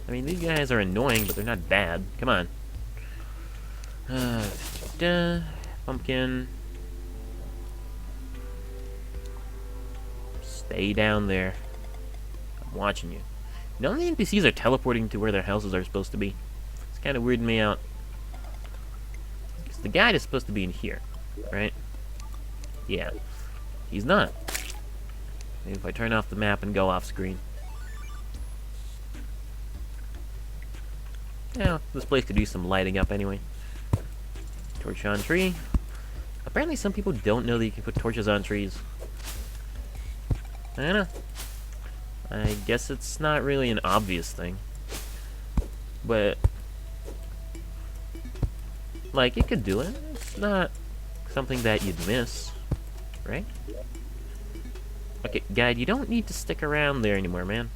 I mean, these guys are annoying, but they're not bad. Come on. Pumpkin. Stay down there. I'm watching you. None of the NPCs are teleporting to where their houses are supposed to be. It's kind of weirding me out. Because the guide is supposed to be in here, right? Yeah. He's not. Maybe if I turn off the map and go off screen. Yeah, this place could use some lighting up anyway. Torch on tree. Apparently some people don't know that you can put torches on trees. I don't know. I guess it's not really an obvious thing. But, like, you could do it. It's not something that you'd miss, right? Okay, guide, you don't need to stick around there anymore, man.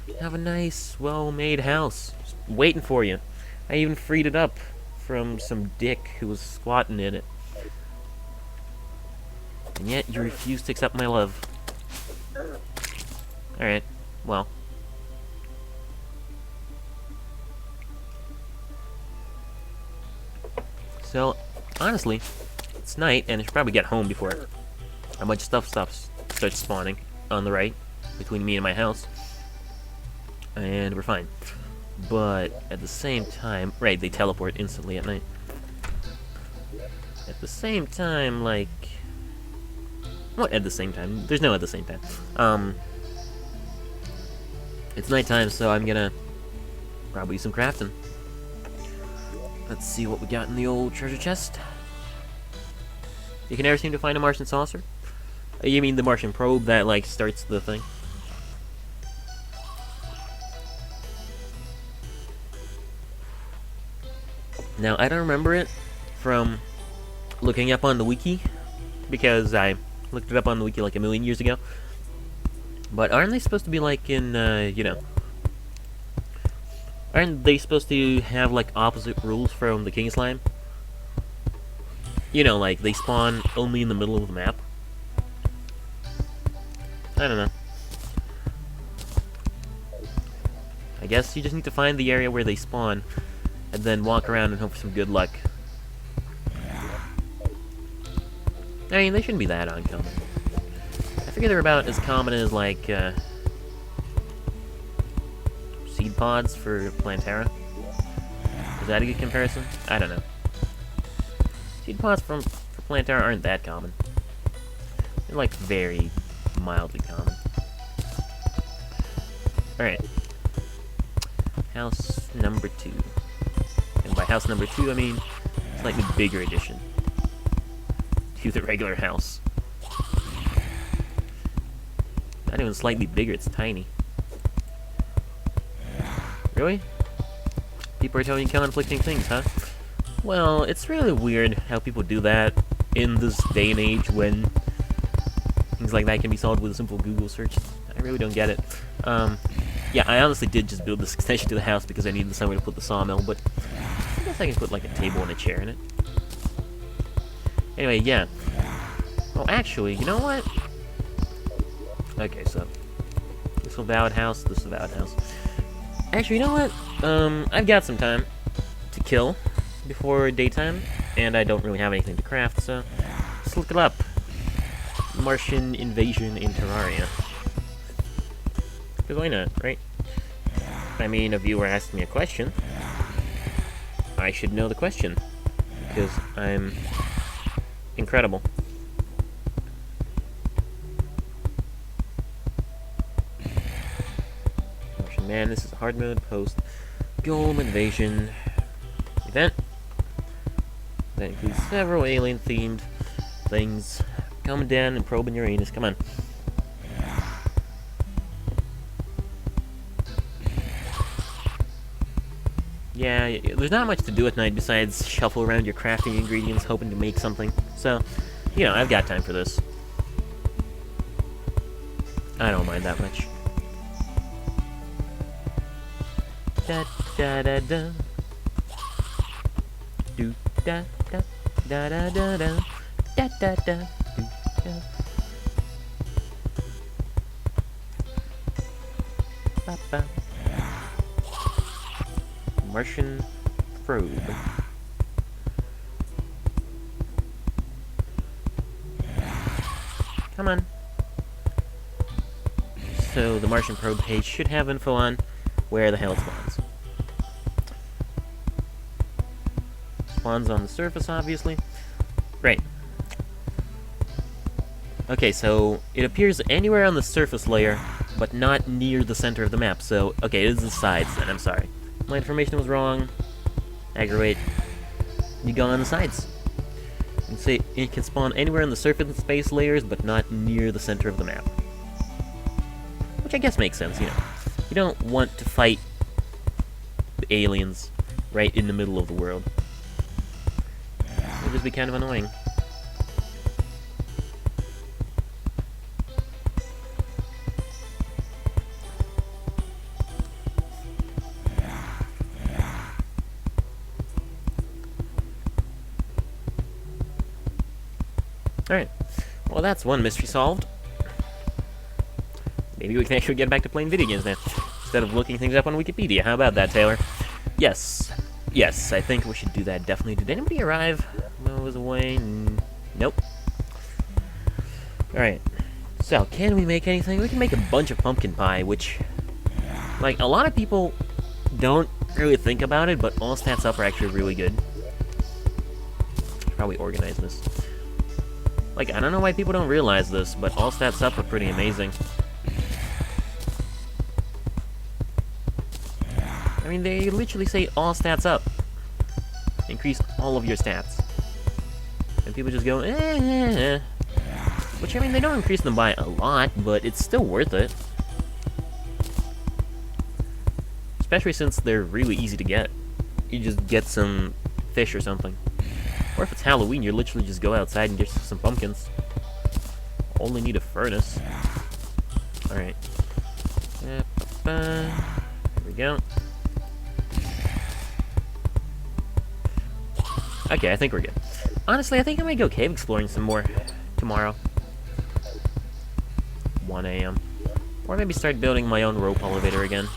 You have a nice, well-made house. Just waiting for you. I even freed it up from some dick who was squatting in it. And yet, you refuse to accept my love. Alright, well. So, honestly, it's night, and I should probably get home before a bunch of stuff starts spawning on the right, between me and my house. And we're fine. But, at the same time, right, they teleport instantly at night. At the same time, like... What at the same time? There's no at the same time. It's nighttime, so I'm gonna probably do some crafting. Let's see what we got in the old treasure chest. You can never seem to find a Martian saucer? You mean the Martian probe that, like, starts the thing? Now, I don't remember it from looking up on the wiki, because I looked it up on the wiki like a million years ago. But aren't they supposed to be like in, you know... Aren't they supposed to have, like, opposite rules from the King Slime? You know, like, they spawn only in the middle of the map? I don't know. I guess you just need to find the area where they spawn, and then walk around and hope for some good luck. I mean, they shouldn't be that uncommon. I figure they're about as common as, like, seed pods for Plantera. Is that a good comparison? I don't know. Seed pods for Plantera aren't that common. They're, like, very mildly common. Alright. House number 2. And by house number 2, I mean slightly bigger edition to the regular house. Not even slightly bigger, it's tiny. Really? People are telling you conflicting things, huh? Well, it's really weird how people do that in this day and age when things like that can be solved with a simple Google search. I really don't get it. Yeah, I honestly did just build this extension to the house because I needed somewhere to put the sawmill, but I guess I can put like a table and a chair in it. Anyway, yeah. Oh, actually, you know what? Okay, so this avowed house, this avowed house. Actually, you know what? I've got some time to kill before daytime, and I don't really have anything to craft, so let's look it up. Martian invasion in Terraria. Because why not, right? I mean, a viewer asked me a question. I should know the question. Because I'm incredible. Martian man, this is a hard mode post. Golem invasion event. That includes several alien-themed things. Coming down and probing Uranus. Come on. Yeah, there's not much to do at night besides shuffle around your crafting ingredients hoping to make something. So, you know, I've got time for this. I don't mind that much. Da da da da. Do da da da da da da da da da. Do da. Ba ba. Martian probe. Come on. So the Martian probe page should have info on where the hell it spawns. Spawns on the surface, obviously. Right. Okay, so it appears anywhere on the surface layer, but not near the center of the map. So, okay, it is the sides then, I'm sorry. My information was wrong. Aggravate. You go on the sides. You can say it can spawn anywhere in the surface and space layers, but not near the center of the map. Which I guess makes sense, you know. You don't want to fight the aliens right in the middle of the world. It would just be kind of annoying. Alright, well that's one mystery solved. Maybe we can actually get back to playing video games now, instead of looking things up on Wikipedia. How about that, Taylor? Yes. Yes, I think we should do that, definitely. Did anybody arrive? No, was away. Nope. Alright, so can we make anything? We can make a bunch of pumpkin pie, which, like, a lot of people don't really think about it, but all stats up are actually really good. Should probably organize this. Like, I don't know why people don't realize this, but all stats up are pretty amazing. I mean, they literally say all stats up. Increase all of your stats. And people just go, eh. Which, I mean, they don't increase them by a lot, but it's still worth it. Especially since they're really easy to get. You just get some fish or something. Or if it's Halloween, you literally just go outside and get some pumpkins. Only need a furnace. Alright. Here we go. Okay, I think we're good. Honestly, I think I might go cave exploring some more tomorrow. 1 a.m. Or maybe start building my own rope elevator again.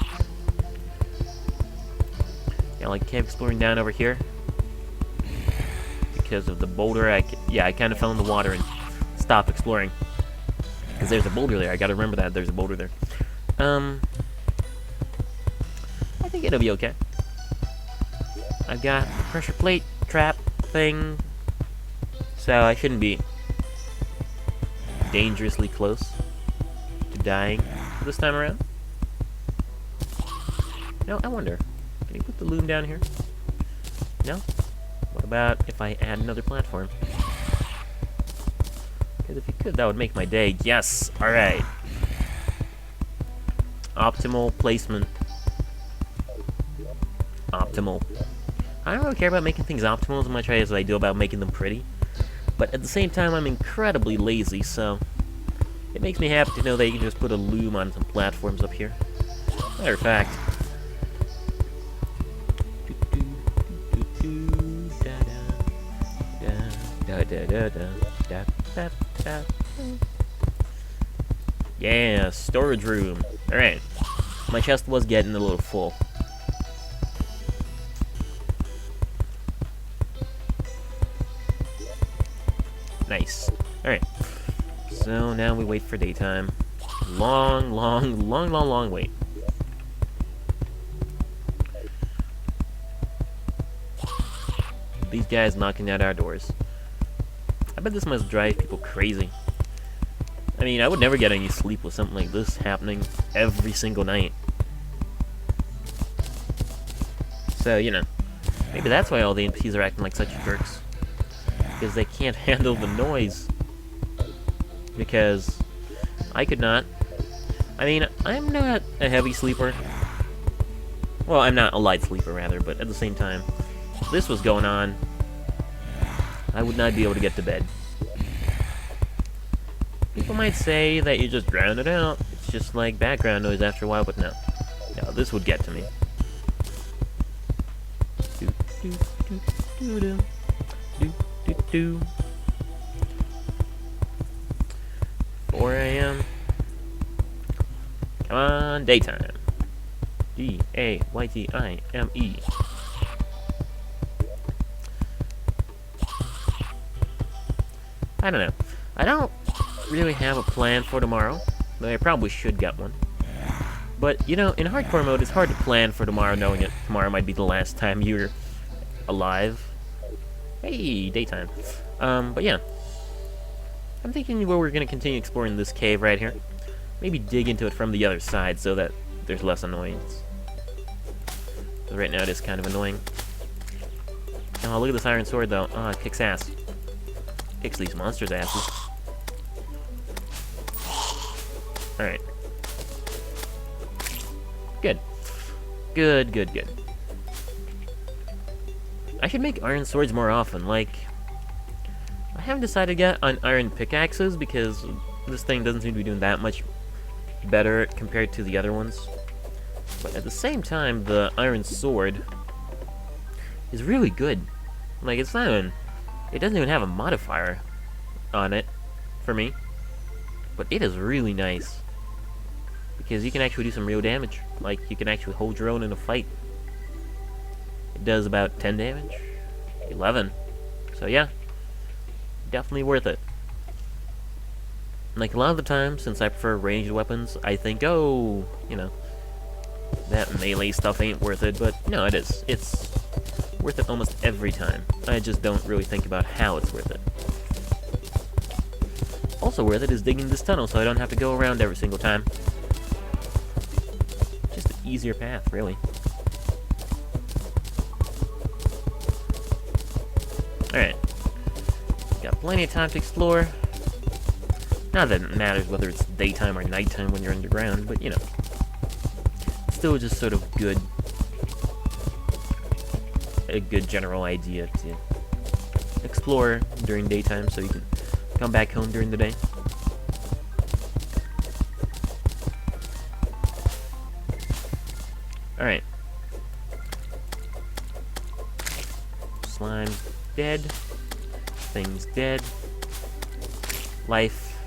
Yeah, like cave exploring down over here. Because of the boulder, I kind of fell in the water and stopped exploring. Because there's a boulder there. I gotta remember that there's a boulder there. I think it'll be okay. I've got the pressure plate trap thing, so I shouldn't be dangerously close to dying this time around. No, I wonder. Can you put the loom down here? No? What about if I add another platform? Because if you could, that would make my day. Yes! Alright. Optimal placement. Optimal. I don't really care about making things optimal as much as I do about making them pretty. But at the same time, I'm incredibly lazy, so it makes me happy to know that you can just put a loom on some platforms up here. Matter of fact, yeah, storage room. Alright. My chest was getting a little full. Nice. Alright. So now we wait for daytime. Long wait. These guys knocking at our doors. I bet this must drive people crazy. I mean, I would never get any sleep with something like this happening every single night. So, you know, maybe that's why all the NPCs are acting like such jerks. Because they can't handle the noise. Because I could not. I mean, I'm not a heavy sleeper. Well, I'm not a light sleeper, rather, but at the same time, if this was going on, I would not be able to get to bed. People might say that you just drown it out. It's just like background noise after a while, but no. No, this would get to me. 4 a.m. Come on, daytime. D-A-Y-T-I-M-E. I don't know. I don't really have a plan for tomorrow, but I probably should get one. But, you know, in hardcore mode, it's hard to plan for tomorrow, knowing that tomorrow might be the last time you're alive. Hey, daytime. But yeah. I'm thinking where we're going to continue exploring this cave right here. Maybe dig into it from the other side so that there's less annoyance. But right now it is kind of annoying. Oh, look at this iron sword, though. Oh, it kicks ass. Kicks these monsters' asses. Alright. Good. Good, good, good. I should make iron swords more often, like... I haven't decided yet on iron pickaxes, because this thing doesn't seem to be doing that much better compared to the other ones. But at the same time, the iron sword is really good. Like, it's not even... It doesn't even have a modifier on it, for me. But it is really nice. Because you can actually do some real damage. Like, you can actually hold your own in a fight. It does about 10 damage. 11. So yeah. Definitely worth it. Like, a lot of the time, since I prefer ranged weapons, I think, oh, you know, that melee stuff ain't worth it. But no, it is. It's worth it almost every time. I just don't really think about how it's worth it. Also worth it is digging this tunnel so I don't have to go around every single time. Just an easier path, really. Alright. Got plenty of time to explore. Not that it matters whether it's daytime or nighttime when you're underground, but you know. It's still just sort of good. A good general idea to explore during daytime so you can come back home during the day. Alright. Slime dead. Things dead. Life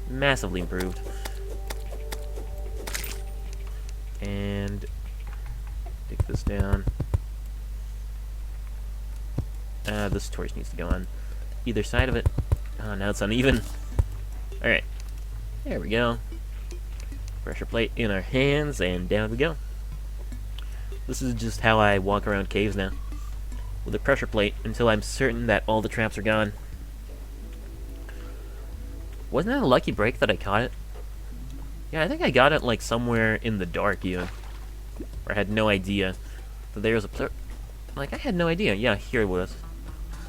massively improved. And take this down. This torch needs to go on either side of it. Oh, now it's uneven. Alright. There we go. Pressure plate in our hands, and down we go. This is just how I walk around caves now. With a pressure plate until I'm certain that all the traps are gone. Wasn't that a lucky break that I caught it? Yeah, I think I got it like somewhere in the dark even. Or I had no idea that there was a... Like, I had no idea. Yeah, here it was.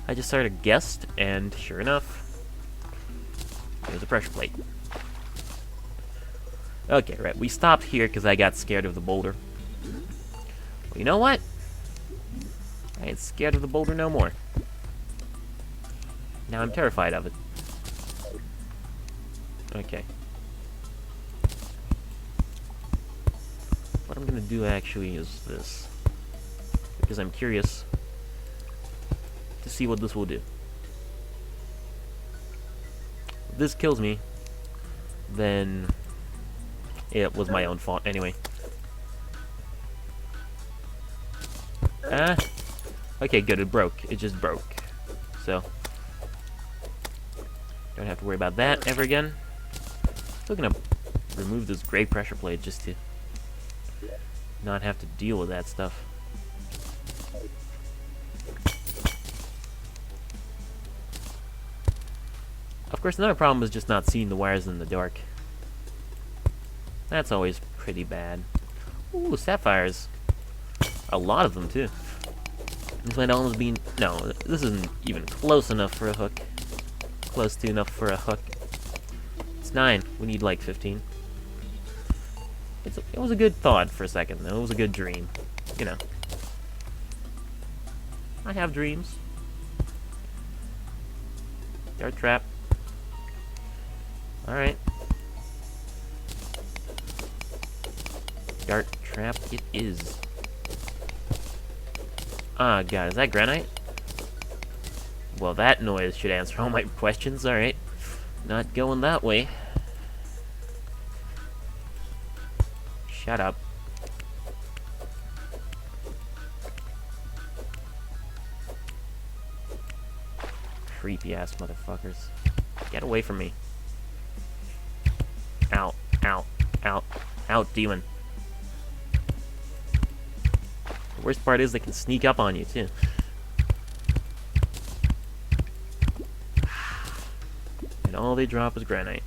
I just sort of guessed, and sure enough, there's a pressure plate. Okay, right, we stopped here because I got scared of the boulder. Well, you know what? I ain't scared of the boulder no more. Now I'm terrified of it. Okay. What I'm gonna do actually is this. Because I'm curious to see what this will do. If this kills me, then it was my own fault anyway. Okay, good, it broke. It just broke. So, don't have to worry about that ever again. Still gonna remove this gray pressure plate just to not have to deal with that stuff. Of course, another problem is just not seeing the wires in the dark. That's always pretty bad. Ooh, sapphires. A lot of them, too. This might almost be... No, this isn't even close enough for a hook. Close to enough for a hook. It's 9. We need, like, 15. It was a good thought for a second, though. It was a good dream. You know. I have dreams. Dart trap. Alright. Dart trap it is. Ah, God, is that granite? Well, that noise should answer all my questions, alright. Not going that way. Shut up. Creepy ass motherfuckers. Get away from me. Out, out, out, out, demon. The worst part is they can sneak up on you, too. And all they drop is granite.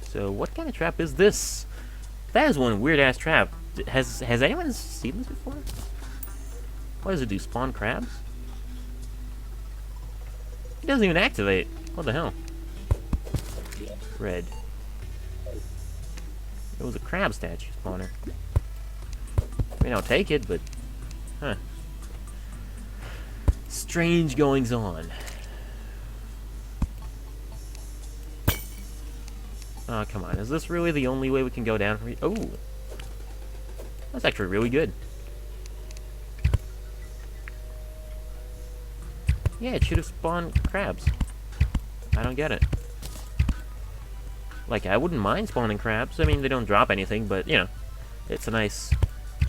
So what kind of trap is this? That is one weird-ass trap. Has anyone seen this before? What does it do? Spawn crabs? It doesn't even activate. What the hell? Red. It was a crab statue spawner. I mean, I'll take it, but... Huh. Strange goings on. Oh, come on. Is this really the only way we can go down? Oh! That's actually really good. Yeah, it should have spawned crabs. I don't get it. Like, I wouldn't mind spawning crabs. I mean, they don't drop anything, but, you know, it's a nice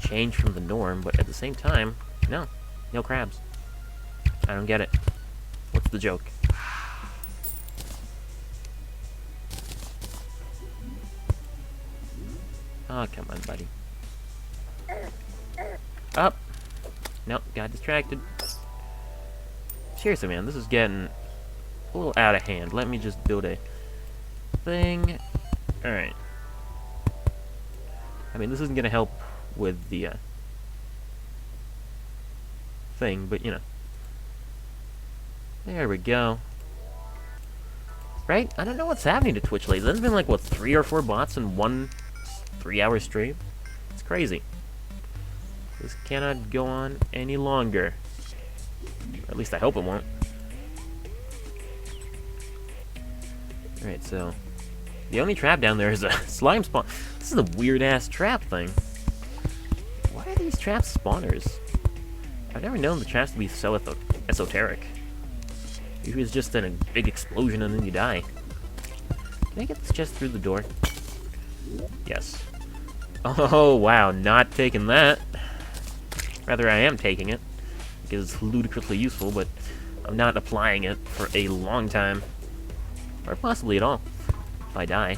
change from the norm. But at the same time, no. No crabs. I don't get it. What's the joke? Oh, come on, buddy. Up. Nope, got distracted. Seriously, man, this is getting a little out of hand. Let me just build a thing. Alright. I mean, this isn't going to help with the thing, but, you know. There we go. Right? I don't know what's happening to Twitch lately. There's been like, what, 3 or 4 bots in one 3-hour stream? It's crazy. This cannot go on any longer. Or at least I hope it won't. Alright, so... the only trap down there is a slime spawn. This is a weird-ass trap thing. Why are these traps spawners? I've never known the traps to be so esoteric. Usually it's just a big explosion and then you die. Can I get this chest through the door? Yes. Oh, wow, not taking that. Rather, I am taking it, because it's ludicrously useful, but I'm not applying it for a long time. Or possibly at all, if I die.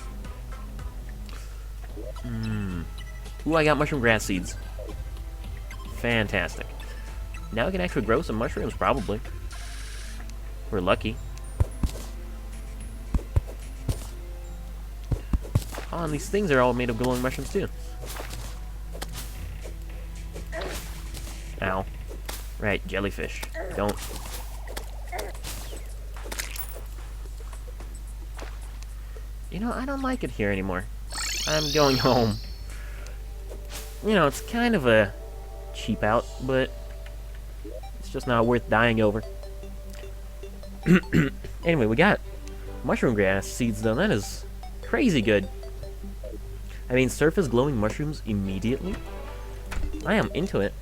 Ooh, I got mushroom grass seeds. Fantastic. Now we can actually grow some mushrooms, probably. We're lucky. Oh, and these things are all made of glowing mushrooms, too. Ow. Right, jellyfish. Don't. You know, I don't like it here anymore. I'm going home. You know, it's kind of a cheap out, but it's just not worth dying over. Anyway, we got mushroom grass seeds, though. That is crazy good. I mean, surface glowing mushrooms immediately? I am into it.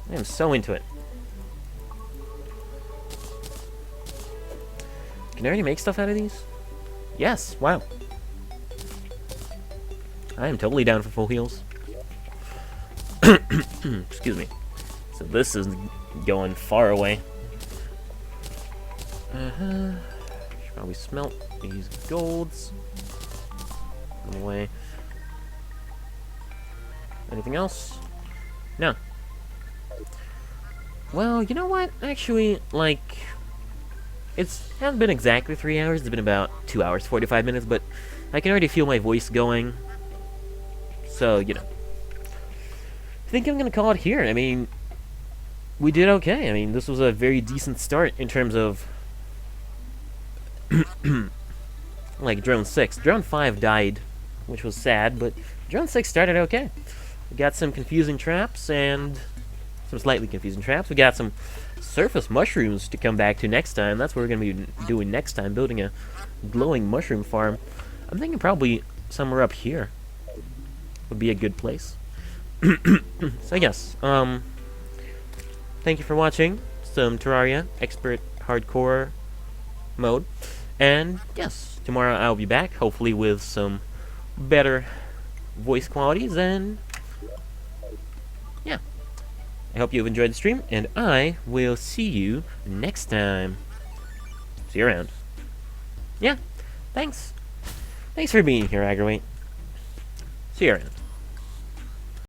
I am so into it. Can I already make stuff out of these? Yes, wow. I am totally down for full heals. Excuse me. So this is going far away. Should probably smelt these golds. Put them away. Anything else? No. Well, you know what? Actually, like, it hasn't been exactly 3 hours. It's been about 2 hours, 45 minutes, but I can already feel my voice going. So, you know. I think I'm going to call it here. I mean, we did okay. I mean, this was a very decent start in terms of, like, Drone 6. Drone 5 died, which was sad, but Drone 6 started okay. We got some confusing traps and some slightly confusing traps. We got some surface mushrooms to come back to next time. That's what we're going to be doing next time, building a glowing mushroom farm. I'm thinking probably somewhere up here would be a good place. So yes, thank you for watching some Terraria Expert Hardcore mode. And yes, tomorrow I'll be back, hopefully with some better voice qualities, and yeah. I hope you've enjoyed the stream, and I will see you next time. See you around. Yeah, thanks. Thanks for being here, Aggravate. See you around.